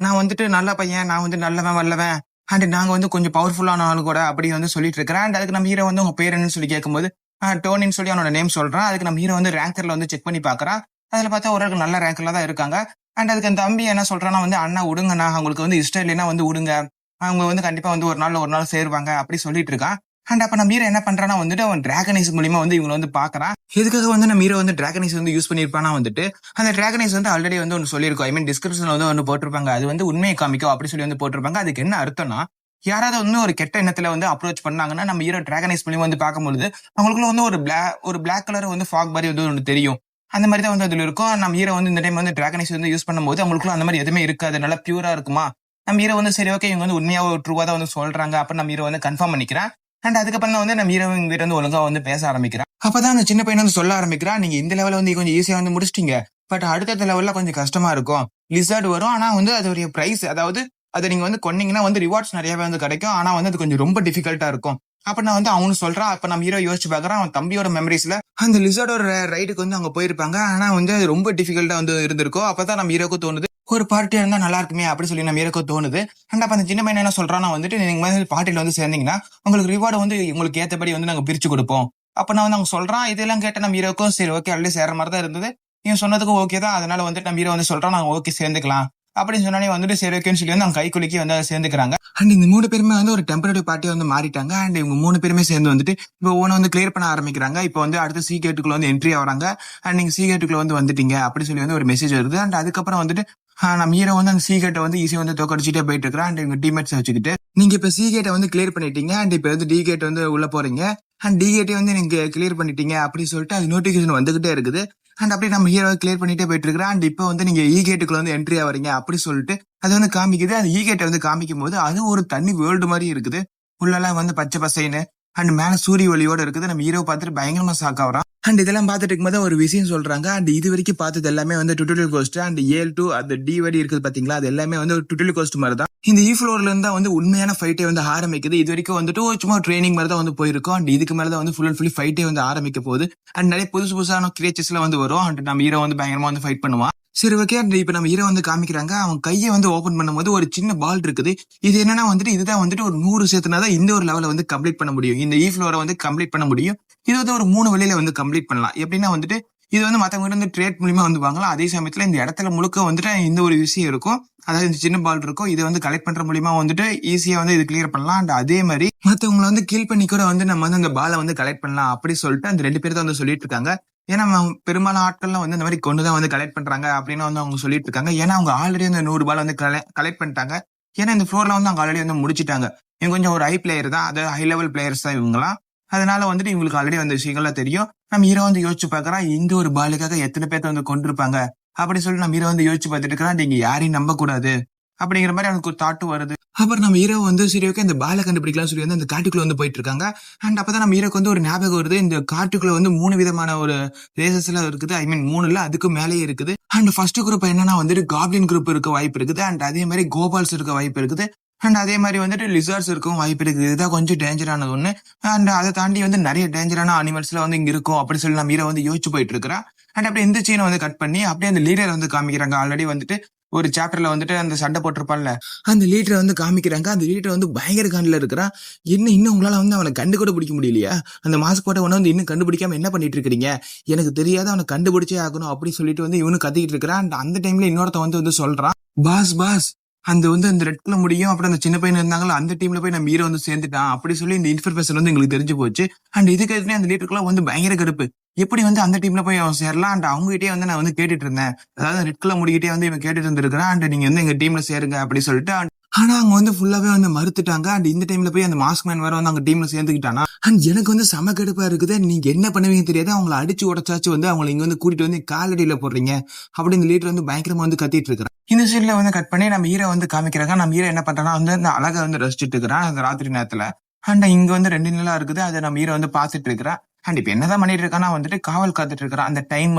நான் வந்துட்டு நல்ல பையன், நான் வந்து நல்லவன் வல்லவன், அண்ட் நாங்க வந்து கொஞ்சம் பவர்ஃபுல்லான ஆளு கூட அப்படி வந்து சொல்லிட்டு இருக்கிறேன். அண்ட் அதுக்கு நம்ம ஹீரோ வந்து உங்க பேர் என்னன்னு சொல்லி கேட்கும்போது டோனின்னு சொல்லி அவனோட நேம் சொல்றான். அதுக்கு நம்ம ஹீரோ வந்து ரேங்கர்ல வந்து செக் பண்ணி பாக்குறான். அதுல பார்த்தா ஒரு நல்ல ரேங்கர்ல தான் இருக்காங்க. அண்ட் அதுக்கு அந்த தம்பி என்ன சொல்றான்னா வந்து அண்ணா விடுங்கண்ணா, அவங்களுக்கு வந்து இஷ்டம் இல்லைன்னா வந்து விடுங்க, அவங்க வந்து கண்டிப்பா வந்து ஒரு நாள் சேருவாங்க அப்படி சொல்லிட்டு இருக்கான். அண்ட் அப்ப நம்ம ஹீரோ என்ன பண்றான்னா வந்துட்டு அவன் டிராகனைஸ் மூலியமா வந்து இவங்க வந்து பாக்குறான். எதுக்காக வந்து நம்ம ஹீரோ வந்து டிராகனைஸ் வந்து யூஸ் பண்ணிருப்பானா வந்துட்டு அந்த டிராகனைஸ் வந்து ஆல்ரெடி வந்து ஒன்று சொல்லியிருக்கோம். ஐ மீன் டிஸ்கிரிப்ஷன்ல வந்து ஒன்று போட்டிருப்பாங்க, அது வந்து உண்மையை காமிக்கும் அப்படி சொல்லி வந்து போட்டிருப்பாங்க. அதுக்கு என்ன அர்த்தம்னா யாராவது வந்து ஒரு கெட்ட எண்ணத்துல வந்து அப்ரோச் பண்ணாங்கன்னா நம்ம ஹீரோ டிராகனைஸ் மூலியமா வந்து பார்க்கும்போது அவங்களுக்குள்ள வந்து ஒரு பிளாக் கலர் வந்து ஃபாக் மாதிரி வந்து ஒன்று தெரியும். அந்த மாதிரி தான் வந்து அதுல இருக்கும். நம்ம ஹீரோ வந்து இந்த டைம் வந்து டிராகனைஸ் வந்து யூஸ் பண்ணும்போது அவங்களுக்குள்ள அந்த மாதிரி எதுவுமே இருக்காது, நல்லா பியூரா இருக்குமா. நம்ம ஹீரோ வந்து சரி ஓகே இவங்க வந்து உண்மையாக ட்ரூவா தான் வந்து சொல்றாங்க அப்ப நம்ம ஹீரோ வந்து கன்ஃபார்ம் பண்ணிக்கிறான். அண்ட் அதுக்கப்புறம் வந்து நம்ம ஹீரோ கிட்ட வந்து ஒழுங்கா வந்து பேச ஆரம்பிக்கிறான். அப்பதான் அந்த சின்ன பையன் வந்து சொல்ல ஆரம்பிக்கிறான், நீங்க இந்த லெவல வந்து கொஞ்சம் ஈஸியா வந்து முடிச்சிட்டீங்க, பட் அடுத்த லெவல்ல கொஞ்சம் கஷ்டமா இருக்கும். லிசார்ட் வரும், ஆனா வந்து அதோடைய பிரைஸ், அதாவது அதை நீங்க வந்து கொன்னீங்கன்னா வந்து ரிவார்ட்ஸ் நிறையவே வந்து கிடைக்கும், ஆனா வந்து அது கொஞ்சம் ரொம்ப டிஃபிகல்ட்டா இருக்கும் அப்ப நான் வந்து அவனு சொல்றான். அப்ப நம்ம ஹீரோ யோசிச்சு பாக்குறான், அவன் தம்பியோட மெமரிஸ்ல அந்த லிசார்டோட ரைடுக்கு வந்து அவங்க போயிருப்பாங்க, ஆனா வந்து அது ரொம்ப டிஃபிகல்ட்டா வந்து இருந்திருக்கும். அப்பதான் நம்ம ஹீரோக்கு தோணுது ஒரு பார்ட்டியா இருந்தா நல்லா இருக்குமே அப்படி சொல்லி நம்ம ஹீரோக்கு தோணுது. அண்ட் அப்ப அந்த சின்ன பையன் என்ன சொல்றான்னா வந்துட்டு நீங்க வந்து பார்ட்டியில வந்து சேர்ந்தீங்கன்னா உங்களுக்கு ரிவார்டு வந்து உங்களுக்கு ஏத்தபடி வந்து நாங்க பிரிச்சு கொடுப்போம். அப்ப நான் வந்து அவங்க சொல்றான். இதெல்லாம் கேட்ட நம்ம ஹீரோக்கும் சரி ஓகே ஆல்ரெடி சேர்ற மாதிரி தான் இருந்தது, இவன் சொன்னதுக்கும் ஓகே தான். அதனால வந்துட்டு நம்ம ஹீரோ வந்து சொல்றான் நாங்க ஓகே சேர்ந்துக்கலாம் அப்படின்னு சொன்னாலே வந்துட்டு சரி ஓகேன்னு சொல்லி வந்து அவங்க கைக்குலுக்கி வந்து சேர்ந்துக்கிறாங்க. அண்ட் இந்த 3 பேருமே வந்து ஒரு டெம்பரரி பார்ட்டியா வந்து மாறிட்டாங்க. அண்ட் இவங்க 3 பேருமே சேர்ந்து வந்துட்டு இப்போ ஒவ்வொன்று வந்து கிளியர் பண்ண ஆரம்பிக்கிறாங்க. இப்போ வந்து அடுத்த சி கேட்டுக்குள்ள வந்து என்ட்ரி ஆகிறாங்க. அண்ட் நீங்க சி கேட்டுக்குள்ள வந்து வந்துட்டீங்க அப்படி சொல்லி வந்து ஒரு மெசேஜ் வருது. அண்ட் அதுக்கப்புறம் வந்துட்டு நம்ம ஹீரோ வந்து அந்த சி கேட்டை வந்து ஈஸியா வந்து தோக்கடிச்சுட்டே போயிட்டு இருக்கிறான். அண்ட் இவங்க டீம்மேட்ஸ் வச்சுக்கிட்டு நீங்க இப்ப சி கேட்டை வந்து கிளியர் பண்ணிட்டீங்க, அண்ட் இப்ப வந்து டி கேட் வந்து உள்ள போறீங்க, அண்ட் டி கேட்டை வந்து நீங்க கிளியர் பண்ணிட்டீங்க அப்படி சொல்லிட்டு அது நோட்டிபிகேஷன் வந்துகிட்டே இருக்குது. அண்ட் அப்படியே நம்ம ஹீரோ கிளியர் பண்ணிட்டே போயிட்டு இருக்கிறான். அண்ட் இப்போ வந்து நீங்க இ கேட்டுக்குள்ள வந்து என்ட்ரி ஆவறீங்க அப்படி சொல்லிட்டு அது வந்து காமிக்குது. அந்த இ கேட்டை வந்து காமிக்கும் போது அது ஒரு தனி வேர்ல்டு மாதிரி இருக்குது. உள்ளெல்லாம் வந்து பச்சை பசைன்னு அண்ட் மேல சூரிய ஒளியோட இருக்குது. நம்ம ஹீரோ பார்த்துட்டு பயங்கரமா ஷாக் ஆகுறான். அண்ட் இதெல்லாம் பார்த்துட்டு இருக்கும்போது ஒரு விஷயம் சொல்றாங்க. அண்ட் இது வரைக்கும் பார்த்தது எல்லாமே வந்து டுட்டோரியல் கோஸ்ட், அண்ட் ஏல் டு அந்த டி வடி இருக்குது பாத்தீங்களா, அது எல்லாமே வந்து ஒரு டுட்டோரியல் கோஸ்ட் மாதிரி தான். இந்த இ ஃப்ளோர்ல இருந்தா வந்து உண்மையான ஃபைட்டே வந்து ஆரம்பிக்குது. இது வரைக்கும் வந்துட்டு சும்மா ட்ரைனிங் மாதிரி தான் வந்து போயிருக்கும். அண்ட் இதுக்கு மேலதான் வந்து ஃபுல் அண்ட் ஃபுல்லி ஃபைட்டே வந்து ஆரம்பிக்க போகுது. அண்ட் நிறைய புதுசான கிரியேச்சர்ஸ் எல்லாம் வந்து வரும். அண்ட் நம்ம ஹீரோ வந்து பயங்கரமா வந்து ஃபைட் பண்ணுவான். சரி ஓகே, இப்ப நம்ம ஹீரோ வந்து காமிக்கிறாங்க. அவன் கையை வந்து ஓபன் பண்ணும்போது ஒரு சின்ன பால் இருக்குது. இது என்னன்னா வந்துட்டு இதுதான் வந்துட்டு ஒரு 100 சேர்த்துனாதான் இந்த ஒரு லெவலை வந்து கம்ப்ளீட் பண்ண முடியும். இந்த இ ஃப்ளோரை வந்து கம்ப்ளீட் பண்ண முடியும். இது வந்து ஒரு 3 வழியில வந்து கம்ப்ளீட் பண்ணலாம். எப்படின்னா வந்துட்டு இது வந்து மத்தவங்க வந்து ட்ரேட் மூலியமா வந்து வாங்கலாம். அதே சமயத்துல இந்த இடத்துல முழுக்க வந்துட்டு இந்த ஒரு விஷயம் இருக்கும், அதாவது இந்த சின்ன பால் இருக்கும். இதை வந்து கலெக்ட் பண்ற மூலியமா வந்துட்டு ஈஸியா வந்து இது கிளியர் பண்ணலாம். அண்ட் அதே மாதிரி மத்தவங்களை வந்து கில் பண்ணி கூட வந்து நம்ம வந்து அந்த பாலை வந்து கலெக்ட் பண்ணலாம் அப்படி சொல்லிட்டு அந்த 2 பேர் தான் வந்து சொல்லிட்டு இருக்காங்க. ஏன்னா பெரும்பாலும் ஆட்கள்லாம் வந்து இந்த மாதிரி கொண்டுதான் வந்து கலெக்ட் பண்றாங்க அப்படின்னு வந்து அவங்க சொல்லிட்டு இருக்காங்க. ஏன்னா அவங்க ஆல்ரெடி அந்த 100 பால் வந்து கலெக்ட் பண்ணிட்டாங்க. ஏன்னா இந்த ஃப்ளோர்ல வந்து அவங்க ஆல்ரெடி வந்து முடிச்சிட்டாங்க. இவங்க கொஞ்சம் ஒரு ஹை பிளேயர் தான், அதாவது ஹை லெவல் பிளேயர்ஸ் தான் இவங்கலாம். அதனால வந்துட்டு இவங்களுக்கு ஆல்ரெடி அந்த விஷயங்கள்லாம் தெரியும். நம்ம ஹீரோ வந்து யோசிச்சு பாக்குறான், இந்த ஒரு பாலுக்காக எத்தனை பேர்த்த வந்து கொண்டிருப்பாங்க அப்படி சொல்லி நம்ம ஹீரோ வந்து யோசிச்சு பார்த்துட்டு இருக்கிறான். நீங்க யாரையும் நம்ப கூடாது அப்படிங்கிற மாதிரி அவனுக்கு ஒரு தாட்டு வருது. அப்புறம் நம்ம ஹீரோ வந்து சரி ஓகே இந்த பாலை கண்டுபிடிக்கலாம் சொல்லி வந்து அந்த காட்டுக்குள்ள வந்து போயிட்டு இருக்காங்க. அண்ட் அப்பதான் நம்ம ஹீரோக்கு வந்து ஒரு ஞாபகம் வருது, இந்த காட்டுக்குள்ள வந்து 3 விதமான ஒரு ரேசஸ் எல்லாம் இருக்குது. ஐ மீன் 3 இல்ல அதுக்கு மேலேயே இருக்குது. அண்ட் ஃபர்ஸ்ட் குரூப் என்னன்னா வந்துட்டு காப்ளின் குரூப் இருக்க வாய்ப்பு இருக்குது. அண்ட் அதே மாதிரி கோபால்ஸ் இருக்க வாய்ப்பு இருக்குது. அண்ட் அதே மாதிரி வந்துட்டு லிசார்ட்ஸ் இருக்கும் வாய்ப்பு இருக்குது. இதுதான் கொஞ்சம் டேஞ்சரானது ஒண்ணு. அண்ட் அதை தாண்டி வந்து நிறைய டேஞ்சரான அனிமல்ஸ் எல்லாம் வந்து இங்க இருக்கும் அப்படி சொல்லி நம்ம ஹீரோ வந்து யோசிச்சு போயிட்டு இருக்கிறா. அண்ட் அப்படியே இந்த சீனை வந்து கட் பண்ணி அப்படியே அந்த லீடர் வந்து காமிக்கிறாங்க. ஆல்ரெடி வந்துட்டு ஒரு சாப்டர்ல வந்துட்டு அந்த சண்டை போட்டிருப்பான்ல, அந்த லீடரை வந்து காமிக்கிறாங்க. அந்த லீடர் வந்து பயங்கர கண்ணில் இருக்கிறான். இன்னும் உங்களால வந்து அவனை கண்டு கூட பிடிக்க முடியலையா? அந்த மாஸ்க் போட்ட உடனே வந்து இன்னும் கண்டுபிடிக்காம என்ன பண்ணிட்டு இருக்கீங்க? எனக்கு தெரியாத அவனை கண்டுபிடிச்சே ஆகணும் அப்படி சொல்லிட்டு வந்து இவனு கத்திக்கிட்டு இருக்கிறான். அந்த டைம்ல இன்னொருத்த வந்து சொல்றான், பாஸ் அந்த வந்து அந்த ரெட் கலர் முடியும் அப்புறம் அந்த சின்ன பையன் இருந்தாங்களோ அந்த டீம்ல போய் நம்ம ஹீரோ வந்து சேர்ந்துட்டான் அப்படி சொல்லி இந்த இன்ஃபர்மேஷன் வந்து எங்களுக்கு தெரிஞ்சு போச்சு. அண்ட் இதுக்கு எதுவுமே அந்த லீடருக்குலாம் வந்து பயங்கர கடுப்பு, எப்படி வந்து அந்த டீம்ல போய் அவன் சேரலாம். அண்ட் அவங்ககிட்டயே வந்து நான் வந்து கேட்டுட்டு இருந்தேன், அதாவது ரெட் கலர் முடிக்கிட்டே வந்து இவன் கேட்டுட்டு இருந்திருக்கிறான். அண்ட் நீங்க வந்து எங்க டீம்ல சேருங்க அப்படி சொல்லிட்டு. ஆனா அவங்க வந்து ஃபுல்லாவே வந்து மறுத்துட்டாங்க. அண்ட் இந்த டைம்ல போய் அந்த மாஸ்க் மேன் வேற வந்து அவங்க டீம்ல சேர்ந்துக்கிட்டானா. அண்ட் எனக்கு வந்து செம கடுப்பா இருக்குது, நீங்க என்ன பண்ணுவீங்க தெரியாது, அவங்களை அடிச்சு உடச்சாச்சு வந்து அவங்களை இங்க வந்து கூட்டிட்டு வந்து காலடியில போடுறீங்க அப்படி இந்த லீடர் வந்து பயங்கரமா வந்து கத்திட்டு இருக்கிறான். இந்த சீன்ல வந்து கட் பண்ணி நம்ம ஹீரோ வந்து காமிக்கிறாங்க. நம்ம ஹீரோ என்ன பண்றான்னா வந்து அந்த அழகை வந்து ரசிச்சுட்டு இருக்கிறான் அந்த ராத்திரி நேரத்துல. அண்ட் இங்க வந்து 2 நிலா இருக்குது, அதை நம்ம ஹீரோ வந்து பாத்துட்டு இருக்கிறான். அண்ட் இப்ப என்னதான் பண்ணிட்டு இருக்கான்னா வந்துட்டு காவல் காத்துட்டு இருக்கிறான். அந்த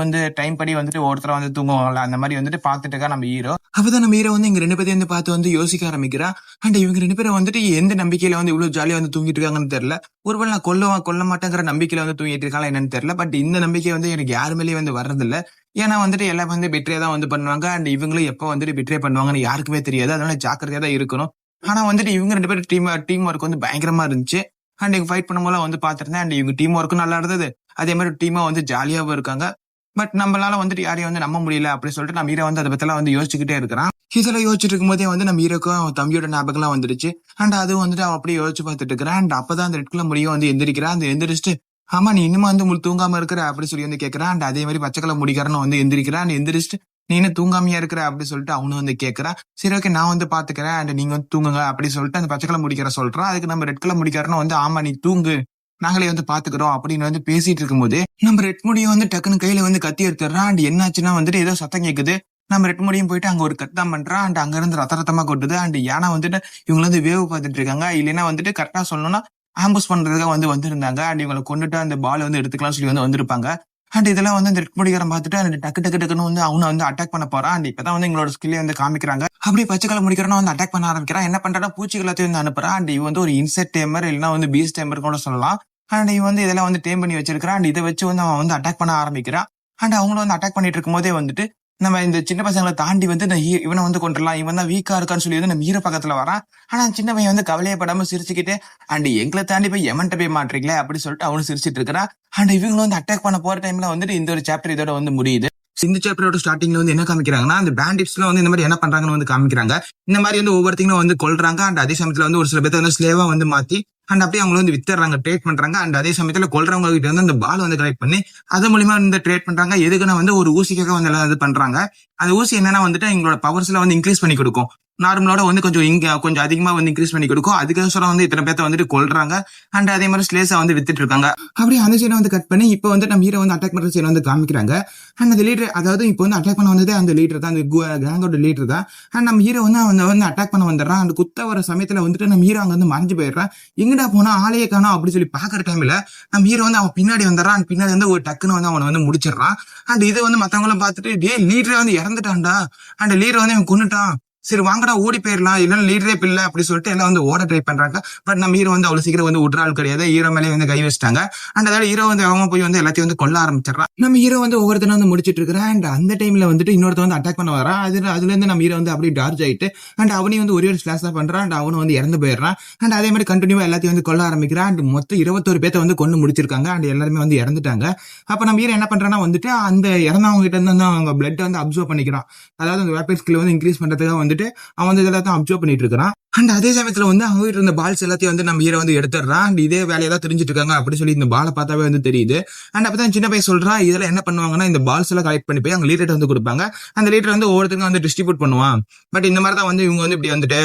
டைம் படி வந்துட்டு ஒருத்தர வந்து தூங்குவாங்கல்ல அந்த மாதிரி வந்துட்டு பாத்துட்டு இருக்கா நம்ம ஹீரோ. அப்பதான் நம்ம ஹீரோ வந்து இங்க 2 பேரையும் வந்து பார்த்து வந்து யோசிக்க ஆரம்பிக்கிறான். அண்ட் இவங்க 2 பேரும் வந்துட்டு எந்த நம்பிக்கையில வந்து இவ்வளவு ஜாலியா வந்து தூங்கிட்டு இருக்காங்கன்னு தெரியல. ஒருவேளை நான் கொல்ல மாட்டேங்கிற நம்பிக்கையில வந்து தூங்கிட்டு இருக்காங்களா என்னன்னு தெரியல. பட் இந்த நம்பிக்கை வந்து எனக்கு யாருமேலேயே வந்து வர்றதில்ல. ஏன்னா வந்துட்டு எல்லாம் வந்து பெட்ரே தான் வந்து பண்ணுவாங்க. அண்ட் இவங்களும் எப்ப வந்துட்டு பெட்ரே பண்ணுவாங்கன்னு யாருக்குமே தெரியாது. அதனால ஜாக்கிரதையா தான் இருக்கணும். ஆனா வந்துட்டு இவங்க 2 பேரும் டீம் ஒர்க் வந்து பயங்கரமா இருந்துச்சு. அண்ட் இவங்க ஃபைட் பண்ணும்போது வந்து பாத்துருந்தேன். அண்ட் இவங்க டீம் ஒர்க்கும் நல்லா இருந்தது, அதே மாதிரி டீமா வந்து ஜாலியாவும் இருக்காங்க. பட் நம்மளால வந்துட்டு யாரையும் வந்து நம்ப முடியல அப்படி சொல்லிட்டு நம்ம ஹீரோ வந்து அதை பத்தி வந்து யோசிச்சுக்கிட்டே இருக்கிறான். இதெல்லாம் யோசிச்சுட்டு இருக்கும் போதே வந்து நம்ம ஹீரோக்கும் அவன் தம்பியோட ஞாபகம் எல்லாம் வந்துருச்சு. அண்ட் அதுவும் வந்துட்டு அவன் அப்படியே யோசிச்சு பார்த்துட்டு இருக்கிறான். அண்ட் அப்பதான் அந்த ரெட் கலர் முடியும் வந்து எந்திரிக்கிறான். அந்த எந்திரிச்சிட்டு ஆமா நீ இன்னுமா வந்து தூங்காம இருக்கிற அப்படி சொல்லி வந்து கேட்கறான். அண்ட் அதே மாதிரி பச்சை கலர் முடிக்காரன்னு வந்து எந்திரிக்கிறான். எந்திரிச்சிட்டு நீ என்ன தூங்காமையா இருக்கிற அப்படி சொல்லிட்டு அவனும் வந்து கேட்கறான். சரி ஓகே நான் வந்து பாத்துக்கிறேன் அண்ட் நீங்க வந்து தூங்குங்க அப்படி சொல்லிட்டு அந்த பச்சை கலர் முடிக்கிற சொல்றான். அதுக்கு நம்ம ரெட் கலர் முடிக்காரன்னு வந்து ஆமா நீ தூங்கு நாங்களே வந்து பாத்துக்கிறோம் அப்படின்னு வந்து பேசிட்டு இருக்கும் போது நம்ம ரெட் முடியும் வந்து டக்குன்னு கையில வந்து கத்தி எடுத்துடுறான். அண்ட் என்னாச்சுன்னா வந்துட்டு ஏதோ சத்தம் கேக்குது. நம்ம ரெட் முடியும் போயிட்டு அங்க ஒரு கட்டம் பண்றான். அண்ட் அங்க இருந்து ரத்தமா கொட்டுது. அண்ட் ஏன்னா வந்துட்டு இவங்க வந்து வேவு பார்த்துட்டு இருக்காங்க. இல்லைன்னா வந்துட்டு கரெக்டா சொல்லணும்னா ஆம்புஸ் பண்றதுக்காக வந்து வந்திருந்தாங்க. அண்ட் இவங்களை கொண்டுட்டு அந்த பால் வந்து எடுத்துக்கலாம் சொல்லி வந்து வந்திருப்பாங்க. அண்ட் இதெல்லாம் வந்து அந்த ரெட் முடிகாரம் பார்த்துட்டு அந்த டக்குன்னு வந்து அவனை வந்து அட்டாக் பண்ண போறான். அண்ட் இப்பதான் வந்து எங்களோட ஸ்கில்லே வந்து காமிக்கிறாங்க. அப்படியே பச்சை கலர் முடிக்கிறனா வந்து அட்டாக் பண்ண ஆரம்பிக்கிறான். என்ன பண்றான்னா பூச்சி எல்லாத்தையும் வந்து அனுப்புறான். அண்ட் இவன் வந்து ஒரு இன்செக்ட் டேமர் இல்லைன்னா வந்து பீஸ் டேமர் கூட சொல்லலாம். அண்ட் இவன் வந்து இதெல்லாம் வந்து டேம் பண்ணி வச்சிருக்கான். அண்ட் இதை வச்சு வந்து அவன் வந்து அட்டாக் பண்ண ஆரம்பிக்கிறான். அண்ட் அவங்களும் வந்து அட்டாக் பண்ணிட்டு இருக்கும் போதே வந்துட்டு நம்ம இந்த சின்ன பசங்களை தாண்டி வந்து இவனை வந்து கொண்டுடலாம், இவன் தான் வீக்கா இருக்கான்னு சொல்லி வந்து நம்ம ஹீரோ பக்கத்துல வரான். ஆனா சின்ன பையன் வந்து கவலையப்படாம சிரிச்சுக்கிட்டு அண்ட் எங்களை தாண்டி போய் எமன்ட்ட போய் மாட்டீங்களே அப்படி சொல்லிட்டு அவனு சிரிச்சிட்டு இருக்கிறான். அண்ட் இவங்களும் வந்து அட்டாக் பண்ண போற டைம்ல வந்துட்டு இந்த ஒரு சாப்டர் இதோட வந்து முடியுது. இந்த சாப்டரோட ஸ்டார்டிங்ல வந்து என்ன காமிக்கிறாங்கன்னா அந்த பேண்டிட்ஸ்ல வந்து இந்த மாதிரி என்ன பண்றாங்கன்னு வந்து காமிக்கிறாங்க. இந்த மாதிரி வந்து ஒவ்வொருத்தையும் வந்து கொல்றாங்க. அண்ட் அதே சமயத்துல வந்து ஒரு சில பேர் வந்து ஸ்லேவா வந்து மாத்தி அண்ட் அப்படியே அவங்க வந்து வித்துறாங்க, ட்ரேட் பண்றாங்க. அண்ட் அதே சமயத்துல கொல்றவங்க கிட்ட வந்து அந்த பால் வந்து கலெக்ட் பண்ணி அது மூலியமா இந்த ட்ரேட் பண்றாங்க. எதுக்குன்னா வந்து ஒரு ஊசிக்காக வந்து எல்லாம் இது பண்றாங்க. அந்த ஊசி என்னன்னா வந்துட்டு எங்களோட பவர்ஸ்ல வந்து இன்க்ரீஸ் பண்ணி கொடுக்கும். நார்மலோட வந்து கொஞ்சம் அதிகமா வந்து இன்க்ரீஸ் பண்ணி கொடுக்கும். அதுக்கோசரம் வந்து இத்தனை பேர்த்த வந்துட்டு கொல்றாங்க. அண்ட் அதே மாதிரி ஸ்லேஸா வந்து வித்துட்டு இருக்காங்க. அப்படியே அந்த சீனை வந்து கட் பண்ணி இப்போ வந்து நம்ம ஹீரோ வந்து அட்டாக் பண்ற சீனை வந்து காமிக்கிறாங்க. அண்ட் அந்த லீடர், அதாவது இப்போ வந்து அட்டாக் பண்ண வந்ததே அந்த லீடர் தான், அந்த கேங்கோட லீடர் தான். அண்ட் நம்ம ஹீரோ வந்து அவன் வந்து அட்டாக் பண்ண வந்துடுறான். அந்த குத்த வர சமயத்துல வந்துட்டு நம்ம ஹீரோ அங்க வந்து மறைஞ்சு போயிடுறான். எங்கடா போனா ஆளையே காணோம் அப்படி சொல்லி பாக்குற டைம்ல நம்ம ஹீரோ வந்து அவன் பின்னாடி வந்துடுறான். பின்னாடி வந்து ஒரு டக்குன்னு வந்து அவனை வந்து முடிச்சிடறான். அண்ட் இது வந்து மத்தவங்களும் பார்த்துட்டு டே லீடரே வந்து இறந்துட்டான்டா, அண்ட் லீடர் வந்து அவன் கொன்னுட்டான், சரி வாங்கடா ஓடி போயிடலாம், இல்லைன்னா லீடரே பிள்ளை அப்படி சொல்லிட்டு எல்லாம் வந்து ஓட ட்ரை பண்றாங்க. பட் நம்ம ஹீரோ வந்து அவ்வளவு சீக்கிரம் வந்து விட்ற ஆள் கிடையாது. ஹீரோ மேலே வந்து கை வச்சிட்டாங்க. அண்ட் அதாவது ஹீரோ வந்து அவங்க போய் வந்து எல்லாத்தையும் வந்து கொல்ல ஆரம்பிச்சிடறான். நம்ம ஹீரோ வந்து ஒவ்வொருத்தரும் வந்து முடிச்சிட்டு இருக்கிறான். அண்ட் அந்த டைம்ல வந்துட்டு இன்னொருத்த வந்து அட்டாக் பண்ண வரான். அதுல இருந்து நம்ம ஹீரோ வந்து அப்படியே டார்ஜ் ஆயிட்டு அண்ட் அவனையும் வந்து ஒரே ஒரு ஸ்லாஷ் தான் பண்றான். அண்ட் அவனும் வந்து இறந்து போயிடுறான். அண்ட் அதே மாதிரி கண்டினியூவா எல்லாத்தையும் வந்து கொல்ல ஆரம்பிக்கிறான். அண்ட் மொத்தம் 21 பேர்த்த வந்து கொண்டு முடிச்சிருக்காங்க. அண்ட் எல்லாருமே வந்து இறந்துட்டாங்க. அப்ப நம்ம ஹீரோ என்ன பண்றான்னா வந்துட்டு அந்த இறந்தவங்க கிட்ட இருந்து அவங்க பிளட் வந்து அப்சர்வ் பண்ணிக்கிறான். அதாவது அந்த வேப்பர் ஸ்கில் வந்து இன்க்ரீஸ் பண்றதுக்காக வந்துட்டு வந்துட்டு அவன் வந்து எல்லாத்தையும் அப்சர்வ் பண்ணிட்டு இருக்கான். அண்ட் அதே சமயத்துல வந்து அவங்க கிட்ட இருந்த பால்ஸ் எல்லாத்தையும் வந்து நம்ம ஹீரோ வந்து எடுத்துடுறான். அண்ட் இதே வேலையெல்லாம் தெரிஞ்சுட்டு இருக்காங்க அப்படி சொல்லி இந்த பாலை பார்த்தாவே வந்து தெரியுது. அண்ட் அப்பதான் சின்ன பையன் சொல்றான், இதெல்லாம் என்ன பண்ணுவாங்கன்னா இந்த பால்ஸ் எல்லாம் கலெக்ட் பண்ணி போய் அவங்க லீடர் வந்து கொடுப்பாங்க. அந்த லீடர் வந்து ஒவ்வொருத்தருக்கும் வந்து டிஸ்ட்ரிபியூட் பண்ணுவான். பட் இந்த மாதிரி தான் வந்து இவங்க வந்து இப்படி வந்துட்டு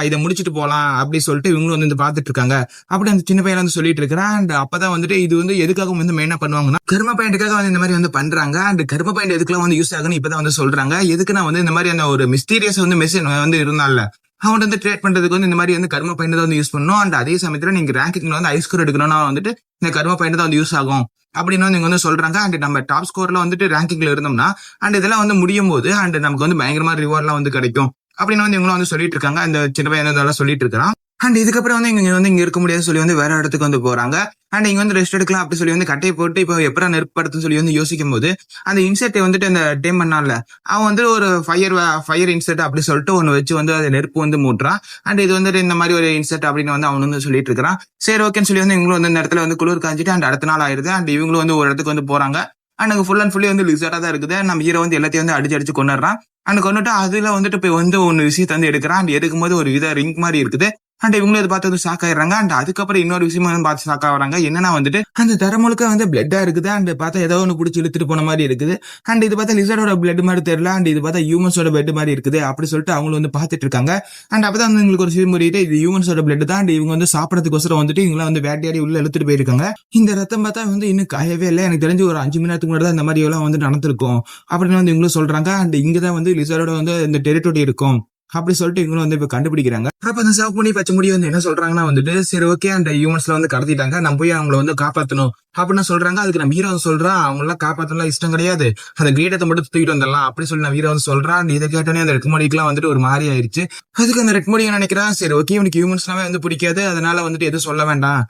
இதை முடிச்சுட்டு போலாம் அப்படி சொல்லிட்டு இவங்களும் வந்து பார்த்துட்டு இருக்காங்க. அப்படி அந்த சின்ன பையன் வந்து சொல்லிட்டு இருக்கிறான். அண்ட் அப்பதான் வந்துட்டு இது வந்து எதுக்காக வந்து மெயினா பண்ணுவாங்கன்னா கர்ம பாயிண்ட்டுக்காக வந்து இந்த மாதிரி வந்து பண்றாங்க. அண்ட் கர்ம பாயிண்ட் எதுக்கெல்லாம் வந்து யூஸ் ஆகுன்னு இப்பதான் வந்து சொல்றாங்க. எதுக்குன்னா வந்து இந்த மாதிரி அந்த ஒரு மிஸ்டீரியஸ் வந்து மெஷின் வந்து இருந்தால அவன் வந்து ட்ரேட் பண்றதுக்கு வந்து இந்த மாதிரி வந்து கர்ம பாயிண்ட் தான் வந்து யூஸ் பண்ணணும். அண்ட் அதே சமயத்துல நீங்க ரேங்கிங்ல வந்து ஹை ஸ்கோர் எடுக்கணும்னா வந்துட்டு இந்த கர்ம பாயிண்ட் தான் வந்து யூஸ் ஆகும் அப்படின்னு நீங்க வந்து சொல்றாங்க. அண்ட் நம்ம டாப் ஸ்கோர்ல வந்துட்டு ரேங்கிங்ல இருந்தோம்னா அண்ட் இதெல்லாம் வந்து முடியும் போது அண்ட் நமக்கு வந்து பயங்கரமா ரிவார்ட்லாம் வந்து கிடைக்கும் அப்படின்னு வந்து இவங்களும் வந்து சொல்லிட்டு இருக்காங்க. அந்த சின்ன பையன் இதெல்லாம் சொல்லிட்டு இருக்கான். அண்ட் இதுக்கப்புறம் வந்து இங்க இருக்க முடியாது சொல்லி வந்து வேற இடத்துக்கு வந்து போறாங்க. அண்ட் இங்க வந்து ரெஸ்ட் எடுக்கலாம் அப்படி சொல்லி வந்து கட்டையை போட்டு இப்போ எப்படா நெருப்படுத்துன்னு சொல்லி வந்து யோசிக்கும் போது அந்த இன்செர்ட்டை வந்துட்டு அந்த டேம் பண்ணால அவன் வந்து ஒரு ஃபயர் இன்செர்ட் அப்படி சொல்லிட்டு ஒன்னு வச்சு வந்து அதை நெருப்பு வந்து மூட்டுறான். அண்ட் இது வந்துட்டு இந்த மாதிரி ஒரு இன்செர்ட் அப்படின்னு வந்து அவனு வந்து சொல்லிட்டு இருக்கிறான். சரி ஓகேன்னு சொல்லி வந்து இவங்களும் வந்து இந்த இடத்துல வந்து குளிர் காஞ்சிட்டு அண்ட் அடுத்த நாள் ஆயிருது. அண்ட் இவங்களும் வந்து ஒரு இடத்துக்கு வந்து போறாங்க. அண்ட் அங்க ஃபுல் அண்ட் ஃபுல்லி வந்து லிசர்டா தான் இருக்குது. நம்ம ஹீரோ வந்து எல்லாத்தையும் வந்து அடிச்சு கொண்டுறான். அண்ட் கொண்டுட்டு அதுல வந்துட்டு போய் வந்து ஒன்னு விஷயத்த வந்து எடுக்கிறான். அண்ட் எடுக்கும் போது ஒரு வித ரிங் மாதிரி இருக்குது. அண்ட் இவங்களும் இதை பார்த்து வந்து ஷாக் ஆயிடுறாங்க. அண்ட் அதுக்கப்புறம் இன்னொரு விஷயமா வந்து பார்த்து ஷாக் ஆகுறாங்க. என்னன்னா வந்துட்டு அந்த தர முழுக்க வந்து பிளட்டா இருக்குது. அண்ட் பார்த்தா ஏதோ ஒன்று பிடிச்சி இழுத்துட்டு போன மாதிரி இருக்குது. அண்ட் இது பார்த்தா லிசர்டோட பிளட் மாதிரி தெரியல. அண்ட் இது பார்த்தா ஹியூமன்ஸோட பிளட் மாதிரி இருக்குது அப்படி சொல்லிட்டு அவங்களும் வந்து பார்த்துட்டு இருக்காங்க. அண்ட் அப்பதான் வந்து உங்களுக்கு ஒரு விஷயம் புரியுது, இது ஹியூமன்ஸோட பிளட் தான். அண்ட் இவங்க வந்து சாப்பிடறதுக்கோசரம் வந்துட்டு இவங்களாம் வந்து வேட்டையாடி உள்ள இழுத்துட்டு போயிருக்காங்க. இந்த ரத்தம் பார்த்தா வந்து இன்னும் காயவே இல்லை. எனக்கு தெரிஞ்சு ஒரு 5 மணி நேரத்துக்கு முன்னாடி தான் இந்த மாதிரி எல்லாம் வந்து நடந்திருக்கும் அப்படின்னு வந்து இவங்களும் சொல்றாங்க. அண்ட் இங்கதான் வந்து லிசர்டோட வந்து இந்த டெரிட்டரி இருக்கும் அப்படி சொல்லிட்டு இவங்களும் வந்து இப்ப கண்டுபிடிக்கிறாங்க. அப்ப அந்த சிவப்பு பண்ணி பச்சை முடி வந்து என்ன சொல்றாங்கன்னா வந்துட்டு சரி ஓகே அந்த ஹியூமன்ஸ்ல வந்து கடத்திட்டாங்க, நம்ம போய் அவங்களை வந்து காப்பாற்றணும் அப்படின்னு சொல்றாங்க. அதுக்கு நம்ம ஹீரோ சொல்றான் அவங்க எல்லாம் காப்பாற்றலாம் இஷ்டம் கிடையாது, அந்த கிரீடத்தை மட்டும் தூக்கிட்டு வந்துடலாம் அப்படி சொல்லி நம்ம ஹீரோ வந்து சொல்றான். இதை கேட்டோன்னே அந்த ரெட் மொழிக்கெல்லாம் வந்துட்டு ஒரு மாதிரி ஆயிடுச்சு. அதுக்கு அந்த ரெட் மொழி நினைக்கிறான் சரி ஓகே இவனுக்கு ஹியூமன்ஸ்லாமே வந்து பிடிக்காது, அதனால வந்துட்டு எதுவும் சொல்ல வேண்டாம்.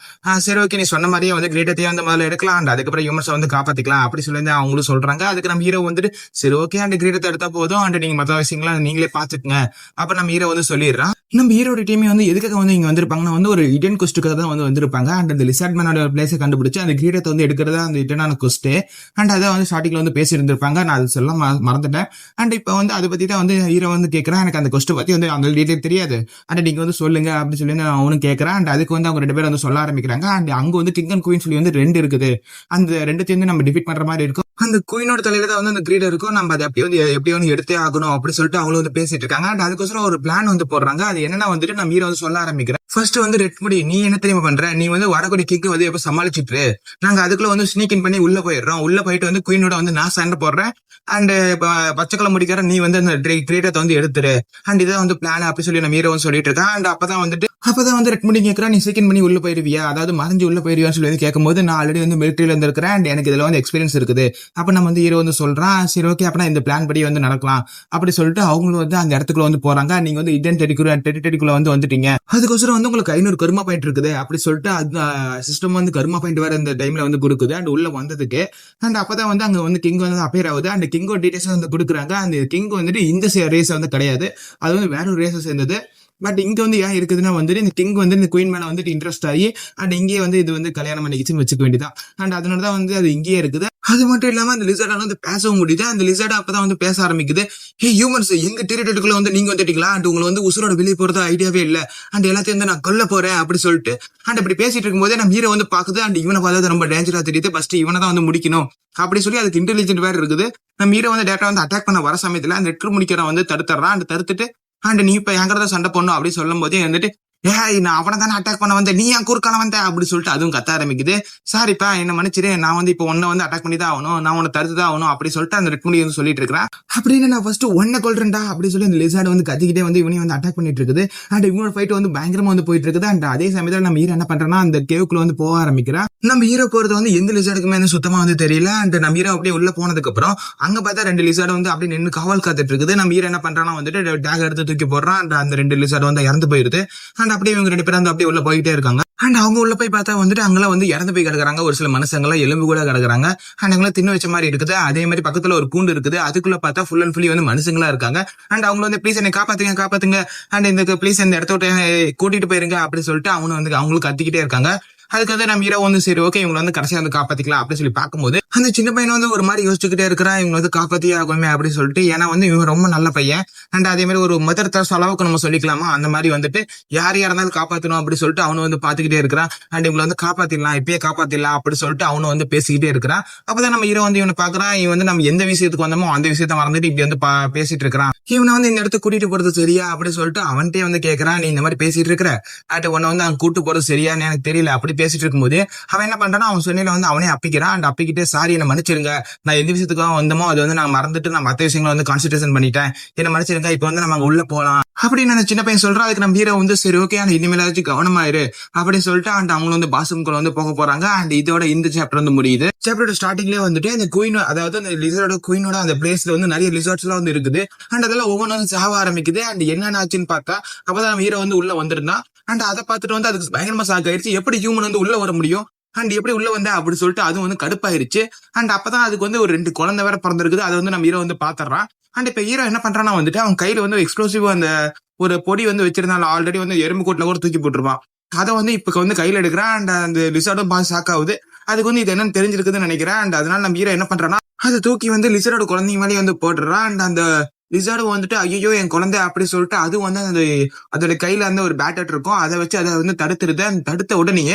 சரி ஓகே நீ சொன்ன மாதிரியே வந்து கிரீடத்தையே வந்து முதல்ல எடுக்கலாம் அண்ட் அதுக்கப்புறம் ஹியூமன்ஸை வந்து காப்பாத்திக்கலாம் அப்படி சொல்லி அவங்களும் சொல்றாங்க. அதுக்கு நம்ம ஹீரோ வந்துட்டு சரி ஓகே அந்த கிரீடத்தை எடுத்தா போதும் அண்ட் நீங்க மற்ற விஷயங்களாம் நீங்களே பாத்துக்குங்க அப்ப நம்ம ஹீரோ வந்து சொல்லிடுறான். நம்ம ஹீரோட டீமே வந்து எதுக்காக வந்து இங்க வந்திருப்பாங்கன்னா வந்து ஒரு இடன் குஸ்டுக்காக தான் வந்து வந்திருப்பாங்க. அண்ட் அந்த லிசார்ட்மேனோட பிளேஸை கண்டுபிடிச்சு அந்த கிரீடத்தை வந்து எடுக்கிறதா அந்த இடனான குஸ்ட். அண்ட் அதை வந்து ஸ்டார்டிங்ல வந்து பேசி இருந்திருப்பாங்க, நான் அது சொல்ல மறந்துட்டேன். அண்ட் இப்போ வந்து அதை பத்தி தான் வந்து ஹீரோ வந்து கேட்கறான், எனக்கு அந்த குஸ்ட் பத்தி வந்து அந்த டீட்டெயில் தெரியாது அண்ட் நீங்க வந்து சொல்லுங்க அப்படின்னு சொல்லி அவனும் கேட்கறான். அண்ட் அதுக்கு வந்து அவங்க 2 பேரும் வந்து சொல்ல ஆரம்பிக்கிறாங்க. அண்ட் அங்க வந்து கிங் அண்ட் குயின் சொல்லி வந்து 2 இருக்குது, அந்த 2த்தையும் வந்து நம்ம டிஃபீட் பண்ற மாதிரி இருக்கும். அந்த குயினோட தலையில தான் வந்து அந்த கிரீடம் இருக்கும், நம்ம அதை எப்படி வந்து எடுத்தே ஆகணும் அப்படி சொல்லிட்டு அவங்களும் வந்து பேசிட்டு இருக்காங்க. அண்ட் அதுக்கோசரம் ஒரு பிளான் வந்து போடுறாங்க. அது என்னன்னா வந்துட்டு நம்ம ஹீரோ வந்து சொல்ல ஆரம்பிக்கிறேன். ஃபர்ஸ்ட் வந்து ரெட் முடி நீ என்ன தெரியுமா பண்ற, நீ வந்து வரக்கூடிய கிக்கு வந்து எப்ப சமாளிச்சுட்டு நாங்க அதுக்குள்ள வந்து ஸ்னீக் இன் பண்ணி உள்ள போயிடுறோம், உள்ள போயிட்டு வந்து குயினோட வந்து நான் சண்டை போடுறேன் அண்ட் பச்சைக்கிழமை முடிக்கிற நீ வந்து அந்த கிரீடத்தை வந்து எடுத்துரு அண்ட் இதான் வந்து பிளான் அப்படி சொல்லி நம்ம ஹீரோ வந்து சொல்லிட்டு இருக்கான். அண்ட் அப்பதான் வந்து ரெட் முடி கேட்கறா நீ சீக்கிரம் பண்ணி உள்ள போயிருவியா, அதாவது மறைஞ்சு உள்ள போயிருவியான்னு சொல்லி கேட்கும்போது நான் ஆல்ரெடி வந்து மிலிட்டரியில இருந்து இருக்கிறேன் அண்ட் எனக்கு இதுல வந்து எக்ஸ்பீரியன்ஸ் இருக்குது. அப்ப நம்ம வந்து ஹீரோ வந்து சொல்றான் சரி ஓகே அப்பனா இந்த பிளான் படி வந்து நடக்கலாம் அப்படி சொல்லிட்டு அவங்களும் வந்து அந்த இடத்துக்குள்ள வந்து போறாங்க. நீங்க வந்து இடன் டெரிட்டரிக்குள்ள வந்து வந்துட்டீங்க, அதுக்கோசரம் வந்து உங்களுக்கு 500 கருமா பாயிண்ட் இருக்குது அப்படி சொல்லிட்டு அந்த சிஸ்டம் வந்து கருமா பாயிண்ட் வேற இந்த டைம்ல வந்து கொடுக்குது. அண்ட் உள்ள வந்ததுக்கு அண்ட் அப்பதான் வந்து அங்க வந்து கிங் வந்து அப்பேர் ஆகுது. அந்த கிங்கோட டீடைல்ஸ் வந்து கொடுக்குறாங்க. அந்த கிங் வந்துட்டு இந்த ரேஸ் வந்து கிடையாது, அது வந்து வேற ஒரு ரேஸை சேர்ந்தது. பட் இங்க வந்து ஏன் இருக்குதுன்னா வந்துட்டு இந்த கிங் வந்து இந்த குயின் மேல வந்துட்டு இன்ட்ரெஸ்ட் ஆகி அண்ட் இங்கேயே வந்து இது வந்து கல்யாணம் பண்ணிக்கிச்சுன்னு வச்சுக்க வேண்டியதான். அண்ட் அதனாலதான் வந்து அது இங்கேயே இருக்குது. அது மட்டும் இல்லாம அந்த லிசர்டால வந்து பேசவும் முடியுது. அந்த லிசர்ட் அப்பதான் வந்து பேச ஆரம்பிக்குது, ஹே ஹியூமன்ஸ் எங்க டெரிட்டரிக்குள்ள வந்து நீங்க வந்துட்டீங்களா அண்ட் உங்களை வந்து உசுரோட வெளியே போறது ஐடியாவே இல்ல அண்ட் எல்லாத்தையும் வந்து நான் கொல்ல போறேன் அப்படி சொல்லிட்டு அண்ட் அப்படி பேசிட்டு இருக்கும் போதே நம்ம ஹீரோ வந்து பாக்குது. அண்ட் இவனை பார்த்தா ரொம்ப டேஞ்சரா தெரியுது, ஃபர்ஸ்ட் இவனை தான் வந்து முடிக்கணும் அப்படி சொல்லி அதுக்கு இன்டெலிஜென்ட் வேற இருக்குது. நம்ம ஹீரோ வந்து டேரக்டா வந்து அட்டாக் பண்ண வர சமயத்துல அந்த ரெட் முடிக்கிறவன் வந்து தடுத்துறான். அண்ட் தடுத்துட்டு அண்ட் நீ இப்ப எங்கிறத சண்டை போடணும் அப்படின்னு சொல்லும் போதே வந்துட்டு நான் அவனை தானே அட்டாக் பண்ண வந்தேன், நீ ஏன் குறுக்கால வந்த அப்படி சொல்லிட்டு அதுவும் கத்த ஆரம்பிக்குது. சாரிப்பா என்ன மன்னிச்சிரு, நான் வந்து இப்போ ஒன்ன வந்து அட்டாக் பண்ணி தான் ஆகணும், நான் உன்னை தடுத்துதான் ஆகணும் அப்படி சொல்லிட்டு அந்த ரெட் முடி வந்து சொல்லிட்டு இருக்கிறேன். அப்படின்னு நான் ஃபர்ஸ்ட் ஒன்ன கொல்றேன்டா அப்படி சொல்லி அந்த லிசார்ட் வந்து கத்திக்கிட்டே வந்து இவனையும் வந்து அட்டாக் பண்ணிட்டு இருக்குது. அண்ட் இவனோட ஃபைட் வந்து பயங்கரமா வந்து போயிட்டு இருக்குது. அண்ட் அதே சமயத்துல நம்ம ஹீரோ என்ன பண்றோம்னா அந்த கேவுக்குள்ள வந்து போக ஆரம்பிக்கிறான். நம்ம ஹீரோ போறது வந்து எந்த லிசார்டுக்குமே வந்து சுத்தமா வந்து தெரியல. அண்ட் நம்ம ஹீரோ அப்படியே உள்ள போனதுக்கு அப்புறம் அங்க பார்த்தா 2 லிசார்டு வந்து அப்படியே நின்று காவல் காத்துட்டு இருக்குது. நம்ம ஹீரோ என்ன பண்றான்னா வந்துட்டு டேக் எடுத்து தூக்கி போடுறான். அண்ட் அந்த 2 லிசார்டு வந்து இறந்து போயிருது. அண்ட் அப்படியே இவங்க 2 பேரும் அப்படியே உள்ள போயிட்டே இருக்காங்க. அண்ட் அவங்க உள்ள போய் பார்த்தா வந்துட்டு அங்கெல்லாம் வந்து இறந்து போய் கிடக்குறாங்க, ஒரு சில மனுஷங்களாம் எலும்பு கூட கிடக்குறாங்க. அண்ட் அங்கெல்லாம் தின்னு வச்ச மாதிரி இருக்குது. அதே மாதிரி பக்கத்துல ஒரு கூண்டு இருக்குது, அதுக்குள்ள பார்த்தா ஃபுல் அண்ட் ஃபுல்லி வந்து மனுஷங்களா இருக்காங்க. அண்ட் அவங்க வந்து ப்ளீஸ் என்னை காப்பாத்துங்க அண்ட் இந்த ப்ளீஸ் இந்த இடத்த விட்டு கூட்டிட்டு போயிருங்க அப்படி சொல்லிட்டு அவங்களும் கத்திக்கிட்டே இருக்காங்க. அதுக்கு வந்து நம்ம ஹீரோ வந்து சரி ஓகே இவங்க வந்து கடைசியா வந்து காப்பாத்திக்கலாம் அப்படின்னு சொல்லி பார்க்கும்போது அந்த சின்ன பையன் வந்து ஒரு மாதிரி யோசிச்சுக்கிட்டே இருக்கிறான், இவங்க வந்து காப்பாத்தியே ஆகுமே அப்படின்னு சொல்லிட்டு. ஏன்னா வந்து இவன் ரொம்ப நல்ல பையன் அண்ட் அதே மாதிரி ஒரு மதர் தர்ஸ் அளவுக்கு நம்ம சொல்லிக்கலாமா, அந்த மாதிரி வந்துட்டு யார் இருந்தாலும் காப்பாத்தணும் அப்படின்னு சொல்லிட்டு அவனு வந்து பாத்துக்கிட்டே இருக்கிறான். அண்ட் இவங்களை வந்து காப்பாத்திடலாம், இப்பயே காப்பாத்திடலாம் அப்படின்னு சொல்லிட்டு அவனு வந்து பேசிக்கிட்டே இருக்கிறான். அப்பதான் நம்ம ஹீரோ வந்து இவனை பாக்குறான், இவன் வந்து நம்ம எந்த விஷயத்துக்கு வந்தோமோ அந்த விஷயத்த மறந்துட்டு இப்படி வந்து பேசிட்டு இருக்கிறான். இவனை வந்து இந்த இடத்துக்கு கூட்டிட்டு போறது சரியா அப்படின்னு சொல்லிட்டு அவன்கிட்டே வந்து கேட்கறான், நீ இந்த மாதிரி பேசிட்டு இருக்கிற அட் உன்னை வந்து அங்க கூட்டு போறது சரியான்னு எனக்கு தெரியல அப்படி பேசிட்டு இருக்கும்போது அவன் என்ன பண்றான்னா அவன் சொன்னில வந்து அவனே அப்பிக்கிறான். அண்ட் அப்பிக்கிட்டே சாரி என்ன மன்னிச்சிருங்க, நான் எந்த விஷயத்துக்காக வந்தோமோ அது வந்து நான் மறந்துட்டு நான் மற்ற விஷயங்களை வந்து கான்சன்ட்ரேஷன் பண்ணிட்டேன், என்ன மன்னிச்சிருங்க, இப்ப வந்து நம்ம அங்க உள்ள போலாம் அப்படின்னு அந்த சின்ன பையன் சொல்றான். அதுக்கு நம்ம ஹீரோ வந்து சரி ஓகே அந்த இனிமேலாச்சும் கவனமாயிரு அப்படின்னு சொல்லிட்டு அண்ட் அவங்க வந்து பாத்ரூம்குள்ள வந்து போக போறாங்க. அண்ட் இதோட இந்த சாப்டர் வந்து முடியுது. சாப்டரோட ஸ்டார்டிங்லேயே வந்துட்டு அந்த குயின், அதாவது அந்த லிசர்டோட குயினோட அந்த பிளேஸ்ல வந்து நிறைய ரிசார்ட்ஸ் எல்லாம் வந்து இருக்குது. அண்ட் அதெல்லாம் ஒவ்வொன்றும் சாவ ஆரம்பிக்குது. அண்ட் என்னென்ன ஆச்சுன்னு பார்த்தா அப்பதான் நம்ம ஹீரோ வந்து உள்ள வந்திருந்தான். அண்ட் அதை பார்த்துட்டு வந்து அதுக்கு பயங்கரமா ஷாக் ஆயிடுச்சு, எப்படி ஹியூமன் வந்து உள்ள வர முடியும் அண்ட் எப்படி உள்ள வந்த அப்படி சொல்லிட்டு அதுவும் வந்து கடுப்பாயிருச்சு. அண்ட் அப்பதான் அதுக்கு வந்து ஒரு 2 குழந்தை வேற பிறந்திருக்குது. அதை வந்து நம்ம ஹீரோ வந்து பாத்துறான். அண்ட் இப்ப ஹீரோ என்ன பண்றான்னா வந்துட்டு அவன் கையில வந்து எக்ஸ்ப்ளோசிவ் அந்த ஒரு பொடி வந்து வச்சிருந்தாலும் ஆல்ரெடி வந்து எறும்பு கூட்டில கூட தூக்கி போட்டுருப்பான். அதை வந்து இப்ப வந்து கையில எடுக்கிறான். அண்ட் அந்த லிசார்டும் பாஸ் ஷாக் ஆகுது. அதுக்கு வந்து இது என்னன்னு தெரிஞ்சிருக்குதுன்னு நினைக்கிறேன். அண்ட் அதனால நம்ம ஹீரோ என்ன பண்றான்னா அதை தூக்கி வந்து லிசாரோட குழந்தைங்க மேலேயே வந்து போட்டுறான். அண்ட் அந்த லிசார்டு வந்துட்டு ஐயோ என் குழந்தை அப்படி சொல்லிட்டு அது வந்து அந்த அதோட கையில அந்த ஒரு பேட்டர் இருக்கும், அதை வச்சு அதை வந்து தடுத்துருது. அந்த தடுத்த உடனே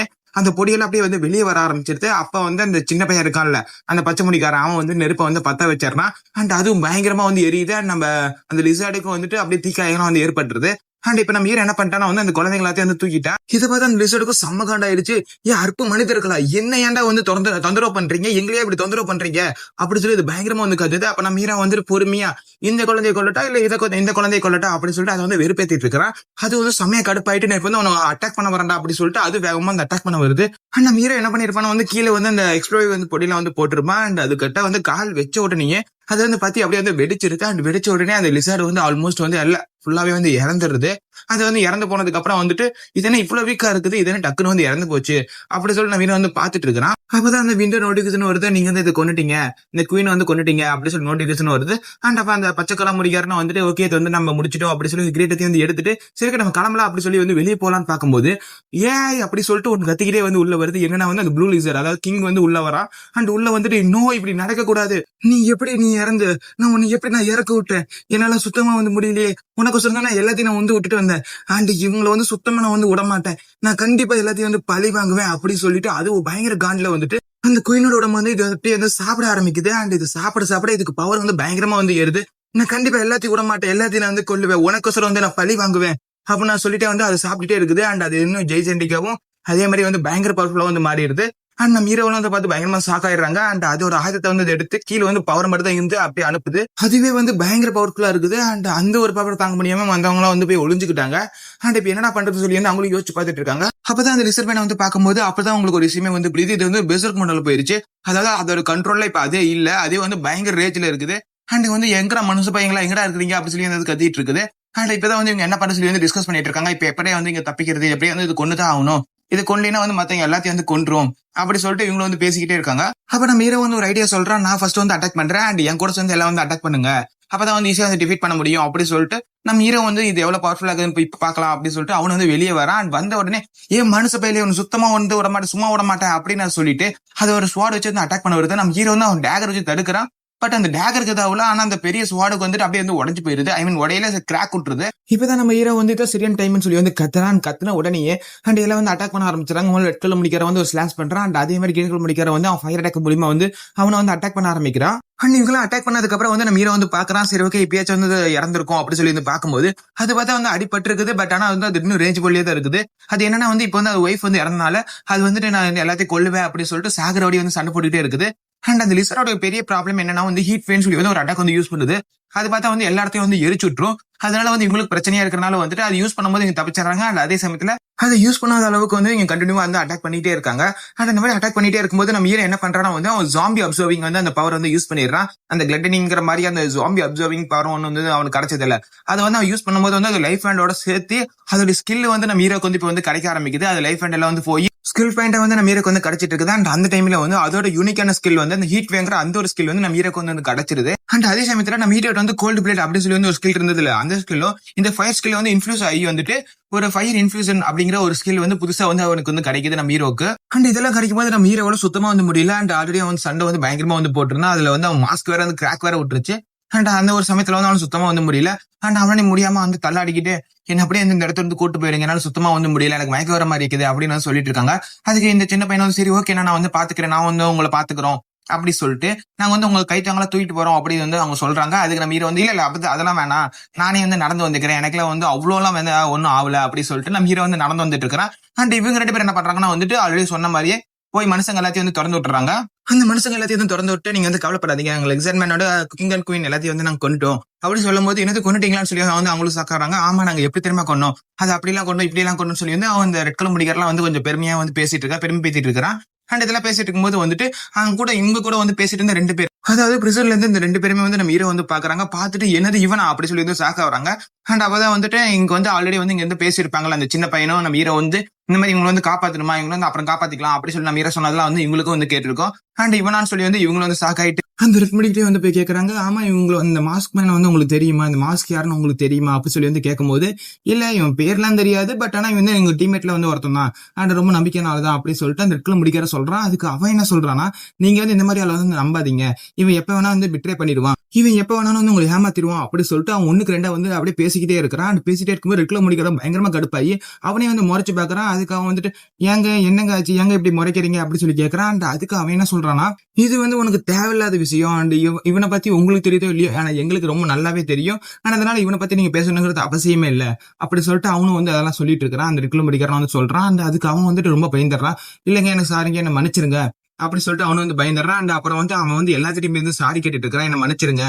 அந்த பொடியெல்லாம் அப்படியே வந்து வெளியே வர ஆரம்பிச்சிருது. அப்ப வந்து அந்த சின்ன பையன் இருக்கான்ல அந்த பச்சை முடிக்காரன், அவன் வந்து நெருப்பை வந்து பத்த வச்சிடறான். அண்ட் அதுவும் பயங்கரமா வந்து எரியுது. நம்ம அந்த லிசார்டுக்கும் வந்துட்டு அப்படியே தீக்காயெல்லாம் வந்து ஏற்பட்டுருது. அண்ட் இப்ப நம்ம ஹீரோ என்ன பண்ணிட்டானா வந்து அந்த குழந்தைங்க எல்லாத்தையும் வந்து தூக்கிட்டான். இதை பார்த்து அந்த லிசார்டுக்கும் செம்ம காண்டாயிருச்சு, ஏன் அற்ப மனிதர்களா என்ன ஏன்டா வந்து தொந்தரவு பண்றீங்க, எங்களையே இப்படி தொந்தரவு பண்றீங்க அப்படி சொல்லி இது பயங்கரமா வந்து கத்துது. அப்ப நம்ம ஹீரோ வந்துட்டு பொறுமையா இந்த குழந்தைய கொள்ளட்டா இல்ல இந்த குழந்தைய கொள்ளட்டா அப்படின்னு சொல்லிட்டு அதை வந்து வெறுப்பேத்திட்டு இருக்கிறான். அது வந்து செம்மையா கடுப்பாயிட்டு நான் இப்ப வந்து அவனை அட்டாக் பண்ண வரண்டா அப்படி சொல்லிட்டு அது வேகமா அந்த அட்டாக் பண்ண வருது. அண்ட் நம்ம ஹீரோ என்ன பண்ணிருப்பான வந்து கீழே வந்து அந்த எக்ஸ்ப்ளோர் வந்து பொடியில வந்து போட்டிருப்பான். அண்ட் அது கிட்ட வந்து கால் வச்ச உடனே அது வந்து பாத்தி அப்படியே வந்து வெடிச்சிருக்கு. அண்ட் வெடிச்ச உடனே அந்த லிசார்டு வந்து ஆல்மோஸ்ட் வந்து எல்லாம் ஃபுல்லாவே வந்து இறந்துருது. அது வந்து இறந்து போனதுக்கு அப்புறம் வந்துட்டு இது என்ன இவ்வளவு வீக்கா இருக்குது, இது என்ன டக்குன்னு வந்து இறந்து போச்சு அப்படி சொல்லி நான் வந்து பாத்துட்டு இருக்கிறான். அப்பதான் அந்த விண்டோ நோட்டிபிகேஷன் வருது, நீங்க வந்து இதை கொண்டுட்டீங்க, இந்த குயின் வந்து கொண்டுட்டீங்க அப்படி சொல்லி நோட்டிபிகேஷன் வருது. அண்ட் அப்ப அந்த பச்சைக்கெல்லாம் முடிக்காருன்னா வந்துட்டு ஓகே இது வந்து நம்ம முடிச்சிட்டோம் அப்படி சொல்லி கிரேட்டத்தையும் வந்து எடுத்துட்டு சரி நம்ம கிளம்பலாம் அப்படி சொல்லி வந்து வெளியே போலான்னு பார்க்கும்போது ஏய் அப்படி சொல்லிட்டு ஒன்று கத்திக்கிட்டே வந்து உள்ள வருது. என்னன்னா வந்து அந்த ப்ளூ லிசர் அதாவது கிங் வந்து உள்ள வரா. அண்ட் உள்ள வந்துட்டு இன்னும் இப்படி நடக்க கூடாது, நீ இறந்து நான் உன்னை எப்படி நான் இறக்க விட்டேன், என்னால சுத்தமா வந்து முடியலையே, உனக்கு நான் எல்லாத்தையும் நான் வந்து விட்டுட்டு வந்தேன். அண்ட் இவங்களை வந்து சுத்தமா நான் வந்து விட மாட்டேன், நான் கண்டிப்பா எல்லாத்தையும் வந்து பழி வாங்குவேன் அப்படி சொல்லிட்டு அது பயங்கர காண்ட்ல வந்துட்டு அந்த குயினோட உடம்பு வந்து இது அப்படியே வந்து சாப்பிட ஆரம்பிக்குது. அண்ட் இது சாப்பிட இதுக்கு பவர் வந்து பயங்கரமா வந்து ஏறுது. நான் கண்டிப்பா எல்லாத்தையும் விட மாட்டேன், எல்லாத்தையும் நான் வந்து கொல்லுவேன், உனக்கொசரம் வந்து நான் பழி வாங்குவேன் அப்ப நான் சொல்லிட்டே வந்து அதை சாப்பிட்டுட்டே இருக்குது. அண்ட் அது இன்னும் ஜெய்சண்டிக்காவும் அதே மாதிரி வந்து பயங்கர பவர்ஃபுல்லா வந்து மாறிடுது. அண்ட் நம்ம ஹீரோவில் வந்து பார்த்து பயங்கரமா ஷாக் ஆயிடுறாங்க. அண்ட் அதோட ஆயுதத்தை வந்து எடுத்து கீழே வந்து பவர் மட்டும் தான் இருந்து அப்படியே அனுப்புது. அதுவே வந்து பயங்கர பவர்ஃபுல்லா இருக்குது. அண்ட் அந்த ஒரு பவர் தாங்க முடியாம வந்தவங்களாம் வந்து போய் ஒளிஞ்சுக்கிட்டாங்க. அண்ட் இப்ப என்ன பண்றது சொல்லி வந்து அவங்களும் யோசிச்சு பார்த்துட்டு இருக்காங்க. அப்பதான் அந்த லிசர் மேனை வந்து பார்க்கும்போது அப்பதான் உங்களுக்கு ஒரு விஷயமே வந்து புரியுது, இது வந்து பெர்சர்க் மோட்ல போயிருச்சு. அதாவது அதோட கண்ட்ரோல்ல இப்ப அதே இல்ல, அதே வந்து பயங்கர ரேஜ்ல இருக்குது. அண்ட் வந்து எங்கடா மனுஷ பையங்களா எங்கடா இருக்கிறீங்க அப்படி சொல்லி வந்து கத்திட்டு இருக்குது. அண்ட் இப்பதான் வந்து இவங்க என்ன பண்ண சொல்லி வந்து டிஸ்கஸ் பண்ணிட்டு இருக்காங்க. இப்ப எப்படியே வந்து இங்க தப்பிக்கிறது, எப்படியே வந்து இது கொண்டுதான் ஆகணும், இது கொண்டீங்கன்னா வந்து மத்தவங்க எல்லாத்தையும் வந்து கொன்றும் அப்படி சொல்லிட்டு இவங்க வந்து பேசிக்கிட்டே இருக்காங்க. அப்ப நம்ம ஹீரோ வந்து ஒரு ஐடியா சொல்றான், நான் ஃபர்ஸ்ட் வந்து அட்டாக் பண்றேன் அண்ட் என் கூட வந்து எல்லாம் வந்து அட்டாக் பண்ணுங்க, அப்பதான் வந்து ஈஸியா வந்து டிஃபீட் பண்ண முடியும் அப்படி சொல்லிட்டு நம்ம ஹீரோ வந்து இது எவ்வளவு பவர்ஃபுல்லா இருக்குன்னு இப்ப பாக்கலாம் அப்படின்னு சொல்லிட்டு அவன் வந்து வெளியே வரான். அண்ட் வந்த உடனே ஏன் மனுஷ பையில ஒன்று சுத்தமா வந்து விட மாட்டேன், சும்மா விட மாட்டேன் அப்படின்னு நான் சொல்லிட்டு அதை ஒரு ஸ்வாட் வச்சு வந்து அட்டாக் பண்ண வருது. நம்ம ஹீரோ வந்து அவன் டேகர் வச்சு தடுக்கிறான். பட் அந்த டேகருக்கு தாவுல ஆனா அந்த பெரிய ஸ்வாடுக்கு வந்துட்டு அப்படியே வந்து உடஞ்சு போயிருது. ஐ மீன் உடையில கிராக் விட்டுருது. இப்பதான் நம்ம ஹீரோ வந்து சரியான டைம்னு சொல்லி வந்து கத்துன உடனே அண்ட் எல்லாம் வந்து அட்டாக் பண்ண ஆரம்பிச்சாங்க. ரெட்கல் முடிக்கிற வந்து ஒரு ஸ்லாஷ் பண்றான். அண்ட் அதே மாதிரி கிரீன் முடிக்கிற வந்து அவன் ஃபயர் அட்டாக் மூலியமா வந்து அவனை வந்து அட்டாக் பண்ண ஆரம்பிக்கிறான். அண்ட் இவங்களாம் அட்டாக் பண்ணதுக்கு அப்புறம் வந்து நம்ம ஹீரோ வந்து பாக்குறான், சரி ஓகே இப்பயாச்சும் வந்து இறந்திருக்கும் அப்படி சொல்லி வந்து பார்க்கும்போது அது பார்த்தா வந்து அடிபட்டு இருக்குது. பட் ஆனா வந்து அது இன்னும் ரேஞ்ச் போலியே தான் இருக்குது. அது என்னன்னா வந்து இப்போ வந்து அது ஒய்ஃப் வந்து இறந்தனால அது வந்துட்டு நான் எல்லாத்தையும் கொல்லுவேன் அப்படின்னு சொல்லிட்டு சாகரோடி வந்து சண்டை போட்டுக்கிட்டே இருக்குது. அண்ட் அந்த லிசரோட பெரிய ப்ராப்ளம் என்னன்னா வந்து ஹீட் ஃபேன் சொல்லி வந்து ஒரு அட்டாக் வந்து யூஸ் பண்ணுது. அது பார்த்தா வந்து எல்லா இடத்தையும் வந்து எரிச்சு விட்டுரும். அதனால வந்து இவங்களுக்கு பிரச்சனையா இருக்கிறனால வந்துட்டு அது யூஸ் பண்ணும்போது இங்க தப்பிச்சாங்க. அண்ட் அதே சமயத்துல அதை யூஸ் பண்ணாத அளவுக்கு வந்து இங்க கண்டினியூவா வந்து அட்டாக் பண்ணிட்டே இருக்காங்க. அண்ட் அந்த மாதிரி அட்டாக் பண்ணிட்டே இருக்கும்போது நம்ம ஹீரோ என்ன பண்றான்னா வந்து அவன் ஜாம்பி அப்சர்விங் வந்து அந்த பவர் வந்து யூஸ் பண்ணிடுறான். அந்த கிளட்டனிங்கிற மாதிரி அந்த ஜாம்பி அப்சர்விங் பவர் ஒன்று வந்து அவனுக்கு கிடைச்சது இல்ல. அதை வந்து அவன் யூஸ் பண்ணும்போது வந்து அது லைஃப் ஹேண்டோட சேர்த்து அதோட ஸ்கில் வந்து நம்ம ஹீரோக்கு வந்து இப்போ வந்து கிடைக்க ஆரம்பிக்குது. அது லைஃப் ஹேண்ட் எல்லாம் வந்து போய் ஸ்கில் பாயிண்ட் வந்து நம்ம ஹீரோக்கு வந்து கிடைச்சிட்டு இருக்குது. அண்ட் அந்த டைம்ல வந்து அதோட யூனிக்கான ஸ்கில் வந்து அந்த ஹீட் வேங்கிற அந்த ஒரு ஸ்கில் வந்து நம்ம ஹீரோக்கு வந்து கிடைச்சிருது. அண்ட் அதே சமயத்துல நம்ம ஹீரோ வந்து கோல்டு பிளேட் அப்படின்னு சொல்லி வந்து ஒரு ஸ்கில் இருந்தது இல்ல, அந்த ஸ்கில்லும் இந்த ஃபயர் ஸ்கில் வந்து இன்ஃபியூஸ் ஆகி வந்துட்டு ஒரு ஃபயர் இன்ஃபியூஷன் அப்படிங்கிற ஒரு ஸ்கில் வந்து புதுசா வந்து அவனுக்கு வந்து கிடைக்குது நம்ம ஹீரோக்கு. அண்ட் இதெல்லாம் கிடைக்கும் போது நம்ம ஹீரோவோட சுத்தமா வந்து முடியல. அண்ட் ஆல்ரெடி வந்து சண்டை வந்து பயங்கரமா வந்து போட்டிருந்தான். அதுல வந்து அவன் மாஸ்க் வேற வந்து கிராக் வேற விட்டுருச்சு. அண்ட் அந்த ஒரு சமயத்துல வந்து அவன் சுத்தமா வந்து முடியல. அண்ட் அவனே முடியாம வந்து தள்ளாடிக்கிட்டு என்ன அப்படியே இந்த இடத்துல இருந்து கூட்டு போயிடுங்க, என்னால சுத்தமா வந்து முடியல, எனக்கு மயக்க வர மாதிரி இருக்குது அப்படின்னு வந்து சொல்லிட்டு இருக்காங்க. அதுக்கு இந்த சின்ன பையன் வந்து சரி ஓகே நான் வந்து பாத்துக்கிறேன், நான் வந்து உங்களை பாத்துக்கிறோம் அப்படி சொல்லிட்டு நாங்க வந்து உங்களை கைத்தாங்களா தூக்கிட்டு போறோம் அப்படின்னு வந்து அவங்க சொல்றாங்க. அதுக்கு நம்ம ஹீரோ வந்து இல்ல அப்படி அதெல்லாம் வேணாம், நானே வந்து நடந்து வந்துக்கிறேன், எனக்குலாம் வந்து அவ்வளோலாம் வந்து ஒன்னும் ஆகல அப்படி சொல்லிட்டு நம்ம ஹீரோ வந்து நடந்து வந்துட்டு இருக்கிறான். அண்ட் இவங்க 2 பேர் என்ன பண்றாங்கன்னா வந்துட்டு ஆல்ரெடி சொன்ன மாதிரியே போய் மனுஷங்க எல்லாத்தையும் வந்து திறந்து விட்டுறாங்க. அந்த மனுஷங்க எல்லாத்தையும் வந்து திறந்து விட்டு நீங்க வந்து கவலைப்படாதீங்க, எங்க எக்ஸாம்மேனோட குக்கிங் அண்ட் குயின் எல்லாத்தையும் வந்து நாங்க கொண்டுட்டோம் அப்படின்னு சொல்லும் போது என்னது கொண்டுட்டீங்களான்னு சொல்லி வந்து அவங்களும் சாக்காறாங்க. ஆமா நாங்க எப்படி தெரியுமா கொண்டோம், அது அப்படிலாம் கொண்டோம் இப்படி எல்லாம் கொண்டோம் சொல்லி வந்து அவன் இந்த ரெட் கலர் முடிக்கிறலாம் வந்து கொஞ்சம் பெருமையா வந்து பேசிட்டு இருக்கா, பெருமை பேசிட்டு இருக்கிறான். அண்ட் இதெல்லாம் பேசிட்டு இருக்கும்போது வந்துட்டு அவங்க கூட இவங்க கூட வந்து பேசிட்டு இருந்த 2 பேர், அதாவது பிரிசன்ல இருந்து இந்த 2 பேருமே வந்து நம்ம ஹீரோ வந்து பாக்குறாங்க. பாத்துட்டு என்னது இவனா அப்படி சொல்லி வந்து சாக்க வராங்க. அண்ட் அப்பதான் வந்துட்டு இங்க வந்து ஆல்ரெடி வந்து இங்க இருந்து பேசியிருப்பாங்கல்ல அந்த சின்ன பையனும் நம்ம ஹீரோ வந்து இந்த மாதிரி இவங்க வந்து காப்பாத்தணுமா, இவங்க வந்து அப்புறம் காப்பாத்திக்கலாம் அப்படி சொல்லி நம்ம ஹீரோ சொன்னதெல்லாம் வந்து இவங்களுக்கும் வந்து கேட்டிருக்கோம். அண்ட் இவனான்னு சொல்லி வந்து இவங்களும் வந்து சாக்காயிட்டு அந்த ரெட் முடிக்கிட்டே வந்து போய் கேட்கறாங்க. ஆமா இவங்க இந்த மாஸ்க் மேன வந்து உங்களுக்கு தெரியுமா, இந்த மாஸ்க் யாருன்னு உங்களுக்கு தெரியுமா அப்படி சொல்லி வந்து கேட்கும்போது இல்ல இவன் பேர்லாம் தெரியாது, பட் ஆனா இவன் வந்து எங்க டீம்மேட்ல வந்து ஒருத்தன் தான், அண்ட் ரொம்ப நம்பிக்கையானதான் அப்படி சொல்லிட்டு அந்த ரெட்ல முடிக்கிற சொல்றான். அதுக்கு அவன் என்ன சொல்றான்னா நீங்க வந்து இந்த மாதிரி ஆள வந்து நம்பாதீங்க, இவன் எப்ப வேணா வந்து பிட்ரே பண்ணிடுவான், இவன் எப்ப வேணாலும் வந்து உங்களை ஏமாத்திடுவான் அப்படி சொல்லிட்டு அவன் 1க்கு 2 வந்து அப்படியே பேசிக்கிட்டே இருக்கிறான். அண்ட் பேசிட்டே இருக்கும்போது ரெட்ல முடிக்கிற பயங்கரமா கடுப்பாயி அவனே வந்து முறைச்சு பாக்குறான். அதுக்கு அவன் வந்துட்டு ஏங்க என்னங்க ஆச்சு, ஏங்க இப்படி முறைக்கிறீங்க அப்படி சொல்லி கேட்கறான். அண்ட் அதுக்கு அவன் என்ன சொல்றான்னா இது வந்து உனக்கு தேவையில்லாத விஷயம், அண்ட் இவனை பத்தி உங்களுக்கு தெரியுதோ இல்லையோ ஆனா எங்களுக்கு ரொம்ப நல்லாவே தெரியும், ஆனா அதனால இவனை பத்தி நீங்க பேசணுங்கிறது அவசியமே இல்ல அப்படி சொல்லிட்டு அவனும் வந்து அதெல்லாம் சொல்லிட்டு இருக்கிறான். அந்த ரெட்ல முடிக்கிறான் வந்து சொல்றான். அண்ட் அதுக்கு அவன் வந்துட்டு ரொம்ப பயந்துடுறான். இல்லங்க எனக்கு சாரிங்க என்ன மன்னிச்சிருங்க அப்படி சொல்லிட்டு அவனு வந்து பயந்துடுறான். அண்ட் அப்புறம் வந்து அவன் வந்து எல்லாத்திட்டையுமே வந்து சாரி கேட்டுட்டு இருக்கிறான், என்ன மன்னிச்சிருங்க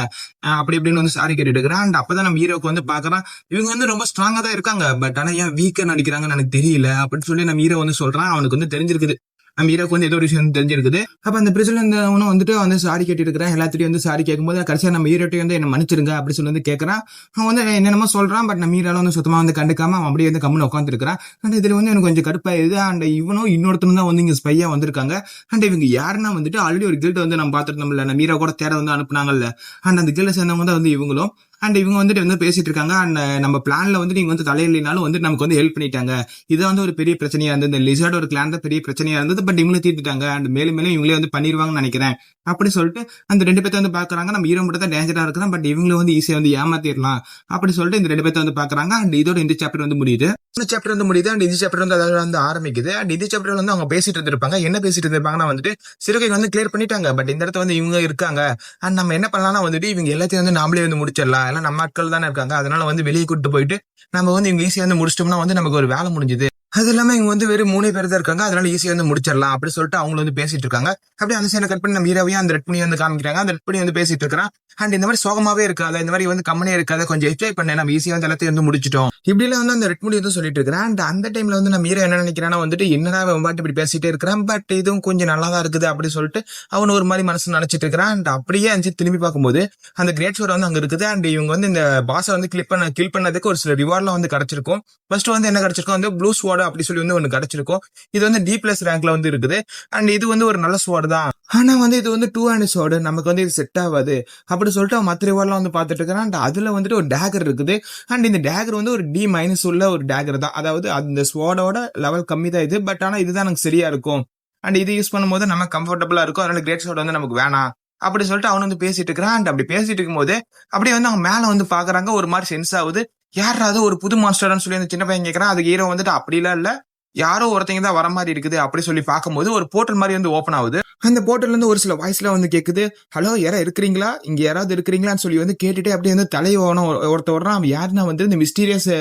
அப்படி இப்படின்னு வந்து சாரி கேட்டுட்டு இருக்கிறான். அண்ட் அப்பதான் நம்ம ஹீரோக்கு வந்து பாக்குறான் இவங்க வந்து ரொம்ப ஸ்ட்ராங்கா தான் இருக்காங்க, பட் ஆனா ஏன் வீக்கா நடிக்கிறாங்கன்னு எனக்கு தெரியல அப்படின்னு சொல்லி நம்ம ஹீரோ வந்து சொல்றான். அவனுக்கு வந்து தெரிஞ்சிருக்குது நம்ம ஹீரோக்கு வந்து ஏதோ ஒரு விஷயம் தெரிஞ்சிருக்குது. அப்ப அந்த பிரச்சனை இருந்தவனும் வந்துட்டு வந்து சாரி கேட்டு இருக்கிறான். எல்லாத்திட்டையும் வந்து சாரி கேட்கும்போது கடைசியா நம்ம ஹீரோட்டையும் வந்து என்ன மன்னிச்சிருங்க அப்படி சொல்லி வந்து கேட்கறான். அவன் வந்து என்னென்னமோ சொல்றான், பட் நம்ம ஹீரோல வந்து சுத்தமா வந்து கண்டுக்காம அவன் அப்படியே வந்து கம்முன்னு உட்காந்துருக்கான். அண்ட் இதுல வந்து எனக்கு கொஞ்சம் கடுப்பாயிருது. அண்ட் இவனும் இன்னொருத்தனும் தான் வந்து இங்க ஸ்பையா வந்திருக்காங்க. அண்ட் இவங்க யாருன்னா வந்துட்டு ஆல்ரெடி ஒரு கில்ட் வந்து நம்ம பார்த்துருந்தோம்ல, நம்ம ஹீரோ கூட தேட வந்து அனுப்புனாங்கல்ல, அண்ட் அந்த கில்ட சேர்ந்தவங்க தான் வந்து இவங்களும். அண்ட் இவங்க வந்துட்டு வந்து பேசிட்டு இருக்காங்க. அண்ட் நம்ம பிளான்ல வந்து நீங்க வந்து தலையினாலும் வந்து நமக்கு வந்து ஹெல்ப் பண்ணிட்டாங்க, இது வந்து ஒரு பெரிய பிரச்சனையா இருந்தது, இந்த லிசார்ட் ஒரு கிளான் தான் பெரிய பிரச்சனையா இருந்தது, பட் இவங்களே தீர்த்துட்டாங்க அண்ட் மேலும் மேலும் இவங்களே வந்து பண்ணிடுவாங்கன்னு நினைக்கிறேன் அப்படி சொல்லிட்டு அந்த 2 பேர்த்த வந்து பாக்குறாங்க. நம்ம ஹீரோ மட்டும் தான் டேஞ்சரா இருக்கிறான், பட் இவங்களும் வந்து ஈஸியா வந்து ஏமாத்திடலாம் அப்படி சொல்லிட்டு இந்த 2 பேர்த்த வந்து பாக்குறாங்க. அண்ட் இதோட இந்த சாப்டர் வந்து முடியுது. இந்த சாப்டர் வந்து முடியுது. அண்ட் இந்த சாப்டர் வந்து அதாவது வந்து ஆரம்பிக்குது. அண்ட் இந்த சாப்டர் வந்து அவங்க பேசிட்டு இருந்திருப்பாங்க. என்ன பேசிட்டு இருந்திருப்பாங்கன்னா வந்துட்டு சிறுகை வந்து கிளியர் பண்ணிட்டாங்க, பட் இந்த இடத்துல வந்து இவங்க இருக்காங்க. அண்ட் நம்ம என்ன பண்ணலாம்னா வந்துட்டு இவங்க எல்லாத்தையும் வந்து நாமளே வந்து முடிச்சிடலாம், எல்லாம் நம்ம ஆட்கள் தானே இருக்காங்க, அதனால வந்து வெளியே கூட்டு போயிட்டு நம்ம வந்து இவங்க ஈஸியா வந்து முடிச்சிட்டோம்னா வந்து நமக்கு ஒரு வேலை முடிஞ்சுது. அது இல்லாம இவங்க வந்து வெறும் 3 பேர் தான் இருக்காங்க, அதனால ஈஸியா வந்து முடிச்சிடலாம் அப்படி சொல்லிட்டு அவங்க வந்து பேசிட்டு இருக்காங்க. அப்படியே அந்த சைனை கட் பண்ணி நம்ம ஹீரோவையும் அந்த ரெட் பண்ணி வந்து காமிக்கிறாங்க. அந்த ரெட் பண்ணி வந்து பேசிட்டு இருக்கிறான். அண்ட் இந்த மாதிரி சோகமாவே இருக்காது, இந்த மாதிரி வந்து கம்மனே இருக்காது, கொஞ்சம் என்ஜாய் பண்ண நம்ம ஈஸியா வந்து எல்லாத்தையும் வந்து முடிச்சிட்டோம் இப்படி எல்லாம் வந்து அந்த ரெட் பண்ணி வந்து சொல்லிட்டு இருக்கிறான். அண்ட் அந்த டைம்ல வந்து நம்ம ஹீரோ என்ன நினைக்கிறான்னா வந்துட்டு என்னடா பாட்டு இப்படி பேசிட்டே இருக்கிறான், பட் இதுவும் கொஞ்சம் நல்லா தான் இருக்குது அப்படி சொல்லிட்டு அவன் ஒரு மாதிரி மனசு நினைச்சிட்டு இருக்கிறான். அண்ட் அப்படியே அஞ்சு திரும்பி பார்க்கும்போது அந்த கிரேட் ஷோர் வந்து அங்க இருக்குது. அண்ட் இவங்க வந்து இந்த பாஸை வந்து கில் பண்ணதுக்கு ஒரு சில ரிவார்ட்லாம் வந்து கிடைச்சிருக்கும். ஃபர்ஸ்ட் வந்து என்ன கிடைச்சிருக்கும் வந்து ப்ளூ ஸ்வாட் அப்படி சொல்லி வந்து ஒன்னு கிடைச்சிருக்கும். இது வந்து D+ ரேங்க்ல வந்து இருக்குது. அண்ட் இது வந்து ஒரு நல்ல ஸ்வாட் தான், ஆனா வந்து இது வந்து 2 ஹேண்ட் ஸ்வாட், நமக்கு வந்து இது செட் ஆகாது அப்படி சொல்லிட்டு அவன் மற்ற ரிவார்ட்லாம் வந்து பாத்துட்டு இருக்கிறான். அண்ட் அதுல வந்துட்டு ஒரு டேகர் இருக்குது. அண்ட் இந்த டேகர் வந்து ஒரு D- உள்ள ஒரு டேகர் தான், அதாவது அந்த ஸ்வாடோட லெவல் கம்மி தான் இது, பட் ஆனா இதுதான் எனக்கு சரியா இருக்கும். அண்ட் இது யூஸ் பண்ணும்போது நம்ம கம்ஃபர்டபுளா இருக்கும், அதனால கிரேட் ஸ்வாட் வந்து நமக்கு வேணாம் அப்படி சொல்லிட்டு அவன் வந்து பேசிட்டு இருக்கிறான். அண்ட் அப்படி பேசிட்டு இருக்கும்போது அப்படியே வந்து அவங்க மேல வந்து பாக்குறாங்க, ஒரு மாதிரி சென்ஸ் ஆகுது. யாராவது ஒரு புது மாஸ்டர்னு சொல்லி அந்த சின்ன பையன் கேட்கறான். அதுக்கு ஹீரோ வந்துட்டு அப்படிலாம் இல்ல, யாரோ ஒருத்தங்க தான் வர மாதிரி இருக்குது அப்படி சொல்லி பார்க்கும்போது ஒரு போர்ட்டல் மாதிரி வந்து ஓபன் ஆகுது. அந்த போர்ட்டல்ல இருந்து ஒரு சில வாய்ஸ்ல வந்து கேக்குது, ஹலோ யாராவது இருக்கிறீங்களா, இங்க யாராவது இருக்கிறீங்களான்னு சொல்லி வந்து கேட்டுட்டு அப்படியே வந்து தலையோன ஒருத்த வர்றான். அவன் யாருன்னா வந்து இந்த மிஸ்டீரியஸ்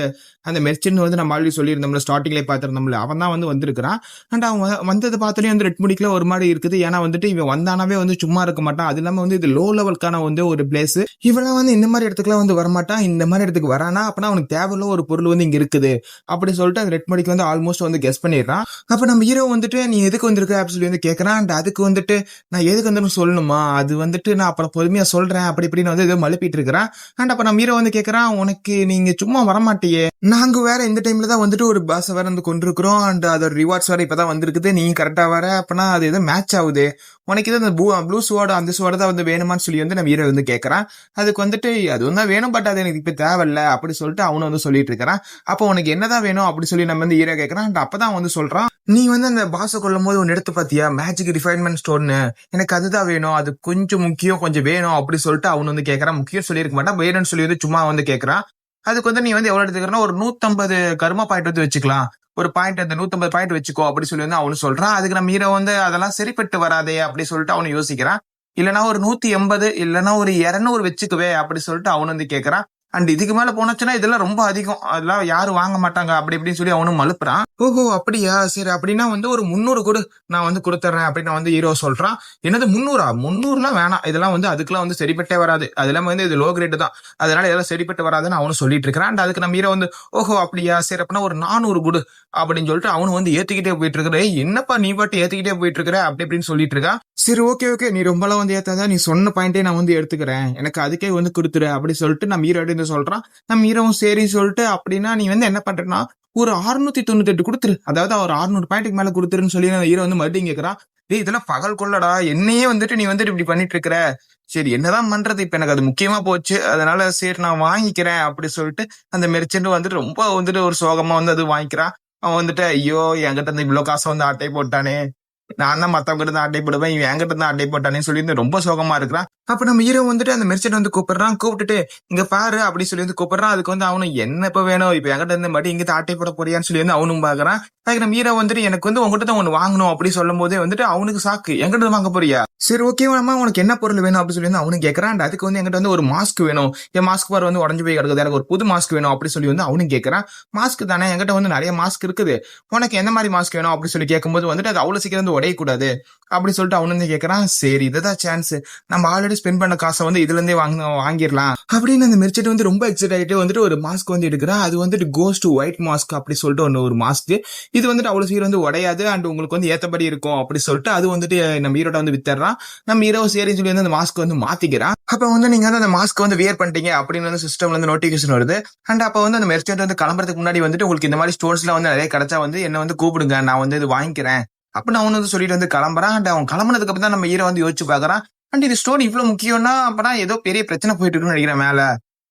அந்த மெர்ச்சன் வந்து நம்ம ஆல்ரெடி சொல்லியிருந்தோம்ல, ஸ்டார்டிங்லேயே பார்த்திருந்தோம்ல, அவன் தான் வந்து வந்திருக்கிறான். அண்ட் அவன் வந்தது பார்த்தாலே வந்து ரெட் முடிக்கல ஒரு மாதிரி இருக்குது. ஏன்னா வந்துட்டு இவன் வந்தானாவே வந்து சும்மா இருக்க மாட்டான், அது இல்லாம வந்து இது லோ லெவலுக்கான வந்து ஒரு பிளேஸ், இவெல்லாம் வந்து இந்த மாதிரி இடத்துக்குலாம் வந்து வரமாட்டான். இந்த மாதிரி இடத்துக்கு வரானா அப்பனா அவனுக்கு தேவையில்ல ஒரு பொருள் வந்து இங்க இருக்குது அப்படி சொல்லிட்டு அந்த ரெட் முடிக்கு வந்து ஆல்மோஸ்ட் வந்து கெஸ் பண்ணிடுறான். அப்ப நம்ம ஹீரோ வந்துட்டு நீ எதுக்கு வந்திருக்க அப்படின்னு சொல்லி வந்து கேட்கறான். அண்ட் அதுக்கு வந்துட்டு நான் எதுக்கு வந்து சொல்லணுமா, அது வந்துட்டு நான் அப்புறம் பொறுமையா சொல்றேன் அப்படி இப்படின்னு வந்து ஏதோ மழுப்பிட்டு இருக்கிறான். அண்ட் அப்ப நம்ம ஹீரோ வந்து கேக்குறான், உனக்கு நீங்க சும்மா வரமாட்டியே, நாங்க வேற இந்த டைம்ல தான் வந்துட்டு ஒரு பாஸ் வேற வந்து கொண்டிருக்கிறோம் அண்ட் அதோட ரிவார்ட்ஸ் வேற இப்பதான் வந்திருக்குது, நீங்க கரெக்டா வர அப்பனா அது ஏதோ மேட்ச் ஆகுது, உனக்கு இது அந்த ப்ளூ ஸ்வாட் அந்த ஸ்வாட் தான் வந்து வேணுமான்னு சொல்லி வந்து நம்ம ஹீரோ வந்து கேட்கறான். அதுக்கு வந்துட்டு அதுவும் தான் வேணும், பட் அது எனக்கு இப்ப தேவையில்ல அப்படி சொல்லிட்டு அவனு வந்து சொல்லிட்டு இருக்கிறான். அப்போ உனக்கு என்னதான் வேணும் அப்படி சொல்லி நம்ம வந்து ஹீரோ கேட்கறான். அண்ட் அப்பதான் வந்து சொல்றான், நீ வந்து அந்த பாஸை கொல்லும் போது ஒன்னு எடுத்து பாத்தியா, மேஜிக் ரிஃபைன்மெண்ட் ஸ்டோன்னு, எனக்கு அதுதான் வேணும், அது கொஞ்சம் முக்கியம், கொஞ்சம் வேணும் அப்படி சொல்லிட்டு அவனு வந்து கேட்கறான். முக்கியம் சொல்லியிருக்க மாட்டான், வேணும்னு சொல்லி வந்து சும்மா வந்து கேட்கறான். அதுக்கு வந்து நீ வந்து எவ்வளவு எடுத்துக்கிறனா, ஒரு 150 கர்மா பாயிண்ட் வந்து வச்சுக்கலாம், ஒரு பாயிண்ட் அந்த 150 பாயிண்ட் வச்சுக்கோ அப்படி சொல்லி வந்து அவனு சொல்றான். அதுக்கு நம்ம ஹீரோ வந்து அதெல்லாம் சரிப்பட்டு வராதே அப்படி சொல்லிட்டு அவனு யோசிக்கிறான். இல்லனா ஒரு 180 இல்லனா ஒரு 200 வச்சுக்குவே அப்படி சொல்லிட்டு அவனு வந்து கேட்கறான். அண்ட் இதுக்கு மேல போனச்சுன்னா இதெல்லாம் ரொம்ப அதிகம், அதெல்லாம் யாரும் வாங்க மாட்டாங்க அப்படி இப்படின்னு சொல்லி அவனும் மழுப்புறான். ஓஹோ அப்படியா, சரி அப்படின்னா வந்து ஒரு 300 கொடு, நான் வந்து கொடுத்துறேன் அப்படின்னு வந்து ஹீரோ சொல்றான். என்னது 300? 300லாம் வேணாம், இதெல்லாம் வந்து அதுக்கெல்லாம் வந்து சரிப்பட்டே வராது, அதெல்லாம் வந்து இது லோ கிரேட் தான், அதனால இதெல்லாம் சரிப்பட்டு வராதுன்னு அவனும் சொல்லிட்டு இருக்கிறான். அண்ட் அதுக்கு நம்ம ஹீரோ வந்து ஓஹோ அப்படியா சரி அப்படின்னா ஒரு 400 கொடு அப்படின்னு சொல்லிட்டு அவனு வந்து ஏத்துக்கிட்டே போயிட்டு இருக்கிற. என்னப்பா நீ பாட்டு ஏத்துக்கிட்டே போயிட்டு இருக்கிற அப்படி இப்படின்னு சொல்லிட்டு இருக்கா. சரி ஓகே ஓகே, நீ ரொம்பலாம் வந்து ஏத்தாத, நீ சொன்ன பாயிண்டே நான் வந்து எடுத்துக்கிறேன், எனக்கு அதுக்கே வந்து கொடுத்துரு அப்படி சொல்லிட்டு நம்ம ஹீரோ சொல்றான். நம்ம ஹீரோவும் சரி சொல்லிட்டு அப்படின்னா நீ வந்து என்ன பண்றேன்னா ஒரு 698 கொடுத்துரு, அதாவது ஒரு 600 பாயிண்ட்டுக்கு மேல கொடுத்துருன்னு சொல்லி ஹீரோ வந்து மறுபடியும் கேட்கறான். டேய் இதெல்லாம் பகல் கொள்ளடா, என்னையே வந்துட்டு நீ வந்துட்டு இப்படி பண்ணிட்டு இருக்கிற, சரி என்னதான் பண்றது, இப்ப எனக்கு அது முக்கியமா போச்சு, அதனால சரி நான் வாங்கிக்கிறேன் அப்படி சொல்லிட்டு அந்த மெர்ச்சன்ட் வந்துட்டு ரொம்ப வந்துட்டு ஒரு சோகமா வந்து அது வாங்கிக்கிறான். அவன் வந்துட்டு ஐயோ என்கிட்ட இருந்து இவ்வளவு காசை வந்து ஆட்டை போட்டானே, நான் தான் மத்தவங்க இருந்து அட்டை போடுவேன், இவன் என்கிட்ட இருந்து அட்டை போட்டானே சொல்லி ரொம்ப சோகமா இருக்கிறான். அப்ப நம்ம ஹீரோ வந்துட்டு அந்த மெர்ச்சன்ட் வந்து கூப்பிடுறான், கூப்பிட்டுட்டு இங்க பாரு அப்படி சொல்லி வந்து கூப்பிடுறான். அதுக்கு வந்து அவனும் என்ன இப்ப வேணும், இப்ப என்கிட்ட இருந்து மறுபடியும் இங்க ஆட்டை போட போறியான்னு சொல்லி வந்து அவனும் பாக்குறான். அதுக்கு நம்ம ஹீரோ வந்துட்டு எனக்கு வந்து உங்ககிட்ட தான் ஒண்ணு வாங்கணும் அப்படி சொல்லும் போதே வந்துட்டு அவனுக்கு சாக்கு, என்கிட்ட இருந்து வாங்க போறியா, சரி ஓகே அம்மா உனக்கு என்ன பொருள் வேணும் அப்படி சொல்லி வந்து அவனும் கேட்கறான். அதுக்கு வந்து என்கிட்ட வந்து ஒரு மாஸ்க் வேணும், என் மாஸ்க் பார் வந்து உடஞ்சு போய் கிடக்குது, எனக்கு ஒரு புது மாஸ்க் வேணும் அப்படி சொல்லி வந்து அவனும் கேட்கறான். மாஸ்க் தானே, என்கிட்ட வந்து நிறைய மாஸ்க் இருக்குது, உனக்கு எந்த மாதிரி மாஸ்க் வேணும் அப்படி சொல்லி கேட்கும்போது வந்துட்டு அது அவ்வளவு சீக்கிரம் வந்து உடையக்கூடாது அப்படி சொல்லிட்டு அவனு வந்து கேட்கறான். சரி இதுதான் சான்ஸ், நம்ம ஆல்ரெடி ஸ்பெண்ட் பண்ண காசை வந்து இதுல இருந்தே வாங்கிடலாம் அப்படின்னு அந்த மெர்ச்சன்ட் வந்து ரொம்ப எக்ஸைட் ஆகிட்டு வந்துட்டு ஒரு மாஸ்க் வந்து எடுக்கிறா. அது வந்துட்டு கோஸ்ட் ஒயிட் மாஸ்க் அப்படி சொல்லிட்டு ஒரு மாஸ்க், இது வந்துட்டு அவ்வளவு சீக்கிரம் வந்து உடையாது அண்ட் உங்களுக்கு வந்து ஏத்தபடி இருக்கும் அப்படி சொல்லிட்டு அது வந்துட்டு நம்ம ஹீரோட்ட வந்து வித்துறான். நம்ம ஹீரோ சரின்னு சொல்லி வந்து அந்த மாஸ்க் வந்து மாத்திக்கிறான். அப்ப வந்து நீங்க வந்து அந்த மாஸ்க் வந்து வியர் பண்ணிட்டீங்க அப்படின்னு வந்து சிஸ்டம்ல வந்து நோட்டிபிகேஷன் வருது. அண்ட் அப்ப வந்து அந்த மெர்ச்சன்ட் வந்து கிளம்புறதுக்கு முன்னாடி வந்துட்டு உங்களுக்கு இந்த மாதிரி ஸ்டோர்ஸ்ல வந்து நிறைய கிடைச்சா வந்து என்ன வந்து கூப்பிடுங்க, நான் வந்து இது வாங்கிக்கிறேன் அப்படின்னு அவனு வந்து சொல்லிட்டு வந்து கிளம்புறான். அண்ட் அவன் கிளம்புனதுக்கு அப்புறம் தான் நம்ம ஹீரோ வந்து யோசிச்சு பாக்குறான். அண்ட் இது ஸ்டோரி இவ்வளவு முக்கியம்னா அப்பனா ஏதோ பெரிய பிரச்சனை போயிட்டு இருக்குன்னு நினைக்கிறேன் மேல,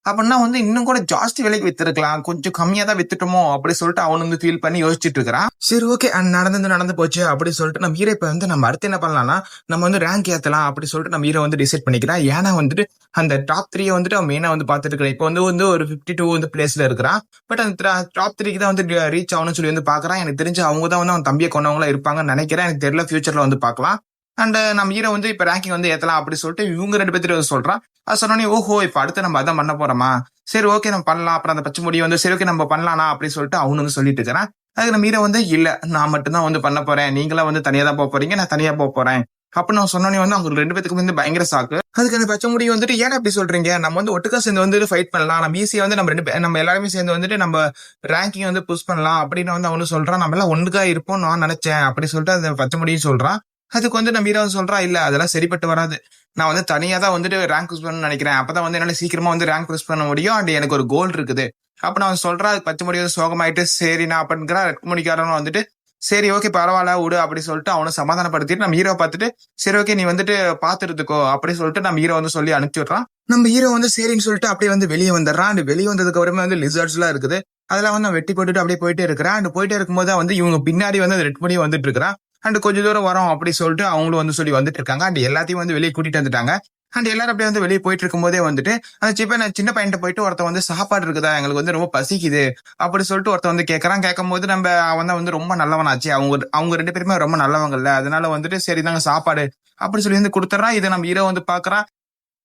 அப்படின்னா வந்து இன்னும் கூட ஜாஸ்தி விலைக்கு வித்துருக்கலாம், கொஞ்சம் கம்மியா தான் வித்துட்டோமோ அப்படி சொல்லிட்டு அவனு வந்து ஃபீல் பண்ணி யோசிச்சுட்டு இருக்கிறான். சரி ஓகே நடந்து போச்சு அப்படி சொல்லிட்டு நம்ம ஹீரோ இப்ப வந்து நம்ம அடுத்து என்ன பண்ணலாம்னா நம்ம வந்து ரேங்க் ஏத்தலாம் அப்படி சொல்லிட்டு நம்ம ஹீரோ வந்து டிசைட் பண்ணிக்கிறான். ஏன்னா வந்துட்டு அந்த டாப் 3 வந்துட்டு அவன் மெயினா வந்து பாத்துட்டு இருக்கிறான். இப்போ வந்து ஒரு 52 வந்து பிளேஸ்ல இருக்கிறான். பட் அந்த டாப் 3க்கு தான் வந்து ரீச் ஆகணும்னு சொல்லி வந்து பாக்குறான். எனக்கு தெரிஞ்சு அவங்க தான் வந்து அவன் தம்பியை கொண்டவங்களா இருப்பாங்கன்னு நினைக்கிறேன், எனக்கு தெரியல, ஃபியூச்சர்ல வந்து பாக்கலாம். அண்ட் நம்ம ஹீரோ வந்து இப்ப ரேங்கிங் வந்து ஏத்தலாம் அப்படி சொல்லிட்டு இவங்க 2 பேர்த்து சொல்றான். அது சொன்னோடனே ஓஹோ இப்ப அடுத்து நம்ம அதான் பண்ண போறோமா, சரி ஓகே நம்ம பண்ணலாம், அப்புறம் அந்த பச்சை முடி வந்து சரி ஓகே நம்ம பண்ணலாம்னா அப்படி சொல்லிட்டு அவனு வந்து சொல்லிட்டு இருக்கிறான். அதுக்கு நம்ம ஹீரோ வந்து இல்ல நான் மட்டும் தான் வந்து பண்ண போறேன், நீங்களா வந்து தனியா தான் போக போறீங்க, நான் தனியா போக போறேன் அப்படின்னு நான் சொன்னோடனே வந்து அவங்க 2 பேத்துக்கு வந்து பயங்கர சாக்கு. அதுக்கு அந்த பச்சை முடி வந்துட்டு ஏன் அப்படி சொல்றீங்க, நம்ம வந்து ஒட்டுக்கா சேர்ந்து வந்து ஃபைட் பண்ணலாம், நம்ம ஈஸியா வந்து நம்ம எல்லாருமே சேர்ந்து வந்துட்டு நம்ம ரேங்கிங் வந்து புஷ் பண்ணலாம் அப்படின்னு வந்து அவனு சொல்றான். நம்ம எல்லாம் ஒண்ணுக்கா இருப்போம் நான் நினைச்சேன் அப்படி சொல்லிட்டு அந்த பச்சை முடியும் சொல்றான். அதுக்கு வந்து நம்ம ஹீரோ சொல்றான், இல்ல அதெல்லாம் சரிப்பட்டு வராது, நான் வந்து தனியா தான் வந்துட்டு ரேங்க் புஷ் பண்ணணும்னு நினைக்கிறேன், அப்பதான் வந்து என்னால சீக்கிரமா வந்து ரேங்க் புஷ் பண்ண முடியும் அண்ட் எனக்கு ஒரு கோல் இருக்குது அப்ப நான் சொல்றேன். அது பச்சை முடி வந்து சோகமாயிட்டு சரி நான் அப்படிங்கிறா, ரெட் முடிக்காரனும் வந்துட்டு சரி ஓகே பரவாயில்ல விடு அப்படி சொல்லிட்டு அவனை சமாதானப்படுத்திட்டு நம்ம ஹீரோ பார்த்துட்டு சரி ஓகே நீ வந்துட்டு பாத்துருக்கோ அப்படி சொல்லிட்டு நம்ம ஹீரோ வந்து சொல்லி அனுப்பிச்சு விடுறான். நம்ம ஹீரோ வந்து சரின்னு சொல்லிட்டு அப்படியே வந்து வெளியே வந்துடுறான். அண்ட் வெளியே வந்ததுக்கு அப்புறமே வந்து லிசர்ட்ஸ் எல்லாம் இருக்குது, அதெல்லாம் வந்து வெட்டி போட்டுட்டு அப்படியே போயிட்டே இருக்கிறான். அண்ட் போயிட்டே இருக்கும்போது வந்து இவங்க பின்னாடி வந்து ரெட் பண்ணி வந்துட்டு இருக்கிறான். அண்ட் கொஞ்ச தூரம் வரோம் அப்படி சொல்லிட்டு அவங்களும் வந்து சொல்லி வந்துட்டு இருக்காங்க. அண்ட் எல்லாத்தையும் வந்து வெளியே கூட்டிட்டு வந்துட்டாங்க. அண்ட் எல்லாரும் அப்படியே வந்து வெளியே போயிட்டு இருக்கும் போதே வந்துட்டு அந்த சின்ன பையன்ட்ட போயிட்டு ஒருத்த வந்து சாப்பாடு இருக்குதா, எங்களுக்கு வந்து ரொம்ப பசிக்குது அப்படி சொல்லிட்டு ஒருத்த வந்து கேட்கறான். கேட்கும் போது நம்ம அவன் தான் வந்து ரொம்ப நல்லவனாச்சு, அவங்க 2 பேருமே ரொம்ப நல்லவங்கல்ல, அதனால வந்துட்டு சரிதாங்க சாப்பாடு அப்படி சொல்லி வந்து கொடுத்துறான். இதை நம்ம ஹீரோ வந்து பாக்குறான்.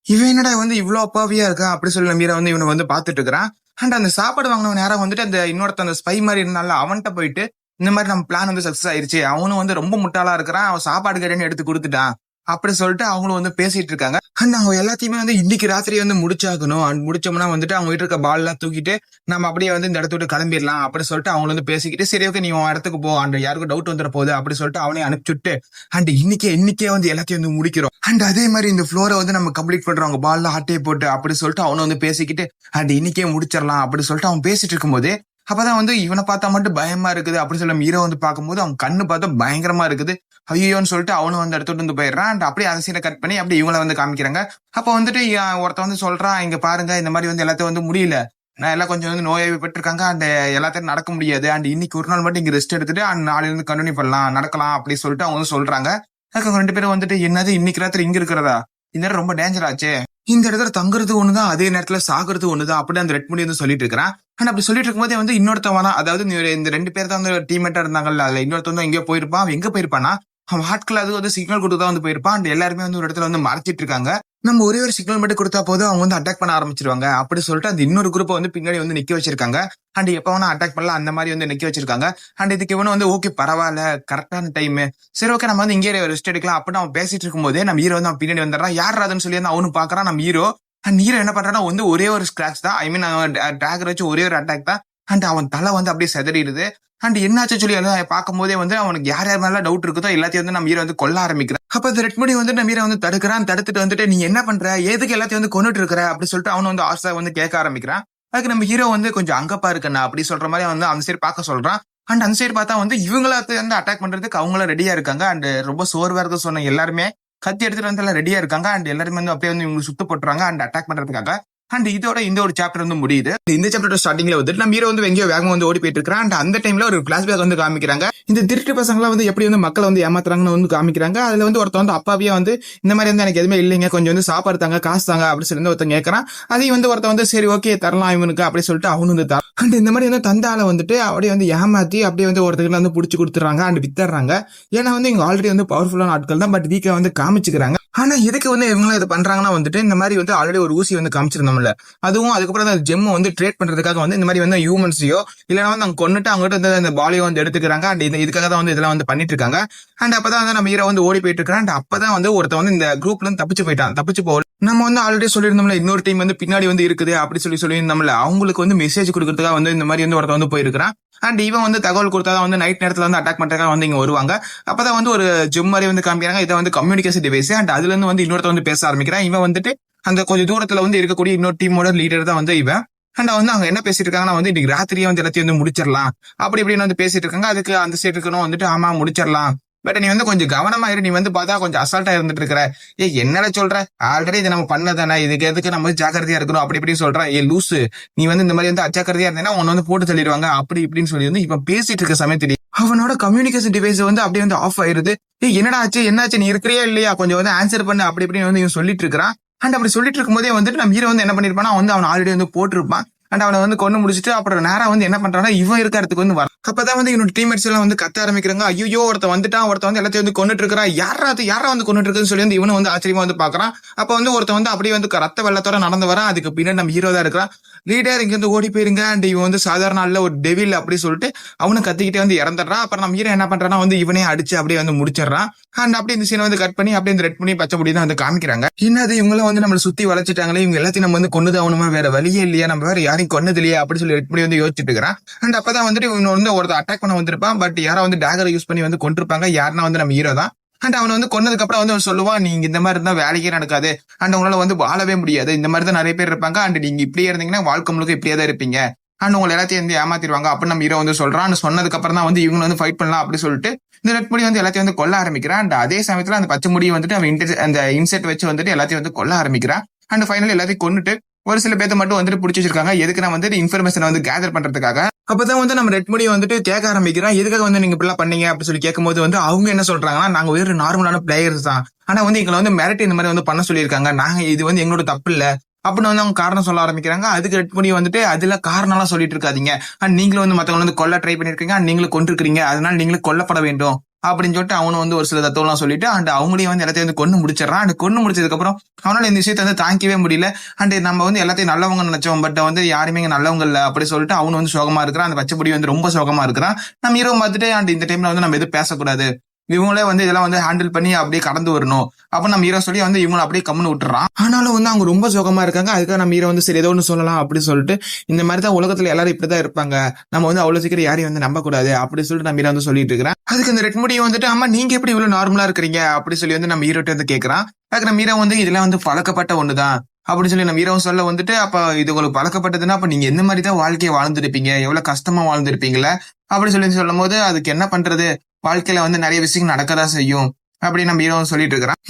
இவன் என்னடா வந்து இவ்வளவு அப்பாவியா இருக்கா அப்படி சொல்லி நம்ம ஹீரோ வந்து இவனை வந்து பாத்துட்டு இருக்கிறான். அண்ட் அந்த சாப்பாடு வாங்கினவன் நேரம் வந்துட்டு அந்த இன்னொருத்த அந்த ஸ்பை மாதிரி இருந்தால அவன்கிட்ட போயிட்டு இந்த மாதிரி நம்ம பிளான் வந்து சக்சஸ் ஆயிருச்சு, அவனும் வந்து ரொம்ப முட்டாளா இருக்கிறான், அவன் சாப்பாடு கேட்டேன்னு எடுத்து கொடுத்துட்டான் அப்படி சொல்லிட்டு அவங்களும் வந்து பேசிட்டு இருக்காங்க. அண்ட் அவங்க எல்லாத்தையுமே வந்து இன்னைக்கு ராத்திரி வந்து முடிச்சாகணும். அண்ட் முடிச்சோம்னா வந்துட்டு அவங்க வீட்டு இருக்க பால் எல்லாம் தூக்கிட்டு நம்ம அப்படியே வந்து இந்த இடத்த விட்டு கிளம்பிடலாம் அப்படி சொல்லிட்டு அவங்க வந்து பேசிக்கிட்டு, சரி ஓகே நீ உன் இடத்துக்கு போ, அண்ட் யாருக்கும் டவுட் வந்துட போகுது அப்படி சொல்லிட்டு அவனே அனுப்பிச்சுட்டு, அண்ட் இன்னைக்கே வந்து எல்லாத்தையும் வந்து முடிக்கிறோம். அண்ட் அதே மாதிரி இந்த ஃப்ளோரை வந்து நம்ம கம்ப்ளீட் பண்றோம் பால்ல ஆட்டையை போட்டு அப்படி சொல்லிட்டு அவனை வந்து பேசிக்கிட்டு, அண்ட் இன்னைக்கே முடிச்சிடலாம் அப்படி சொல்லிட்டு அவன் பேசிட்டு இருக்கும்போது, அப்பதான் வந்து இவனை பார்த்தா மட்டும் பயமா இருக்குது அப்படின்னு சொல்லி ஹீரோ வந்து பார்க்கும்போது அவன் கண்ணு பார்த்தா பயங்கரமா இருக்குது. ஐயோன்னு சொல்லிட்டு அவனும் வந்து எடுத்துட்டு வந்து போயிடுறான். அண்ட் அப்படியே அந்த சீனை கட் பண்ணி அப்படியே இவங்களை வந்து காமிக்கிறாங்க. அப்ப வந்துட்டு ஒருத்த வந்து சொல்றான், இங்க பாருங்க இந்த மாதிரி வந்து எல்லாத்தையும் வந்து முடியல, நான் எல்லாம் கொஞ்சம் வந்து நோய்வாய்ப்பட்டிருக்காங்க, அந்த எல்லாத்தையும் நடக்க முடியாது, அண்ட் இன்னைக்கு ஒரு நாள் மட்டும் இங்க ரெஸ்ட் எடுத்துட்டு அண்ட் நாளைல இருந்து கண்டினியூ பண்ணலாம் நடக்கலாம் அப்படி சொல்லிட்டு அவங்க வந்து சொல்றாங்க. அதுக்கு அவங்க 2 பேரும் வந்துட்டு, என்னது இன்னைக்கு ராத்திரி இங்க இருக்கிறதா, இந்த நேரம் ரொம்ப டேஞ்சர் ஆச்சே, இந்த இடத்துல தங்குறது ஒண்ணுதான் அதே நேரத்துல சாகுறது ஒண்ணுதான் அப்படி அந்த ரெட் முடி வந்து சொல்லிட்டு இருக்கிறான். ஆனா அப்படி சொல்லிட்டு இருக்கும்போதே வந்து இன்னொருத்தவனா, அதாவது இந்த 2 பேர் தான் வந்து டீம்மேட்டா இருந்தாங்கல்ல, அதுல இன்னொருத்தவன் தான் எங்கேயோ போயிருப்பான். அவன் எங்க போயிருப்பானா, அவன் ஆட்கள் அது வந்து சிக்னல் கொடுத்து தான் வந்து போயிருப்பான். அண்ட் எல்லாருமே வந்து ஒரு இடத்துல வந்து மறைச்சிட்டு இருக்காங்க. நம்ம ஒரே ஒரு சிக்னல் மட்டும் கொடுத்தா போதும் அவங்க வந்து அட்டாக் பண்ண ஆரம்பிச்சிருவாங்க அப்படி சொல்லிட்டு அந்த இன்னொரு குரூப்பை வந்து பின்னாடி வந்து நிக்க வச்சிருக்காங்க. அண்ட் எப்ப வேணா அட்டாக் பண்ணலாம் அந்த மாதிரி வந்து நிக்க வச்சிருக்காங்க. அண்ட் இதுக்கு இவனு வந்து ஓகே பரவாயில்ல கரெக்டான டைம், சரி ஓகே நம்ம வந்து இங்கே ரெஸ்ட் எடுக்கலாம் அப்படின்னு அவன் பேசிட்டு இருக்கும்போதே நம்ம ஹீரோ வந்து அவன் பின்னாடி வந்துடுறான். யார் அதுன்னு சொல்லி வந்து அவனு பாக்குறான் நம்ம ஹீரோ. அண்ட் ஹீரோ என்ன பண்றான்னா வந்து ஒரே ஒரு ஸ்கிராச் தான், ஐ மீன் டேகர் வச்சு ஒரே ஒரு அட்டாக் தான். அண்ட் அவன் தலை வந்து அப்படியே செதறிடுது. அண்ட் என்னாச்சு சொல்லி பார்க்கும் போதே வந்து அவனுக்கு யார் மேல டவுட் இருக்குதோ எல்லாத்தையும் வந்து நம்ம ஹீரோ வந்து கொல்ல ஆரம்பிக்கிறான். அப்ப இந்த ரெட் முடி வந்து நம்ம ஹீரோ வந்து தடுத்துட்டு வந்துட்டு, நீ என்ன பண்ற, எதுக்கு எல்லாத்தையும் வந்து கொண்டுட்டு இருக்கிற அப்படி சொல்லிட்டு அவனு வந்து ஆசை வந்து கேட்க ஆரம்பிக்கிறான். அதுக்கு நம்ம ஹீரோ வந்து கொஞ்சம் அங்கப்பா இருக்கண்ணா அப்படி சொல்ற மாதிரி வந்து அந்த சைடு பார்க்க சொல்றான். அண்ட் அந்த சைடு பார்த்தா வந்து இவங்கள வந்து அட்டாக் பண்றதுக்கு அவங்களும் ரெடியா இருக்காங்க. அண்ட் ரொம்ப சோர்வா இருக்க சொன்ன எல்லாருமே கத்தி எடுத்துட்டு வந்து எல்லாம் ரெடியா இருக்காங்க. அண்ட் எல்லாருமே வந்து அப்படியே வந்து இவங்க சுத்து போட்டுறாங்க அண்ட் அட்டாக் பண்றதுக்காக. அண்ட் இதோட இந்த ஒரு சாப்டர் வந்து முடியுது. இந்த சாப்டர் ஸ்டார்டிங்ல வந்து நம்ம ஹீரோ வந்து எங்கேயோ வேகமா வந்து ஓடி போயிட்டு இருக்கான். அண்ட் அந்த டைம்ல ஒரு பிளாஷ்பேக் வந்து காமிக்கிறாங்க. இந்த திருட்டு பசங்களா வந்து எப்படி வந்து மக்களை வந்து ஏமாத்துறாங்கன்னு வந்து காமிக்கிறாங்க. அதுல வந்து ஒருத்தன் வந்து அப்பாவியா வந்து இந்த மாதிரி வந்து எனக்கு எதுவுமே இல்லைங்க, கொஞ்சம் வந்து சாப்பாடு தாங்க, காசு தாங்க அப்படி சொல்லி ஒருத்தன் கேட்கறான். அதையும் வந்து ஒருத்தன் வந்து சரி ஓகே தரலாம் இவனுக்கு அப்படி சொல்லிட்டு அவனு வந்து தரான். அண்ட் இந்த மாதிரி வந்து தந்தால வந்துட்டு அப்படியே வந்து ஏமாத்தி அப்படியே வந்து ஒருத்தர் வந்து புடிச்சு கொடுத்துறாங்க அண்ட் வித்தர்றாங்க. ஏன்னா வந்து இவங்க ஆல்ரெடி வந்து பவர்ஃபுல்லான ஆட்கள் தான், பட் வீக்கா வந்து காமிச்சுக்கிறாங்க. ஆனா எதுக்கு வந்து இவங்க இதை பண்றாங்கன்னா வந்துட்டு இந்த மாதிரி வந்து ஆல்ரெடி ஒரு ஊசி வந்து காமிச்சிருந்தோம்ல, அதுவும் அதுக்கப்புறம் அந்த ஜெம் வந்து ட்ரேட் பண்றதுக்காக வந்து இந்த மாதிரி வந்து ஹியூமன்ஸையோ இல்லைன்னா வந்து அவங்க கொண்டுட்டு அவங்ககிட்ட வந்து அந்த பாலியோ வந்து எடுத்துக்கிறாங்க. அண்ட் இதுக்காக தான் வந்து இதெல்லாம் வந்து பண்ணிட்டு இருக்காங்க. அண்ட் அப்பதான் வந்து நம்ம ஹீரோ வந்து ஓடி போயிட்டு இருக்கான். அண்ட் அப்பதான் வந்து ஒருத்த வந்து இந்த குரூப்ல இருந்து தப்பிச்சு போகல. நம்ம வந்து ஆல்ரெடி சொல்லியிருந்தோம்ல இன்னொரு டீம் வந்து பின்னாடி வந்து இருக்குது அப்படி சொல்லியிருந்தோம்ல, அவங்களுக்கு வந்து மெசேஜ் கொடுக்கறதுக்காக வந்து இந்த மாதிரி வந்து ஒருத்த வந்து போயிருக்கான். அண்ட் இவன் வந்து தகவல் கொடுத்தாதான் வந்து நைட் நேரத்துல வந்து அட்டாக் பண்றதுக்காக வந்து இங்க வருவாங்க. அப்பதான் வந்து ஒரு ஜிம் மாதிரி வந்து காமிக்கிறாங்க. இதை வந்து கம்யூனிகேஷன் டிவைஸ். அண்ட் அதுல இருந்து வந்து இன்னொருத்த வந்து பேச ஆரம்பிக்கிறான். இவன் வந்துட்டு அந்த கொஞ்சம் தூரத்துல வந்து இருக்கக்கூடிய இன்னொரு டீமோட லீடர் தான் வந்து இவன். அண்ட் வந்து அவங்க என்ன பேசிட்டு இருக்காங்கன்னா வந்து இன்னைக்கு ராத்திரியே வந்து எல்லாத்தையும் வந்து முடிச்சிடலாம் அப்படி இப்படின்னு வந்து பேசிட்டு இருக்காங்க. அதுக்கு அந்த சைடு இருக்கணும் வந்துட்டு ஆமா முடிச்சிடலாம், பட் நீ வந்து கொஞ்சம் கவனமா இரு, நீ வந்து பார்த்தா கொஞ்சம் அசால்ட்டா இருந்துட்டு இருக்கிற, என்னடா சொல்ற, ஆல்ரெடி இதை நம்ம பண்ணதானே, இதுக்கு எதுக்கு நம்ம ஜாக்கிரதையா இருக்கணும் அப்படி இப்படின்னு சொல்றேன். லூசு, நீ வந்து இந்த மாதிரி வந்து அஜாக்கிரதையா இருந்தேன்னா உன்னை வந்து போட்டு தள்ளிடுவாங்க அப்படி இப்படின்னு சொல்லி வந்து இப்ப பேசிட்டு இருக்க சமயத்திலேயே அவனோட கம்யூனிகேஷன் டிவைஸ் வந்து அப்படியே வந்து ஆஃப் ஆயிருது. என்னடா ஆச்சு என்னாச்சு, நீ இருக்கிறியா இல்லையா, கொஞ்சம் வந்து ஆன்சர் பண்ணு அப்படி இப்படின்னு வந்து இவன் சொல்லிட்டு இருக்கிறான். அண்ட் அப்படி சொல்லிட்டு இருக்கும்போதே வந்துட்டு நம்ம ஹீரோ வந்து என்ன பண்ணிருப்பானா வந்து அவன் ஆல்ரெடி வந்து போட்டிருப்பான். அண்ட் அவனை வந்து கொண்டு முடிச்சுட்டு அப்புறம் நேரா வந்து என்ன பண்றான்னா இவன் இருக்க இடத்துக்கு வந்து வர. அப்பதான் வந்து இவனோட டீம்மேட்ஸ் எல்லாம் வந்து கத்த ஆரம்பிக்கிறாங்க. ஐயோ ஒருத்த வந்துட்டான், ஒருத்த வந்து எல்லாத்தையும் வந்து கொண்டுட்டு இருக்கிறான், யாரா வந்து கொண்டுட்டு இருக்குன்னு சொல்லி வந்து இவனு வந்து ஆச்சரியமா வந்து பாக்குறான். அப்ப வந்து ஒருத்த வந்து அப்படியே வந்து ரத்த வெள்ளத்தோட நடந்து வரான். அதுக்கு பின்னாடி நம்ம ஹீரோ தான் இருக்கிறான். லீடர் இங்க வந்து ஓடி போயிருங்க, அண்ட் இவன் வந்து சாதாரண ஆள்ல ஒரு டெவில் அப்படி சொல்லிட்டு அவனு கத்திக்கிட்டே வந்து இறந்துடுறான். அப்புறம் நம்ம ஹீரோ என்ன பண்றான்னா வந்து இவனே அடிச்சு அப்படியே வந்து முடிச்சிடறான். அண்ட் அப்படியே இந்த சீனை வந்து கட் பண்ணி அப்படியே இந்த ரெட் பண்ணி பச்சை முடி தான் வந்து காமிக்கிறாங்க. என்னது இவங்களும் வந்து நம்மளை சுத்தி வளைச்சிட்டாங்களே, இவங்க எல்லாத்தையும் நம்ம வந்து கொண்டுதான் ஆகணுமா, வேற வழியே இல்லையா, நம்ம வேற யாரையும் கொன்னது இல்லையா அப்படி சொல்லி ரெட் பண்ணி வந்து யோசிச்சுட்டு இருக்கிறான். அண்ட் அப்பதான் வந்துட்டு இவன் வந்து ஒருத்தர் அட்டாக் பண்ண வந்திருப்பான். பட் யாரா வந்து டேகரை யூஸ் பண்ணி வந்து கொண்டிருப்பாங்க. யாருன்னா வந்து நம்ம ஹீரோ தான். அண்ட் அவனை வந்து கொன்னதுக்கு அப்புறம் வந்து அவன் சொல்லுவான், நீங்க இந்த மாதிரி இருந்தா வேலைக்கே நடக்காது, அண்ட் உங்களால வந்து வாழவே முடியாது, இந்த மாதிரி தான் நிறைய பேர் இருப்பாங்க, அண்ட் நீங்க இப்படியே இருந்தீங்கன்னா வாழ்க்கை முழுக்க இப்படியே தான் இருப்பீங்க, அண்ட் உங்களை எல்லாத்தையும் வந்து ஏமாத்திடுவாங்க அப்படின்னு நம்ம ஹீரோ வந்து சொல்றான். சொன்னதுக்கு அப்புறம் தான் வந்து இவங்க வந்து ஃபைட் பண்ணலாம் அப்படி சொல்லிட்டு இந்த ரெட் முடி வந்து எல்லாத்தையும் வந்து கொல்ல ஆரம்பிக்கிறான். அண்ட் அதே சமயத்துல அந்த பச்சை முடியை வந்துட்டு அவன் அந்த இன்செட் வச்சு வந்துட்டு எல்லாத்தையும் வந்து கொல்ல ஆரம்பிக்கிறான். அண்ட் ஃபைனலி எல்லாத்தையும் கொண்டுட்டு ஒரு சில பேர்த்த மட்டும் வந்துட்டு பிடிச்சி வச்சிருக்காங்க. எதுக்கு நான் வந்துட்டு இன்ஃபர்மேஷன் வந்து கேதர் பண்றதுக்காக. அப்பதான் வந்து நம்ம ரெட் முடியை வந்துட்டு கேட்க ஆரம்பிக்கிறோம், எதுக்காக வந்து நீங்க இப்படிலாம் பண்ணீங்க அப்படி சொல்லி கேட்கும்போது வந்து அவங்க என்ன சொல்றாங்கன்னா, நாங்க வேற நார்மலான பிளேயர்ஸ் தான், ஆனா வந்து எங்களை வந்து மிரட்டி இந்த மாதிரி வந்து பண்ண சொல்லியிருக்காங்க, நாங்க இது வந்து எங்களோட தப்பு இல்ல அப்படின்னு வந்து அவங்க காரணம் சொல்ல ஆரம்பிக்கிறாங்க. அதுக்கு ரெட் முடி வந்துட்டு அதுல காரணம் எல்லாம் சொல்லிட்டு இருக்காதீங்க, அண்ட் நீங்களும் வந்து மத்தவங்க வந்து கொல்ல ட்ரை பண்ணிருக்கீங்க, அண்ட் நீங்களும் கொண்டிருக்கீங்க, அதனால நீங்களும் கொல்லப்பட வேண்டும் அப்படின்னு சொல்லிட்டு அவனு வந்து ஒரு சில தத்துவம் சொல்லிட்டு அண்ட் அவங்களையும் வந்து எல்லாத்தையும் வந்து கொண்டு முடிச்சிடறான். அண்ட் கொண்டு முடிச்சதுக்கு அப்புறம் அவனால இந்த விஷயத்த வந்து தாங்கிக்கவே முடியல. அண்ட் நம்ம வந்து எல்லாத்தையும் நல்லவங்க நினைச்சோம், பட் வந்து யாருமே நல்லவங்க இல்ல அப்படி சொல்லிட்டு அவனு வந்து சோகமா இருக்கிறான். அந்த பச்சைப்பொடி வந்து ரொம்ப சோகமா இருக்கிறான். நம்ம ஹீரோ பார்த்துட்டு அண்ட் இந்த டைம்ல வந்து நம்ம எதுவும் பேசக்கூடாது, இவங்களே வந்து இதெல்லாம் வந்து ஹேண்டில் பண்ணி அப்படியே கடந்து வரணும். அப்ப நம்ம ஹீரோ சொல்லி வந்து இவங்களை அப்படியே கம்முன்னு விட்டுறான். ஆனாலும் வந்து அவங்க ரொம்ப சோகமா இருக்காங்க. அதுக்காக நம்ம ஹீரோ வந்து சரி ஏதோ ஒன்று சொல்லலாம் அப்படி சொல்லிட்டு, இந்த மாதிரி தான் உலகத்துல எல்லாரும் இப்படிதான் இருப்பாங்க, நம்ம வந்து அவ்வளவு சீக்கிரம் யாரையும் வந்து நம்ப கூடாது அப்படி சொல்லிட்டு நம்ம ஹீரோ வந்து சொல்லிட்டு இருக்கிறேன். அதுக்கு இந்த ரெட் முடியும் வந்துட்டு, ஆமா நீங்க எப்படி இவ்வளவு நார்மலா இருக்கிறீங்க அப்படி சொல்லி வந்து நம்ம ஹீரோட்ட வந்து கேட்கறான். அதுக்கு நம்ம ஹீரோ வந்து இதெல்லாம் வந்து பழக்கப்பட்ட ஒண்ணுதான் அப்படின்னு சொல்லி நம்ம ஹீரோ சொல்ல வந்துட்டு, அப்ப இது உங்களுக்கு பழக்கப்பட்டதுன்னா அப்ப நீங்க எந்த மாதிரி தான் வாழ்க்கையை வாழ்ந்துருப்பீங்க, எவ்வளவு கஷ்டமா வாழ்ந்துருப்பீங்களா அப்படி சொல்லி சொல்லும் போது, அதுக்கு என்ன பண்றது, வாழ்க்கையில வந்து நிறைய விஷயங்கள் நடக்கதான் செய்யும் அப்படின்னு நம்ம ஹீரோ சொல்லிட்டு இருக்கிறான்.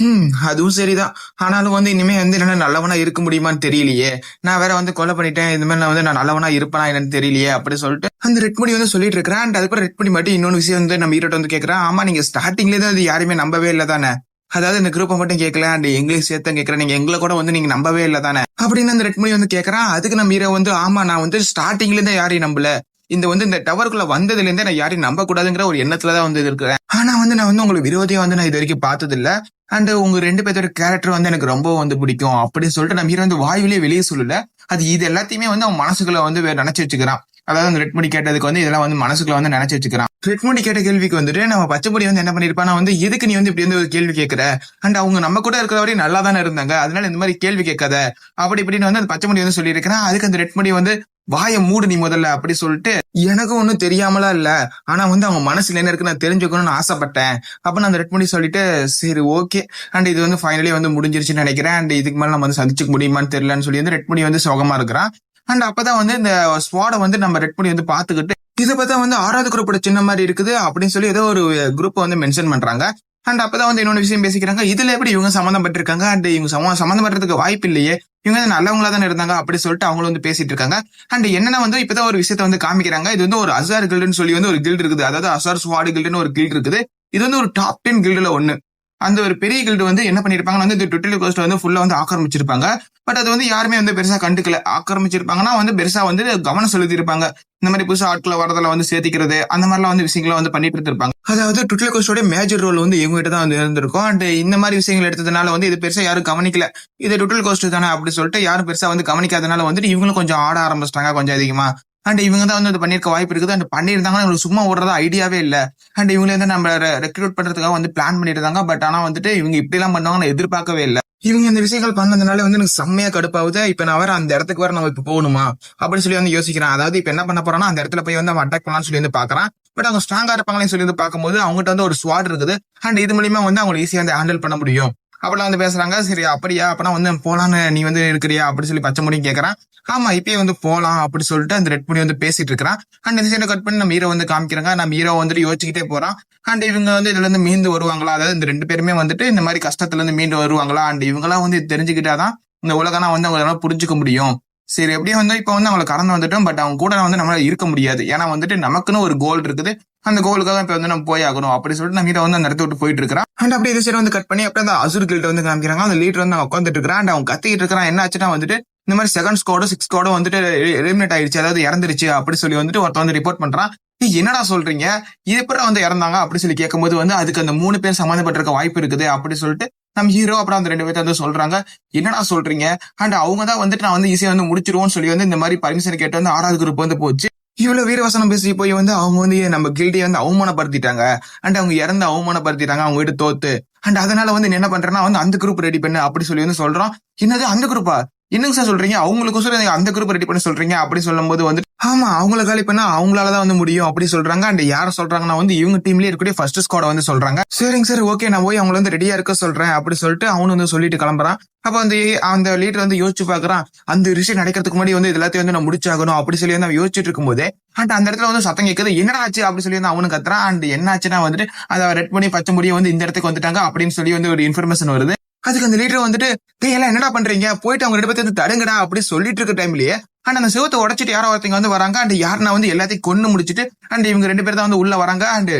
அதுவும் சரிதான். ஆனாலும் வந்து இனிமே வந்து என்ன நல்லவனா இருக்க முடியுமான்னு தெரியலையே, நான் வேற வந்து கொலை பண்ணிட்டேன், இந்த மாதிரி நான் வந்து நான் நல்லவனா இருப்பேனா என்னன்னு தெரியலையே அப்படி சொல்லிட்டு அந்த ரெட் முடி வந்து சொல்லிட்டு இருக்கிறேன். அண்ட் அதுக்கப்புறம் ரெட் முடி மட்டும் இன்னொன்னு விஷயம் வந்து நம்ம ஹீரோட்ட வந்து கேட்கறான். ஆமா நீங்க ஸ்டார்டிங்லேயே தான் அது யாருமே நம்பவே இல்லை தானே, அதாவது இந்த குரூப்பை மட்டும் கேட்கல அண்ட் எங்களையும் சேர்த்து கேட்கறேன், நீங்க எங்களை கூட வந்து நீங்க நம்பவே இல்லை தானே அப்படின்னு அந்த ரெட் முடி வந்து கேட்கறான். அதுக்கு நம்ம ஹீரோ வந்து, ஆமா நான் வந்து ஸ்டார்டிங்ல இருந்து யாரையும் நம்பல, இந்த டவருக்குள்ள வந்ததுல இருந்தே நான் யாரையும் நம்ப கூடாதுங்கிற ஒரு எண்ணத்துலதான் வந்து இருக்கிறேன். ஆனா வந்து நான் வந்து உங்களுக்கு விரோதியா வந்து நான் இது வரைக்கும் பார்த்தது இல்ல. அண்ட் உங்க 2 பேர்த்தோட கேரக்டர் வந்து எனக்கு ரொம்ப வந்து பிடிக்கும் அப்படின்னு சொல்லிட்டு நம்ம ஹீரோ வந்து வாயிலே வெளியே சொல்லல. அது இது எல்லாத்தையுமே வந்து அவன் மனசுக்குள்ள வந்து நினைச்சு வச்சுக்கிறான். அதாவது அந்த ரெட்முடி கேட்டதுக்கு வந்து இதெல்லாம் வந்து மனசுக்குள்ள வந்து நினைச்சு வச்சுக்கிறான். ரெட்முடி கேட்ட கேள்விக்கு வந்துட்டு நம்ம பச்சைமுடி வந்து என்ன பண்ணிருப்பானா வந்து, எதுக்கு நீ வந்து இப்படி வந்து ஒரு கேள்வி கேட்கிற, அண்ட் அவங்க நம்ம கூட இருக்கிற வரையும் நல்லா தானே இருந்தாங்க, அதனால இந்த மாதிரி கேள்வி கேட்காத அப்படி இப்படின்னு வந்து அந்த பச்சைமுடி வந்து சொல்லியிருக்கிறேன். அதுக்கு அந்த ரெட்முடி வந்து, வாய மூடு நீ முதல்ல அப்படி சொல்லிட்டு, எனக்கும் ஒன்னும் தெரியாமலா இல்ல, ஆனா வந்து அவங்க மனசுல என்ன இருக்கு நான் தெரிஞ்சுக்கணும்னு ஆசைப்பட்டேன் அப்படின்னு அந்த ரெட் பண்ணி சொல்லிட்டு, சரி ஓகே அண்ட் இது வந்து ஃபைனலி வந்து முடிஞ்சிருச்சுன்னு நினைக்கிறேன், அண்ட் இதுக்கு மேல நம்ம வந்து சந்திச்சுக்க முடியுமான்னு தெரியலன்னு சொல்லி வந்து ரெட் பண்ணி வந்து சோகமா இருக்கிறான். அண்ட் அப்பதான் வந்து இந்த ஸ்குவாட வந்து நம்ம ரெட் பண்ணி வந்து பாத்துக்கிட்டு, இதை பார்த்தா வந்து 6வது குரூப்போட சின்ன மாதிரி இருக்குது அப்படின்னு சொல்லி ஏதோ ஒரு குரூப் வந்து மென்ஷன் பண்றாங்க. அண்ட் அப்பதான் வந்து இன்னொரு விஷயம் பேசிக்கிறாங்க, இதுல எப்படி இவங்க சம்மந்தப்பட்டிருக்காங்க அண்ட் இவங்க சம்மந்தப்பட்டதுக்கு வாய்ப்பு இல்லையே, இவங்க வந்து நல்லவங்களா தானே இருந்தாங்க அப்படி சொல்லிட்டு அவங்களும் வந்து பேசிட்டு இருக்காங்க. அண்ட் என்னன்னா வந்து இப்பதான் ஒரு விஷயத்த வந்து காமிக்கிறாங்க, இது வந்து ஒரு அசார் கில்டுன்னு சொல்லி வந்து ஒரு கில்டு இருக்குது, அதாவது அசார் ஸ்குவாட் கில்டுன்னு ஒரு கில்டு இருக்குது. இது வந்து ஒரு டாப் 10 கில்டுல ஒண்ணு. அந்த ஒரு பெரிய கில்டு வந்து என்ன பண்ணிருப்பாங்க வந்து, இந்த டுட்டிலி கோஸ்ட் வந்து ஃபுல்லா வந்து ஆக்கிரமிச்சிருப்பாங்க. பட் அது வந்து யாருமே வந்து பெருசா கண்டுக்கல. ஆக்கிரமிச்சிருப்பாங்கன்னா வந்து பெருசா வந்து கவனம் செலுத்தி இருப்பாங்க. இந்த மாதிரி புதுசா ஆட்களை வரதுல வந்து சேர்த்திக்கிறது அந்த மாதிரிலாம் வந்து விஷயங்களை வந்து பண்ணிட்டு இருப்பாங்க. அதாவது டுட்டிலி கோஸ்டோட மேஜர் ரோல் வந்து இவங்க கிட்ட தான் வந்து இருந்திருக்கும். அண்ட் இந்த மாதிரி விஷயங்கள் எடுத்ததுனால வந்து இது பெருசா யாரும் கவனிக்கல, இது டுட்டிலி கோஸ்ட் தானே அப்படி சொல்லிட்டு யாரும் பெருசா வந்து கவனிக்காதனால வந்துட்டு இவங்களும் கொஞ்சம் ஆட ஆரம்பிச்சிட்டாங்க கொஞ்சம் அதிகமா. அண்ட் இவங்க தான் வந்து பண்ணிருக்க வாய்ப்பு இருக்குது. அண்ட் பண்ணியிருந்தாங்கன்னா இவங்களுக்கு சும்மா ஓடுறதா ஐடியாவே இல்ல. அண்ட் இவங்க வந்து நம்ம ரெக்ரூட் பண்றதுக்காக வந்து பிளான் பண்ணிருந்தாங்க. பட் ஆனா வந்துட்டு இவங்க இப்படி எல்லாம் பண்ணுவாங்கன்னு எதிர்பார்க்கவே இல்லை. இவங்க இந்த விஷயங்கள் பண்ணதுனால வந்து எனக்கு செம்மையா கடுப்பாகுது. இப்ப நான் வேற அந்த இடத்துக்கு வேற நம்ம இப்ப போகணுமா அப்படின்னு சொல்லி வந்து யோசிக்கிறேன். அதாவது இப்ப என்ன பண்ண போறோம்னா அந்த இடத்துல போய் வந்து அவன் அட்டாக் பண்ணலாம்னு சொல்லி வந்து பாக்குறான். பட் அவங்க ஸ்ட்ராங்கா இருப்பாங்களேன்னு சொல்லி வந்து பார்க்கும்போது அவங்ககிட்ட வந்து ஒரு ஸ்வாட் இருக்குது. அண்ட் இது மூலியமா வந்து அவங்க ஈஸியா வந்து ஹேண்டில் பண்ண முடியும் அப்படிலாம் வந்து பேசுறாங்க. சரி அப்படியா, அப்பனா வந்து போலான்னு நீ வந்து இருக்கிறியா அப்படி சொல்லி பச்சை முடியும் கேட்கறான். ஆமா இப்பயே வந்து போலாம் அப்படி சொல்லிட்டு அந்த ரெட் முடி வந்து பேசிட்டு இருக்கிறான். அண்ட் இந்த சைட கட் பண்ணி நம்ம ஹீரோ வந்து காமிக்கிறாங்க. நம்ம ஹீரோ வந்துட்டு யோசிச்சுக்கிட்டே போறான். அண்ட் இவங்க வந்து இதுல இருந்து மீண்டு வருவாங்களா, அதாவது இந்த 2 பேருமே வந்துட்டு இந்த மாதிரி கஷ்டத்துல இருந்து மீண்டு வருவாங்களா, அண்ட் இவங்கெல்லாம் வந்து தெரிஞ்சுக்கிட்டாதான் இந்த உலகனா வந்து அவங்களால புரிஞ்சுக்க முடியும். சரி எப்படியும் வந்து இப்ப வந்து அவங்களை கடந்து வந்துட்டோம், பட் அவங்க கூட வந்து நம்மளால இருக்க முடியாது, ஏன்னா வந்துட்டு நமக்குன்னு ஒரு கோல் இருக்குது, அந்த கோலுக்காக இப்ப வந்து நம்ம போய் ஆகணும் அப்படி சொல்லிட்டு நம்ம ஹீரோ வந்து அந்த இடத்த விட்டு போயிட்டு இருக்கிறான். அண்ட் அப்படியே இது சைடு வந்து கட் பண்ணி அப்படியே அந்த அசுர் கில்ட் வந்து காமிக்கிறாங்க. அந்த லீடர் வந்து உட்காந்துட்டு இருக்கிறான். அண்ட் அவங்க கத்திக்கிட்டு இருக்கிறான். என்ன ஆச்சுன்னா வந்துட்டு இந்த மாதிரி 2nd ஸ்குவாடோ 6th ஸ்குவாடோ வந்துட்டு எலிமினேட் ஆயிடுச்சு, அதாவது இறந்துருச்சு அப்படி சொல்லி வந்துட்டு ஒருத்த வந்து ரிப்போர்ட் பண்றான். என்னடா சொல்றீங்க, இது எப்படி வந்து இறந்தாங்க அப்படி சொல்லி கேட்கும்போது வந்து அதுக்கு அந்த 3 பேர் சம்மந்தப்பட்டிருக்க வாய்ப்பு இருக்குது அப்படி சொல்லிட்டு நம்ம ஹீரோ அப்புறம் அந்த 2 பேர்த்த வந்து சொல்றாங்க. என்னடா சொல்றீங்க, அண்ட் அவங்க தான் வந்துட்டு நான் வந்து ஈஸியா வந்து முடிச்சிருவோம்னு சொல்லி வந்து இந்த மாதிரி பர்மிஷன் கேட்டு வந்து 6வது குரூப் வந்து போச்சு. இவ்வளவு வீரவசனம் பேசி போய் வந்து அவங்க வந்து நம்ம கில்டியை வந்து அவமானப்படுத்திட்டாங்க. அண்ட் அவங்க இறந்து அவமானப்படுத்திட்டாங்க அவங்க வீட்டு தோத்து. அண்ட் அதனால வந்து என்ன பண்றேன்னா வந்து அந்த குரூப் ரெடி பண்ணு அப்படி சொல்லி வந்து சொல்றோம். என்னது அந்த குரூப்பா, என்னங்க சார் சொல்றீங்க, அவங்களுக்கும் அந்த குரூப் ரெடி பண்ணி சொல்றீங்க அப்படி சொல்லும் போது வந்து, ஆமா அவங்கள காலி பண்ணா அவங்களாலதான் வந்து முடியும் அப்படி சொல்றாங்க. அண்ட் யார சொல்றாங்கன்னா வந்து இவங்க டீம்லயே இருக்கக்கூடிய ஃபர்ஸ்ட் ஸ்குவாட வந்து சொல்றாங்க. சரிங்க சார் ஓகே நான் போய் அவங்கள வந்து ரெடியா இருக்க சொல்றேன் அப்படி சொல்லிட்டு அவனு வந்து சொல்லிட்டு கிளம்புறான். அப்ப வந்து அந்த லீடர் வந்து யோசிச்சு பாக்குறான், அந்த விஷயம் நடக்கிறதுக்கு முன்னாடி வந்து எல்லாத்தையும் வந்து நான் முடிச்சாகணும் அப்படி சொல்லி வந்து அவன் யோசிச்சுட்டு இருக்கும்போது அண்ட் அந்த இடத்துல வந்து சத்தம் கேட்குது. என்னடா ஆச்சு அப்படி சொல்லி வந்து அவனு கத்துறான். அண்ட் என்ன ஆச்சுன்னா வந்துட்டு அதை ரெட் பண்ணி பச்சை முடியும் வந்து இந்த இடத்துக்கு வந்துட்டாங்க அப்படின்னு சொல்லி வந்து ஒரு இன்ஃபர்மேஷன் வருது. அதுக்கு அந்த லீடர் வந்துட்டு, எல்லாம் என்னடா பண்றீங்க, போயிட்டு அவங்க 2 பேர்த்து தடுங்கடா அப்படி சொல்லிட்டு இருக்க டைம்லயே அண்ட் அந்த சிவத்தை உடைச்சிட்டு யாரோ ஒருத்தங்க வந்து வராங்க. அண்ட் யாருன்னா வந்து எல்லாத்தையும் கொண்டு முடிச்சிட்டு அண்ட் இவங்க 2 பேர் தான் வந்து உள்ள வராங்க. அண்ட்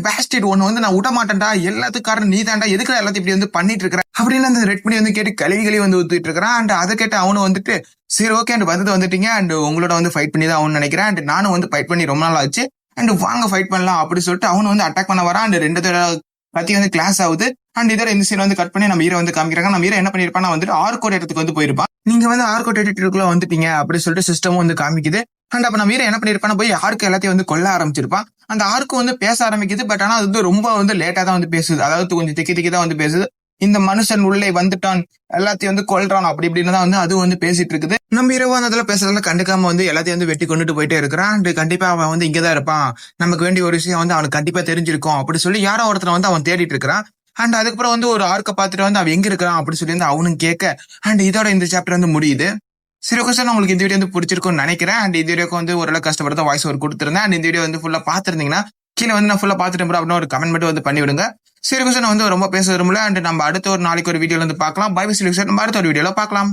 பேஸ்டேட் ஒண்ணு வந்து நான் விட மாட்டேன்டா, எல்லாத்துக்கும் காரணம் நீ தான்டா, எதுக்கு எல்லாத்தையும் இப்படி வந்து பண்ணிட்டு இருக்கிற அப்படின்னு அந்த ரெட் பண்ணி வந்து கேட்டு கழுவி வந்து ஊத்திட்டு இருக்கிறான். அண்ட் அதை கேட்டு அவனு வந்துட்டு சரி ஓகே அண்ட் வந்து வந்துட்டீங்க அண்ட் உங்களோட வந்து ஃபைட் பண்ணி தான் அவனு நினைக்கிறேன், அண்ட் நானும் வந்து ஃபைட் பண்ணி ரொம்ப நாள் ஆச்சு அண்ட் வாங்க ஃபைட் பண்ணலாம் அப்படி சொல்லிட்டு அவனு வந்து அட்டாக் பண்ண வரான். அண்ட் 2 பத்தி வந்து கிளாஸ் ஆகுது. அண்ட் இதோட இந்த சைடு வந்து கட் பண்ணி நம்ம ஹீரோ வந்து காமிக்கிறாங்க. நம்ம ஹீரோ என்ன பண்ணிருப்பான்னா வந்துட்டு ஆர்கோட் இடத்துக்கு வந்து போயிருப்பான். நீங்க வந்து ஆர்கோட் எடிட்டருக்குள்ள வந்துட்டீங்க அப்படி சொல்லிட்டு சிஸ்டமும் வந்து காமிக்குது. அண்ட் அப்ப நம்ம ஹீரோ என்ன பண்ணிருப்பானா போய் ஆர்க்கு எல்லாத்தையும் வந்து கொல்ல ஆரம்பிச்சிருப்பான். அந்த ஆர்க்கு வந்து பேச ஆரம்பிக்குது. பட் ஆனா அது வந்து ரொம்ப வந்து லேட்டா தான் வந்து பேசுது. அதாவது கொஞ்சம் திக்கி திக்கி தான் வந்து பேசுது. இந்த மனுஷன் உள்ளே வந்துட்டான், எல்லாத்தையும் வந்து கொல்றான் அப்படி இப்படின்னு தான் வந்து அது வந்து பேசிட்டு இருக்குது. நம்ம ஹீரோ வந்து அதுல பேசுறதுல கண்டுக்காம வந்து எல்லாத்தையும் வந்து வெட்டி கொண்டுட்டு போயிட்டே இருக்கிறான். அண்ட் கண்டிப்பா அவன் வந்து இங்கதான் இருப்பான், நமக்கு வேண்டிய ஒரு விஷயம் வந்து அவனுக்கு கண்டிப்பா தெரிஞ்சிருக்கும் அப்படி சொல்லி யாரோ ஒருத்தனை வந்து அவன் தேடிட்டு இருக்கிறான். அண்ட் அதுக்கப்புறம் வந்து ஒரு ஆர்க்க பார்த்துட்டு வந்து அவன் எங்க இருக்கிறான் அப்படி சொல்லி வந்து அவனும் கேட்க, அண்ட் இதோட இந்த சாப்டர் வந்து முடியுது. சரி கொஸ்டின் உங்களுக்கு இந்த வீடியோ வந்து பிடிச்சிருக்கும்னு நினைக்கிறேன். அண்ட் இந்த வீடியோக்கு வந்து ஓரளவு கஷ்டப்பட்டு வாய்ஸ் ஓவர் கொடுத்துருந்தேன். அண்ட் இந்த வீடியோ வந்து ஃபுல்லா பாத்துருந்தீங்கன்னா கீழே வந்து நான் ஃபுல்லா பாத்துட்டேன் அப்படின்னு ஒரு கமெண்ட் மட்டும் வந்து பண்ணி விடுங்க. சரி கொஸ்டின் வந்து ரொம்ப பேச விரும்பல. அண்ட் நம்ம அடுத்த ஒரு நாளைக்கு ஒரு வீடியோல வந்து பார்க்கலாம். Bye bye. நம்ம அடுத்த ஒரு வீடியோல பார்க்கலாம்.